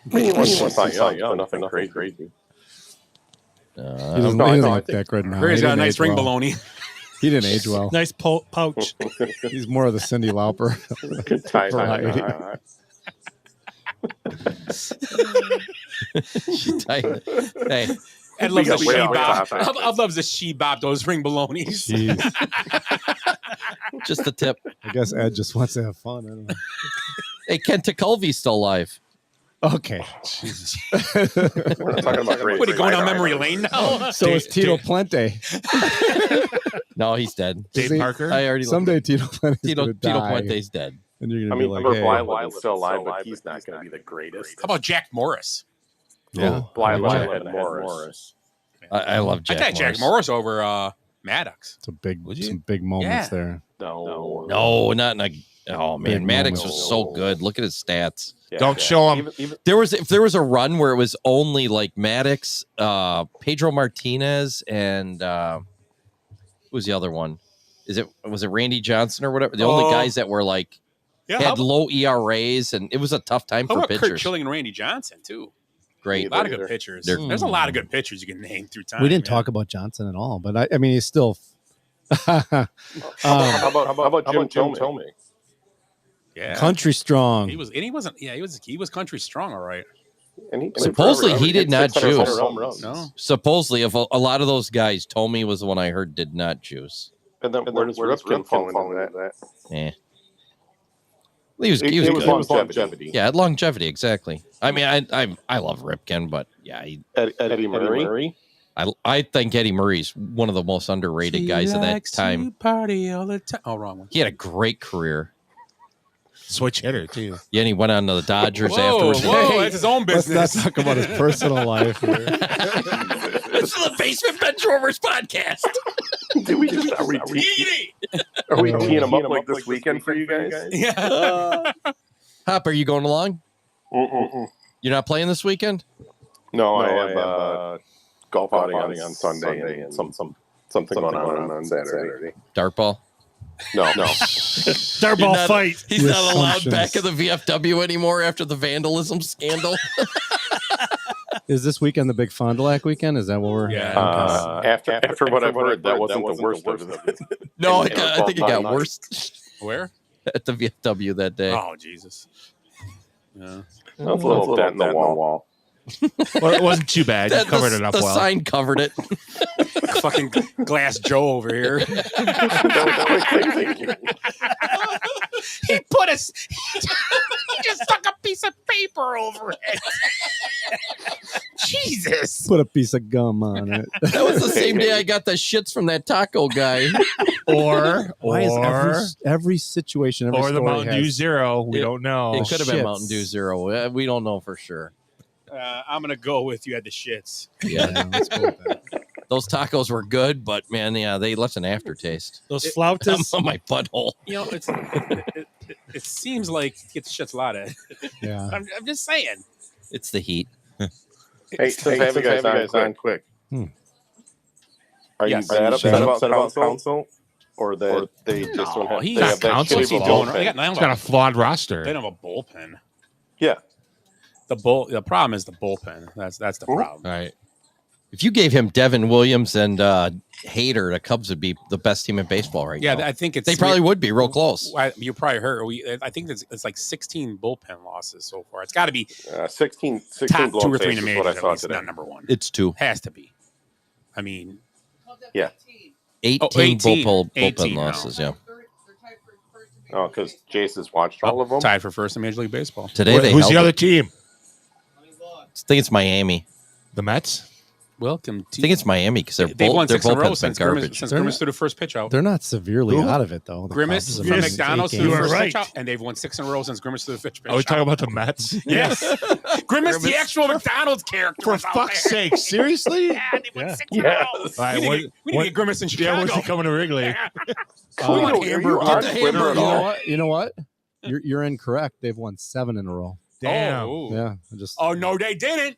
He wasn't young, nothing crazy. He doesn't look that good now. He's got a nice ring baloney. He didn't age well. Nice pouch. He's more of the Cyndi Lauper variety. Hey, Ed loves the she-bop. Ed loves the she-bop, those ring balonies. Just a tip. I guess Ed just wants to have fun. I don't know. Hey, Ken Tekulve's still alive. Okay. Jesus. We're not talking about what are you going on memory lane now? So is Tito Puente. No, he's dead. Dave Parker? I already Someday Tito Puente's Tito Puente's dead. And you're going to be like, hey. Blyleven's still alive, but he's not going to be the greatest. How about Jack Morris? Yeah. Blyleven and Morris. I love Jack I take Jack Morris over Maddox. Some big moments there. No, not in a. Oh man, Big Maddox moment. was so good. Look at his stats. Don't show him. Even, If there was a run where it was only like Maddox, Pedro Martinez, and who was the other one? Was it Randy Johnson or whatever? The only guys that were like had low ERAs, and it was a tough time How for about pitchers. Kurt Schilling and Randy Johnson too? Great, A lot of good pitchers. There's a lot of good pitchers you can name through time. We didn't talk about Johnson at all, but I mean, he's still. how about Jim Thome? Yeah, country strong. He was country strong, all right. And he supposedly he did not juice. No, supposedly, if a lot of those guys, Tomey was the one I heard did not juice. And then where does Ripken fall into that? Yeah. He was good. Longevity. Yeah, longevity, exactly. I mean, I love Ripken, but yeah, Eddie Murray. I think Eddie Murray's one of the most underrated guys of that time. Party all the time. Oh, wrong one. He had a great career. Switch hitter too. Yeah, and he went on to the Dodgers Whoa, afterwards. whoa, that's his own business. Let's not talk about his personal life here. This is the Basement Benchwarmers podcast. Did we just are we teeing him up like this weekend for you guys? Yeah. Hop, are you going along? You're not playing this weekend? No, I have golf outing on Sunday and something going on Saturday. Dart ball? No. Dart ball fight. He's not allowed back at the VFW anymore after the vandalism scandal. Is this weekend the big Fond du Lac weekend? Is that what we're? Yeah. After what I've heard, that wasn't the worst of it. No, I think it got worse. Where? At the VFW that day. Oh, Jesus. Yeah. That's a little dent in the wall. Well, it wasn't too bad. You covered it up the well. The sign covered it. Fucking Glass Joe over here. He put he just stuck a piece of paper over it. Jesus. Put a piece of gum on it. That was the same day I got the shits from that taco guy. Or Why is every situation, every or the story Mountain Dew has- Zero. We don't know. It could have been Shits. Mountain Dew Zero. We don't know for sure. I'm gonna go with you had the shits. Yeah, let's go with that. those tacos were good, but man, yeah, they left an aftertaste. Those flautas on my butthole. You know, it seems like it gets shits a lot at. Yeah. I'm just saying. It's the heat. Hey, have you guys on quick. Are Yes. you bad upset about council? Or that they just don't have, he's they have that council. shitty bullpen? It's got a flawed roster. They don't have a bullpen. Yeah. The problem is the bullpen. That's the problem. Right. If you gave him Devin Williams and Hader, the Cubs would be the best team in baseball right now. Yeah, I think they probably would be real close. You probably heard. I think it's like 16 bullpen losses so far. It's got to be 16 top 2 or 3 in the saves is majors. what I At saw least, today. not number 1. It's 2. Has to be. I mean, Yeah. 18 bullpen 18 now. losses. Yeah. Oh, because Jace has watched all of them. Tied for first in Major League Baseball. Today they Who's held the other it. team? I think it's Miami. The Mets? Welcome to. I think it's Miami because They've won 6 in a row bullpen's been since garbage. Grimace threw the first pitch out. They're not severely Who? out of it, though. The Grimace Cubs, from if I'm McDonald's mistaken. threw the You first are pitch right. out, and they've won 6 in a row since Grimace threw the pitch Are we out. talking about the Mets? Yes. Grimace, the actual McDonald's character. For was out fuck's there. sake, seriously? Yeah, they won Yeah. 6 in a row. All right, We need to get Grimace in Chicago. Yeah, when's he coming to Wrigley? We want Are you hamburger. on Get the Twitter hamburger. at You know all? what? You're incorrect. They've won 7 in a row. Damn. Oh, Yeah, just oh no, they didn't.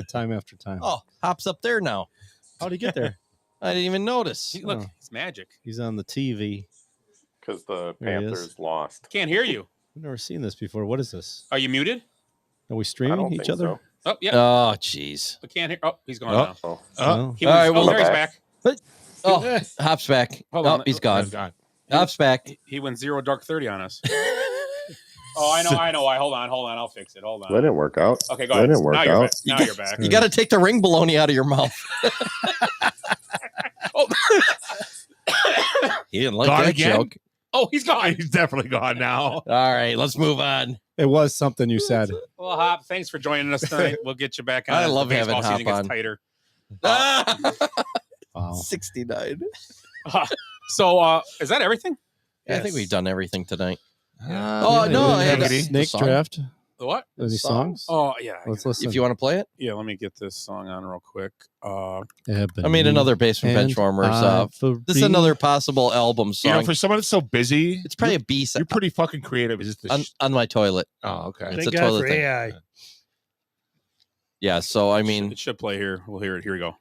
time after time. Oh, Hop's up there now. How'd he get there? I didn't even notice. Look, Oh. it's magic. He's on the TV. Because the There he is. Panthers lost. Can't hear you. I've never seen this before. What is this? Are you muted? Are we I streaming don't each think other? so. Oh yeah. Oh, jeez. I can't hear. Oh, he's gone Oh. now. Oh. Oh. He was, All right, oh, well, there he's back. Oh, Hop's back. Hold Oh, on. he's gone. He's gone. Hop's back. He went 0 dark 30 on us. Oh, I know. Hold on. I'll fix it. Hold That on. didn't work out. Okay, go That ahead. didn't work Now you're out. back. Now you're back. You got to take the ring baloney out of your mouth. Oh. He didn't like Gone that again? joke. Oh, he's gone. He's definitely gone now. All right, let's move on. It was something you said. Well, Hop, thanks for joining us tonight. We'll get you back on. I as the love having baseball season Hop gets on. tighter. Wow. 69. So, is that everything? Yeah, I think we've done everything tonight. Oh, no, I had Diggity. Snake song. draft. The what? Any songs? Oh, yeah. Let's listen. If you want to play it, Yeah, let me get this song on real quick. I mean, another Basement and Benchwarmers. This is another possible album song. You know, for someone that's so busy, it's probably a B side you're pretty fucking creative. Is it the on my toilet. Oh, okay. It's Thank a God toilet for thing. AI. Yeah, so I mean, It should play here. We'll hear it. Here we go.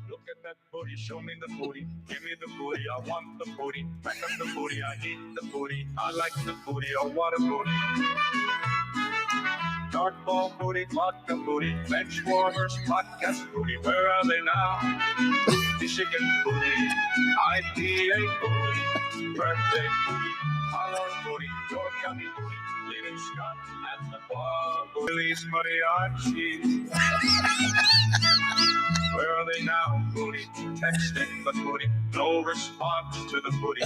Look at that booty, show me the booty, give me the booty, I want the booty, back up the booty, I need the booty, I like the booty, oh what a booty. Dark ball booty, vodka booty, bench warmers, podcast booty, where are they now? Michigan booty, IPA booty, birthday booty, Holland booty, York County booty, leaving Scott at the bar, Willie's mariachi. Where are they now, booty? Texting the booty, no response to the booty.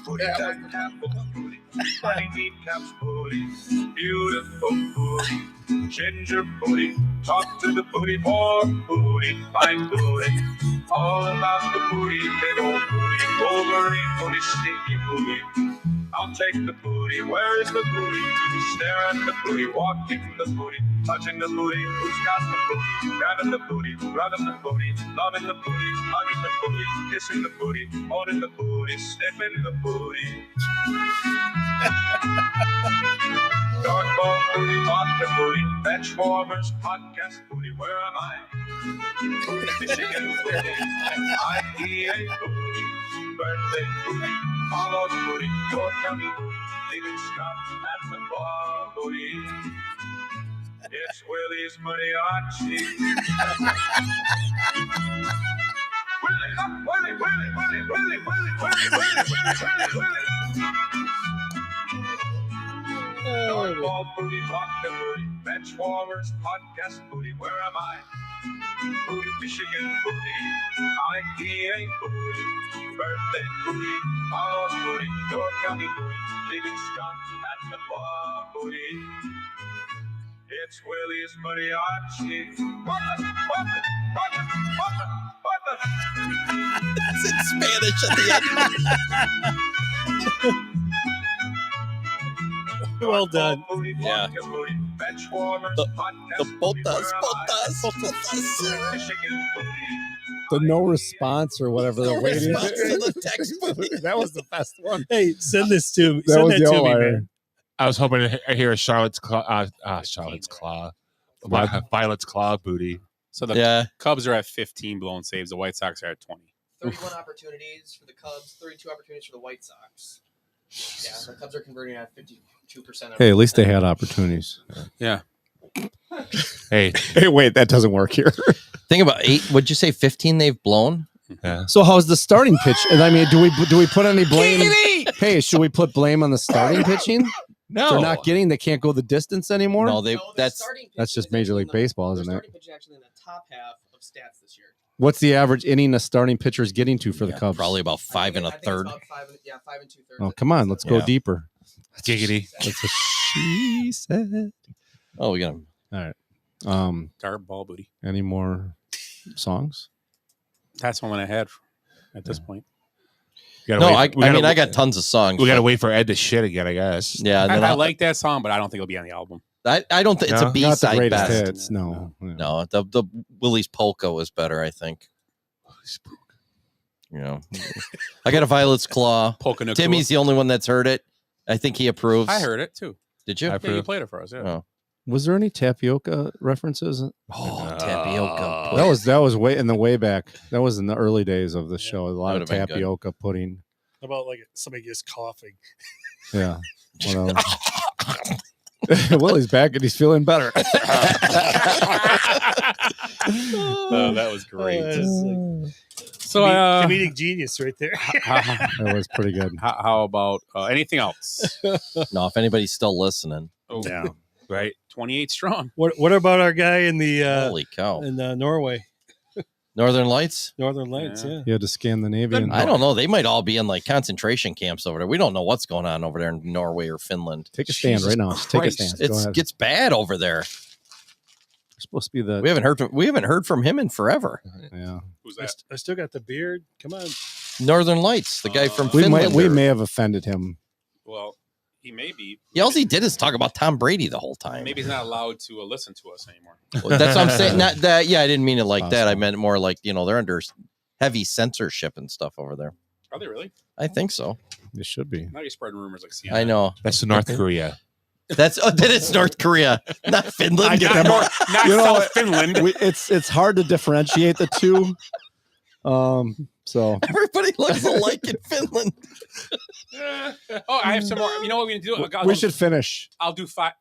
Booty, Dan Campbell, booty, Honey Kneecaps, booty, beautiful booty, ginger booty, talk to the booty, more booty, fine booty, all about the booty, big old booty, Wolverine booty, sneaky booty. I'll take the booty, where is the booty? Stare at the booty, walking the booty, touching the booty, who's got the booty? Grabbing the booty, rubbing the booty, loving the booty, hugging the booty, kissing the booty, holding the booty, sniffing the booty. Dark ball booty, vodka booty, bench warmers, podcast booty, where am I? Michigan booty, IPA booty, birthday booty, Hollow booty, York County booty, leaving Scott at the bar booty. It's Willie's mariachi. Willie, Willie, Willie, Willie, Willie, Willie, Willie, Willie, Willie, Willie, Willie. Dodgeball booty, vodka booty, bench warmers, podcast booty. Where am I? Booty, Michigan booty, IPA booty, birthday booty, Palos booty, York County booty, leaving Scott at the bar booty. It's Willie's mariachi. That's in Spanish at the end. Well done. Yeah. The botas. The no response or whatever the waiting. The text booty. That was the best one. Hey, send this to me. That Send was that the to me, outlier. man. I was hoping to hear a Violet's Claw booty. So the Yeah. Cubs are at 15 blown saves. The White Sox are at 20. 31 opportunities for the Cubs, 32 opportunities for the White Sox. Yeah, the Cubs are converting at 52%. Hey, at least they had opportunities. Yeah. Hey, wait, that doesn't work here. Think about 8. Would you say 15 they've blown? yeah. So how's the starting pitch? And I mean, do we put any blame? Hey, should we put blame on the starting pitching? No. They're not getting. They can't go the distance anymore. No, they. No, the That's starting pitch That's just is Major actually League in the- Baseball, their isn't it? starting pitch is actually in the top half of stats this year. What's the average inning a starting pitcher is getting to for the Cubs? probably about 5 and a I think it's third. about 5 and 2/3. Oh, come on, let's go Yeah. deeper. Giggity. That's what she said. Oh, we got him. All right. Dart ball booty. Any more songs? That's one I had at this point. We gotta No, wait- we I gotta- mean, I got tons of songs. We got to but- wait for Ed to shit again, I guess. Yeah, and then I like that song, but I don't think it'll be on the album. I don't think it's No? a Not the B-side greatest best. hits. No. No, the Willie's Polka was better, I think. You know, I got a Violet's Claw. Polka Nakua. Timmy's the only one that's heard it. I think he approves. I heard it too. Did you? I Yeah, you played it for us. Yeah. Oh, Was there any tapioca references? tapioca. That was way back. That was in the early days of the show. A lot of That would've been good. tapioca pudding. How about like somebody gets coughing? Yeah. What else? Well, he's back and he's feeling better. Oh, that was great. So, comedic genius right there. That was pretty good. How about anything else? No, if anybody's still listening. Oh, Yeah. right. 28 strong. What about our guy in the Holy cow. in Norway, Northern Lights? Northern Lights? Yeah. You had to Scandinavian. I don't know. They might all be in like concentration camps over there. We don't know what's going on over there in Norway or Finland. Take a stand Jesus right now. Just take a Christ. stand. Go It ahead. gets bad over there. It's supposed to be the. We haven't heard from him in forever. Yeah. Who's I, that? I still got the beard. Come on. Northern Lights, the guy from We Finland. may have offended him. Well, he may be. All he did is talk about Tom Brady the whole time. Maybe he's not allowed to listen to us anymore. Well, that's what I'm saying. Not that. Yeah, I didn't mean it like that. I Awesome. meant more like, they're under heavy censorship and stuff over there. Are they really? I think so. It should be. Now you're spreading rumors like CNN. I know. That's the North Korea. Then it's North Korea, not Finland. I get that more. Not You know South what? Finland. It's hard to differentiate the two. So Everybody looks alike in Finland. Oh, I have some more. You know what we can do? we should finish. I'll do 5.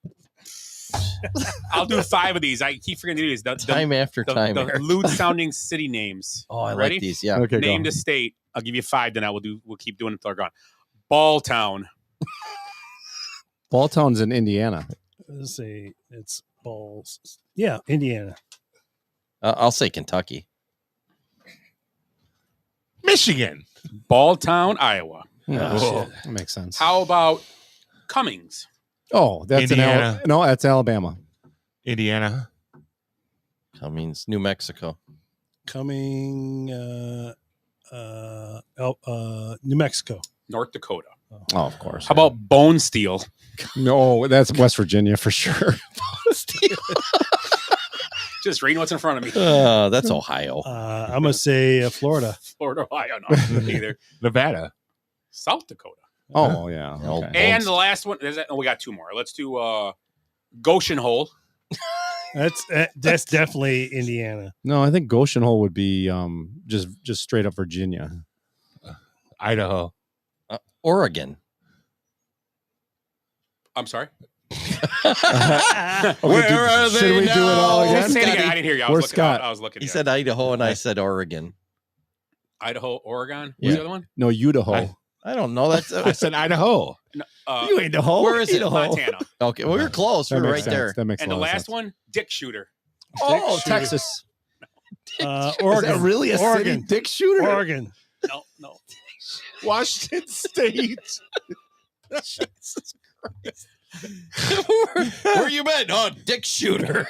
I'll do 5 of these. I keep forgetting to do these. Time after time. The lewd sounding city names. Oh, I Ready? like these. Yeah. Okay, Name go. the state. I'll give you 5. Then we'll keep doing it until they're gone. Balltown. Balltown's in Indiana. Let's see. It's balls. Yeah, Indiana. I'll say Kentucky. Michigan. Balltown, Iowa. Oh, Whoa. shit. That makes sense. How about Cummings? Oh, that's Indiana. no, that's Alabama. Indiana. Cummings, New Mexico. Coming New Mexico. North Dakota. Oh, of course. How about Bone Steel? No, that's West Virginia for sure. Just reading what's in front of me. That's Ohio. I'm gonna say Florida. Florida, Ohio, no, either. Nevada. South Dakota. Oh, yeah. No, Okay. And the last one. We got 2 more. Let's do Goshen Hole. That's definitely Indiana. No, I think Goshen Hole would be just straight up Virginia. Idaho. Oregon. I'm sorry. Okay, should we do it all again? Say it again. I didn't hear you. Where's Scott? I was looking. He yeah. said Idaho, and I said Oregon. Idaho, Oregon. Yeah. What's the other one? No, Idaho. I don't know. That's I said Idaho. You ain't Idaho. Oh, where is it? Montana. Okay, well, we were close. We That were makes right sense. there. That makes And a the lot of last sense. one, Dick Shooter. Oh, Shooter. Texas. Oregon. Is that really a city? Oregon. Dick Shooter? Oregon. No. Washington State. Jesus Christ. Where you been? Oh, Dick Shooter.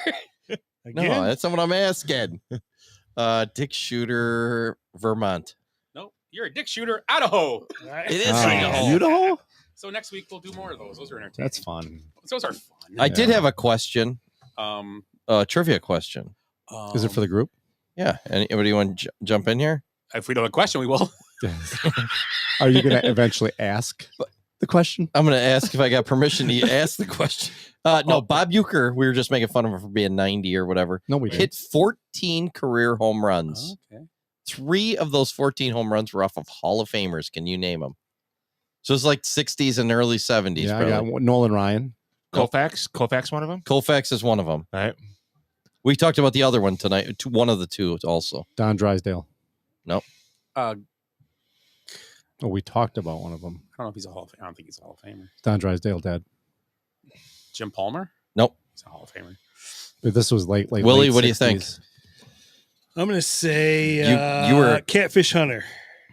Again? No, that's not what I'm asking. Dick Shooter, Vermont. No, you're a Dick Shooter, Idaho. It is Idaho. Idaho? So next week we'll do more of those. Those are entertaining. That's fun. Those are fun. I did have a question, Um, trivia question. Is it for the group? Yeah. Anybody want to jump in here? If we know the question, we will. Are you going to eventually ask the question? I'm going to ask if I got permission to ask the question. No, Bob Uecker, we were just making fun of him for being 90 or whatever. No, we hit 14 career home runs. Okay. 3 of those 14 home runs were off of Hall of Famers. Can you name them? So it's like 60s and early 70s. Yeah, probably. I got Nolan Ryan. Koufax, one of them. Koufax is one of them. All right. We talked about the other one tonight. One of the two also. Don Drysdale. Nope. I Oh, we talked about one of them. don't know if he's a Hall of Famer. I don't think he's a Hall of Famer. Don Drysdale dead. Jim Palmer? Nope. He's a Hall of Famer. But this was late. Willie, what do you think? I'm going to say You were Catfish Hunter.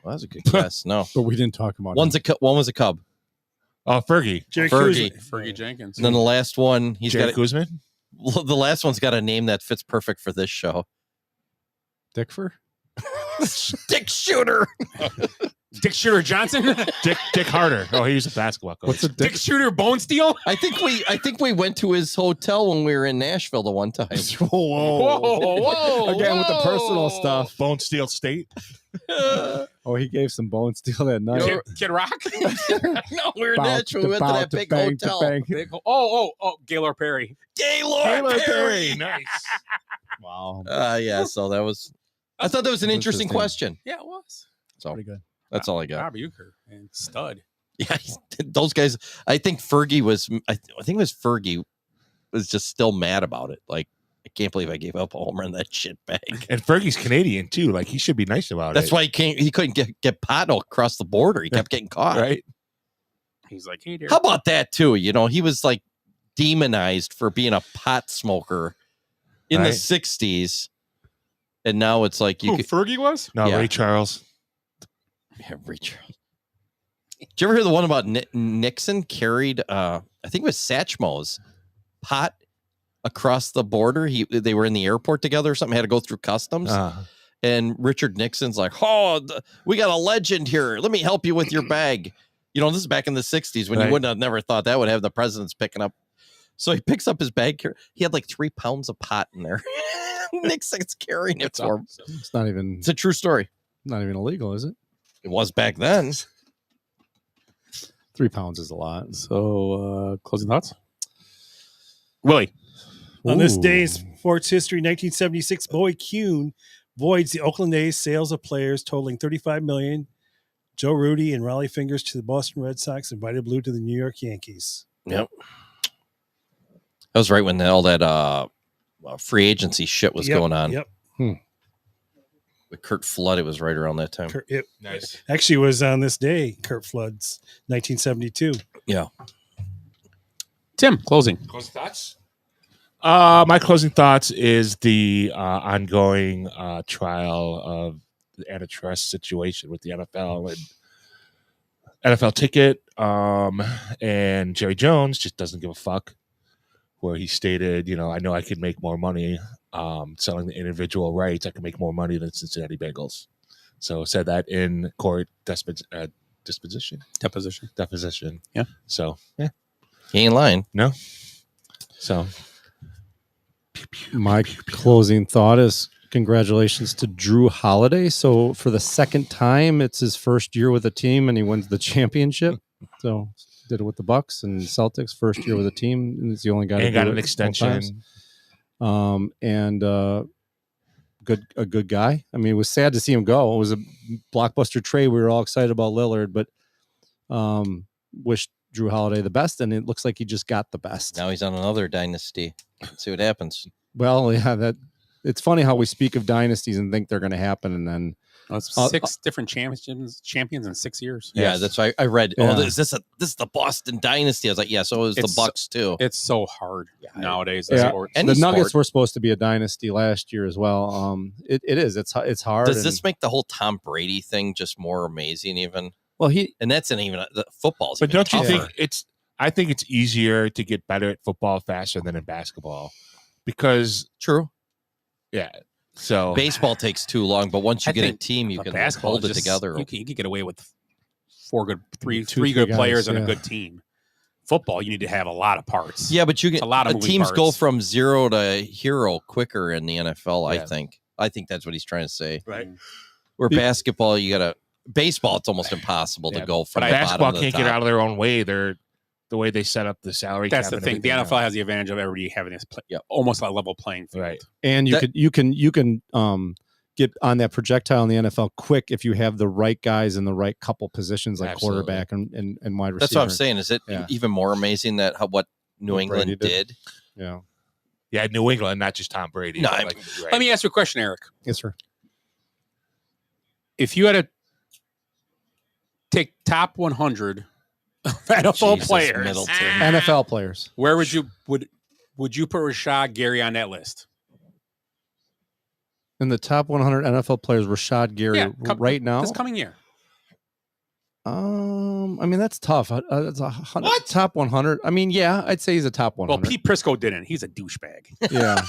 Well, that's a good guess. No. But we didn't talk about One was a Cub. Oh, Fergie. Jerry Fergie. Kuzma. Fergie Jenkins. And then the last one, Jerry Kuzman. The last one's got a name that fits perfect for this show. Dickford? Dick Shooter. Dick Shooter Johnson? Dick Harder. Oh, he was a basketball coach. What's a Dick Shooter Bone Steel? I think we went to his hotel when we were in Nashville the one time. Whoa. Again with the personal stuff. Bone Steel State. Oh, he gave some bone steel that night. Kid Rock? No, we were in Nashville. We went to that big hotel. Gaylord Perry. Gaylord Perry. Nice. Wow. Yeah, so that was I thought that was an interesting question. Yeah, it was. So Pretty good. that's all I got. Bob Uecker and stud. Yeah, those guys. I think Fergie was. I think it was Fergie was just still mad about it. Like, I can't believe I gave up a home run that shit bag. And Fergie's Canadian too. Like he should be nice about That's it. why he couldn't get Pato across the border. He kept getting caught. Right. He's like, hey, dear. How about that too? You know, he was like demonized for being a pot smoker in the Right. 60s, and now it's like you Who, could. Fergie was? No, Yeah. Ray Charles. Yeah, Ray Charles. Did you ever hear the one about Nixon carried? I think it was Satchmo's pot across the border. They were in the airport together or something. Had to go through customs. And Richard Nixon's like, we got a legend here. Let me help you with your bag. You know, this is back in the 60s when you Right. wouldn't have never thought that would have the presidents picking up. So he picks up his bag. He had like 3 pounds of pot in there. Nixon's carrying it for him. It's not even. It's a true story. Not even illegal, is it? It was back then. 3 pounds is a lot. So, closing thoughts? Willie. On this Ooh. day in sports history, 1976, Bowie Kuhn voids the Oakland A's sales of players totaling $35 million. Joe Rudy and Raleigh Fingers to the Boston Red Sox, invited Blue to the New York Yankees. Yep. That was right when all that free agency shit was going on. Yep. With Kurt Flood, it was right around that time. Nice. Actually, was on this day, Kurt Flood's 1972. Yeah. Tim, closing. Closing thoughts? My closing thoughts is the ongoing trial of the antitrust situation with the NFL and NFL ticket. And Jerry Jones just doesn't give a fuck, where he stated, I know I could make more money selling the individual rights. I can make more money than Cincinnati Bengals. So said that in court deposition. Yeah. So, yeah. He ain't lying. No. So my closing thought is congratulations to Drew Holiday. So for the second time, it's his first year with the team and he wins the championship. So did it with the Bucks and Celtics, first year with the team, and he's the only guy and to got do an it extension. A good guy. I mean, it was sad to see him go. It was a blockbuster trade. We were all excited about Lillard, but wished Drew Holiday the best, and it looks like he just got the best. Now he's on another dynasty. Let's see what happens. Well, yeah, it's funny how we speak of dynasties and think they're going to happen, and then That's 6 different champions in 6 years. Yeah, that's right. I read. Yeah. Oh, this is the Boston Dynasty. I was like, yeah. So is the Bucks too. It's so hard nowadays. Yeah. Sports. The Nuggets were supposed to be a dynasty last year as well. It is. It's hard. Does this make the whole Tom Brady thing just more amazing? Even and that's not even the football's. But even don't you tougher. think I think it's easier to get better at football faster than in basketball because true. Yeah. So baseball takes too long, but once you I get a think team, you can basketball hold it just- together. You can get away with three three good guys, players and a yeah. good team. Football, you need to have a lot of parts. Yeah, but you It's get a lot of moving teams go parts. from 0 to hero quicker in the NFL. Yeah. I think that's what he's trying to say. right. Where basketball, you gotta baseball. It's almost impossible to Yeah, go from But the bottom basketball to the can't get top. out of their own way. They're the way they set up the salary. That's cap the and thing. The everything NFL has the advantage of everybody having this almost a level playing field. Right. And you can get on that projectile in the NFL quick if you have the right guys in the right couple positions like Absolutely. quarterback and wide receiver. That's what I'm saying. Is it Yeah. even more amazing that what New What England Brady did? did. Yeah. Yeah, New England, not just Tom Brady. No, but I- right. Let me ask you a question, Eric. Yes, sir. If you had to take top 100 NFL Jesus, players, Middleton. NFL players. where would you put Rashad Gary on that list? In the top 100 NFL players, Rashad Gary right now. This coming year. I mean that's tough. It's top 100. I mean, yeah, I'd say he's a top 100. Well, Pete Prisco didn't. He's a douchebag. Yeah.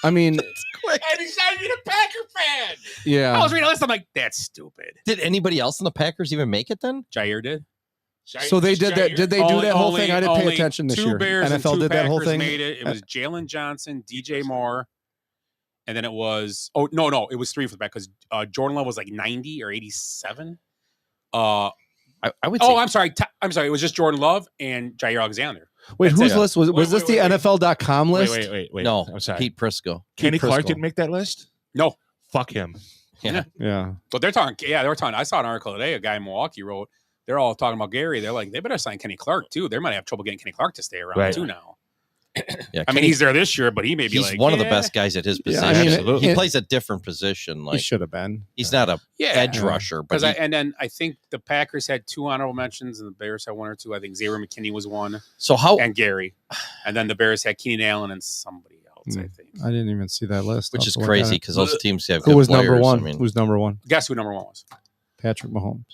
I mean, And he's not even a Packer fan. yeah. I was reading a list. I'm like, that's stupid. Did anybody else in the Packers even make it then? Jair did. So they did that. Did they do that whole thing? I didn't pay Only attention this 2 year. Bears and NFL 2 did that whole Packers thing. Made it. It was Jalen Johnson, DJ Moore, and then it was it was 3 for the back because Jordan Love was like 90 or 87. I would. Say, I'm sorry. I'm sorry. It was just Jordan Love and Jair Alexander. Wait, That's whose it. list was this? The NFL.com list? Wait. no, I'm sorry. Pete Prisco. Kenny Pete Clark Prisco. didn't make that list? No. Fuck him. Yeah. Yeah. But they're talking. Yeah, they were talking. I saw an article today. A guy in Milwaukee wrote. They're all talking about Gary. They're like, they better sign Kenny Clark too. They might have trouble getting Kenny Clark to stay around Right. too now. Yeah, I mean, Kenny- he's there this year, but he may be He's like one of the "Yeah." best guys at his Yeah, position. I mean, Absolutely. He plays a different position. He Like should have been. he's not a Yeah. edge rusher, but Because and then I think the Packers had 2 honorable mentions, and the Bears had 1 or 2. I think Xavier McKinney was 1, so how and Gary, and then the Bears had Keenan Allen and somebody else. I think. I didn't even see that list. which I'll is have to look crazy at it. because those teams have Who good was players. number one? I mean, Who's number one? Guess who number 1 was? Patrick Mahomes.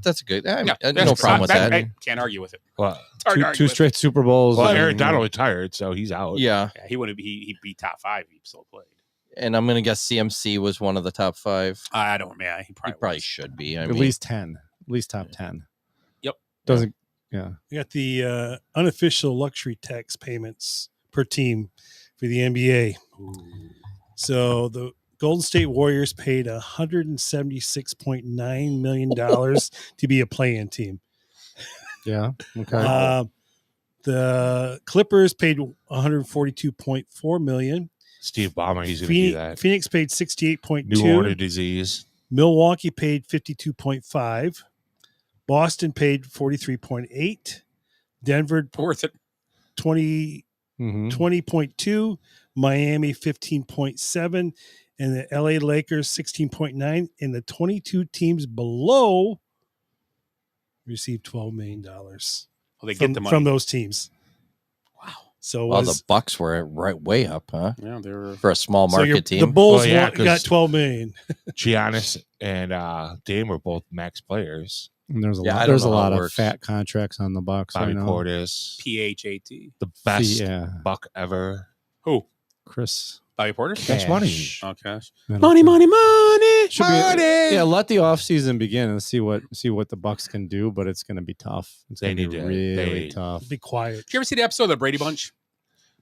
that's a good. I mean, Yeah, no problem with that. I can't argue with it. Well, It's hard to argue Two with. straight Super Bowls. well and- Aaron Donald retired, so he's out. Yeah, Yeah, he wouldn't. He'd be top 5 if he still played. and I'm gonna guess CMC was one of the top 5. I don't. Yeah, he He probably. probably was. should be. I at mean, least 10. At least top 10. Yep. Doesn't. Yeah. We got the unofficial luxury tax payments per team for the NBA. So the Golden State Warriors paid $176.9 million to be a play-in team. Yeah. Okay. The Clippers paid $142.4 million. Steve Ballmer, he's going to do that. Phoenix paid 68.2. New Order disease. Milwaukee paid 52.5. Boston paid 43.8. Denver Worth it. 20 Mhm. 20.2, Miami 15.7, and the LA Lakers 16.9, and the 22 teams below received $12 million Well, they from, get the money from those teams. Wow. So well, was, the Bucks were right way up, huh? Yeah, they were. For a small so market your- team. the Bulls Well, yeah, got 'cause- 12 million. Giannis and Dame were both max players. And there's a Yeah, I lot. don't There's a know how lot it of works. fat contracts on the Bucks. Bobby I know. Portis, PHAT. the best Yeah. Buck ever. Who? Chris. Bobby Porter. That's money. Oh, cash. Middleton. Money. Should be, yeah, let the offseason begin and see what the Bucks can do, but it's going to be tough. It's They going to be need to- really they- tough. Be quiet. Did you ever see the episode of the Brady Bunch,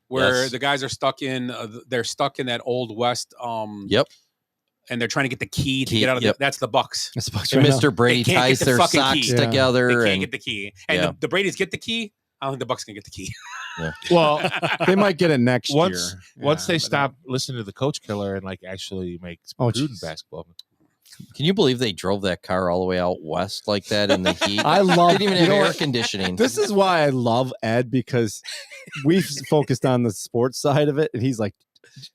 where Yes. the guys are stuck in? They're stuck in that old West. Yep. And they're trying to get the key to Key, get out of yep. that's the Bucks. It's Bucks And right now. Mr. Brady They can't ties get the their fucking socks key. Yeah. They together. can't and get the key. And yeah. the Brady's get the key. I don't think the Bucks can get the key. Well, They might get it next once year. once Yeah, they but- stop listening to the coach killer and like actually make Oh, prudent jeez. basketball. Can you believe they drove that car all the way out west like that in the heat? I love. Didn't even you have know air what? conditioning. This is why I love Ed, because we've focused on the sports side of it, and he's like,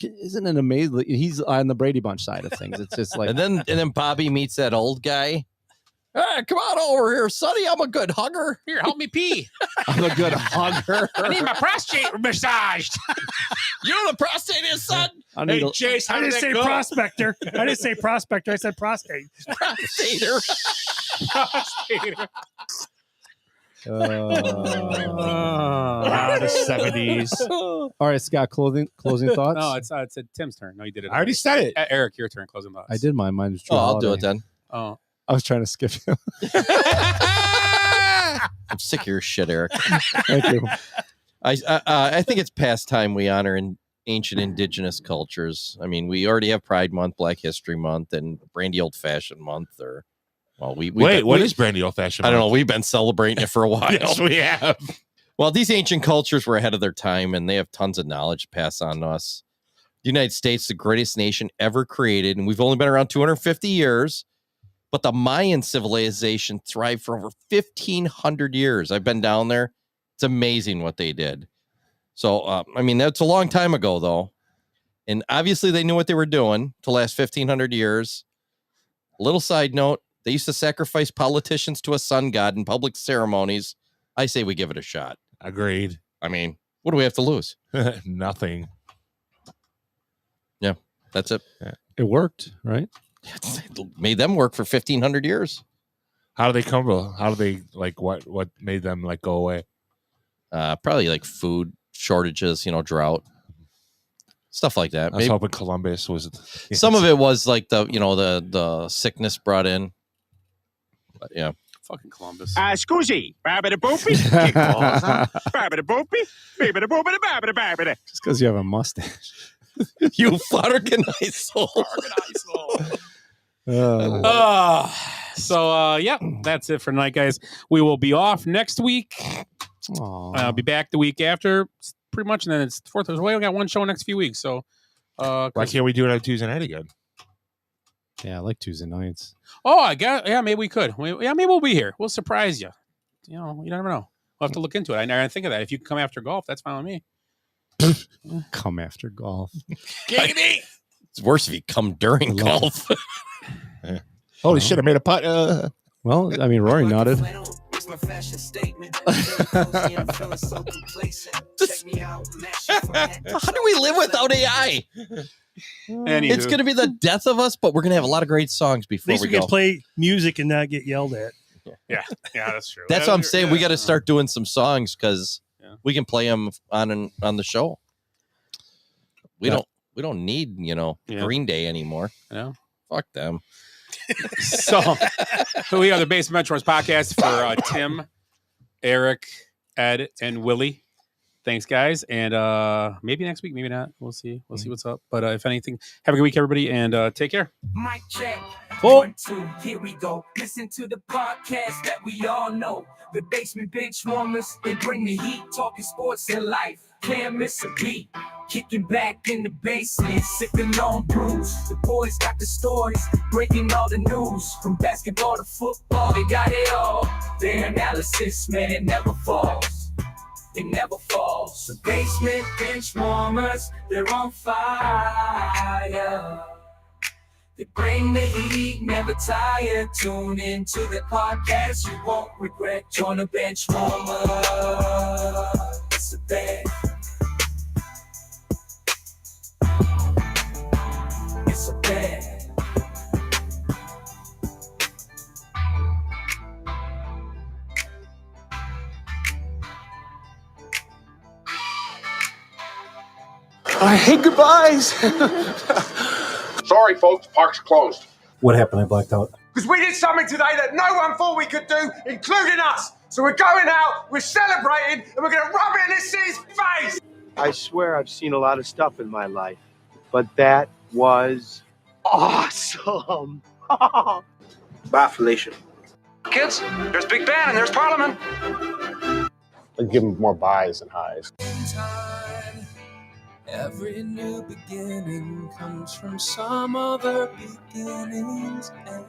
isn't it amazing? He's on the Brady Bunch side of things. It's just like, and then Bobby meets that old guy. Hey, come on over here, Sonny. I'm a good hugger. Here, help me pee. I'm a good hugger. I need my prostate massaged. You're the prostate, son. Hey, Chase, how I did didn't that say go? prospector. I didn't say prospector. I said prostate. Prostater. Prostater. The 70s. All right, Scott, closing thoughts. No, it's Tim's turn. No, you did it. I already said it. Eric, your turn. Closing thoughts. I did mine. Mine was Drew Oh, I'll do Holiday. it then. Oh, I was trying to skip you. I'm sick of your shit, Eric. Thank you. I think it's past time we honor ancient indigenous cultures. I mean, we already have Pride Month, Black History Month, and Brandy Old Fashioned Month. Or, well, what is Brandy Old Fashioned? I don't know. We've been celebrating it for a while. Yes, we have. Well, these ancient cultures were ahead of their time, and they have tons of knowledge to pass on to us. The United States, the greatest nation ever created, and we've only been around 250 years. But the Mayan civilization thrived for over 1,500 years. I've been down there. It's amazing what they did. So, I mean, that's a long time ago, though. And obviously, they knew what they were doing to last 1,500 years. Little side note, they used to sacrifice politicians to a sun god in public ceremonies. I say we give it a shot. Agreed. I mean, what do we have to lose? Nothing. Yeah, that's it. Yeah. It worked, right? It made them work for 1,500 years. How do they come to? How do they like? What made them like go away? Probably like food shortages, drought, stuff like that. I was hoping Columbus was. Yes. Some of it was like the sickness brought in. But yeah. Fucking Columbus. Scusi. Babbity boopy. Kick balls, huh? Babbity boopy. Babbity boopity babbity babbity. Just because you have a mustache. You Farganizal. Yeah, that's it for tonight, guys. We will be off next week. I'll be back the week after, pretty much, and then it's 4th of July. We got one show next few weeks. So, why can't we do it on Tuesday night again? Yeah, I like Tuesday nights. Oh, yeah, maybe we could. Maybe we'll be here. We'll surprise you. You never know. We'll have to look into it. I never think of that. If you can come after golf, that's fine with me. Come after golf. It's worse if you come during golf. Holy shit! I made a putt. Well, I mean, Rory nodded. How do we live without AI? It's going to be the death of us, but we're going to have a lot of great songs At before least we can play music and not get yelled at. Yeah, that's true. That's what I'm saying. We got to start doing some songs because we can play them on the show. We don't need Green Day anymore. Yeah, fuck them. So we are the Basement Mentors podcast for Tim, Eric, Ed, and Willie. Thanks, guys, and maybe next week, maybe not. We'll see. We'll see what's up. But if anything, have a good week, everybody, and take care. Mic check. Cool. 1, 2, here we go. Listen to the podcast that we all know. The Basement Bench Warmers, they bring the heat, talking sports and life. Can't miss a beat. Kicking back in the basement, sipping on brews. The boys got the stories, breaking all the news. From basketball to football, they got it all. Their analysis, man, it never falls. It never falls. The Basement Bench Warmers, they're on fire. They bring the heat, never tired. Tune into the podcast, you won't regret. Join the bench warmer. It's a band. It's a band. I hate goodbyes. Sorry, folks. Park's closed. What happened? I blacked out. Because we did something today that no one thought we could do, including us. So we're going out, we're celebrating, and we're going to rub it in this city's face. I swear I've seen a lot of stuff in my life, but that was awesome. Bye, Felicia. Kids, there's Big Ben and there's Parliament. I'd give them more buys and highs. Every new beginning comes from some other beginning's end.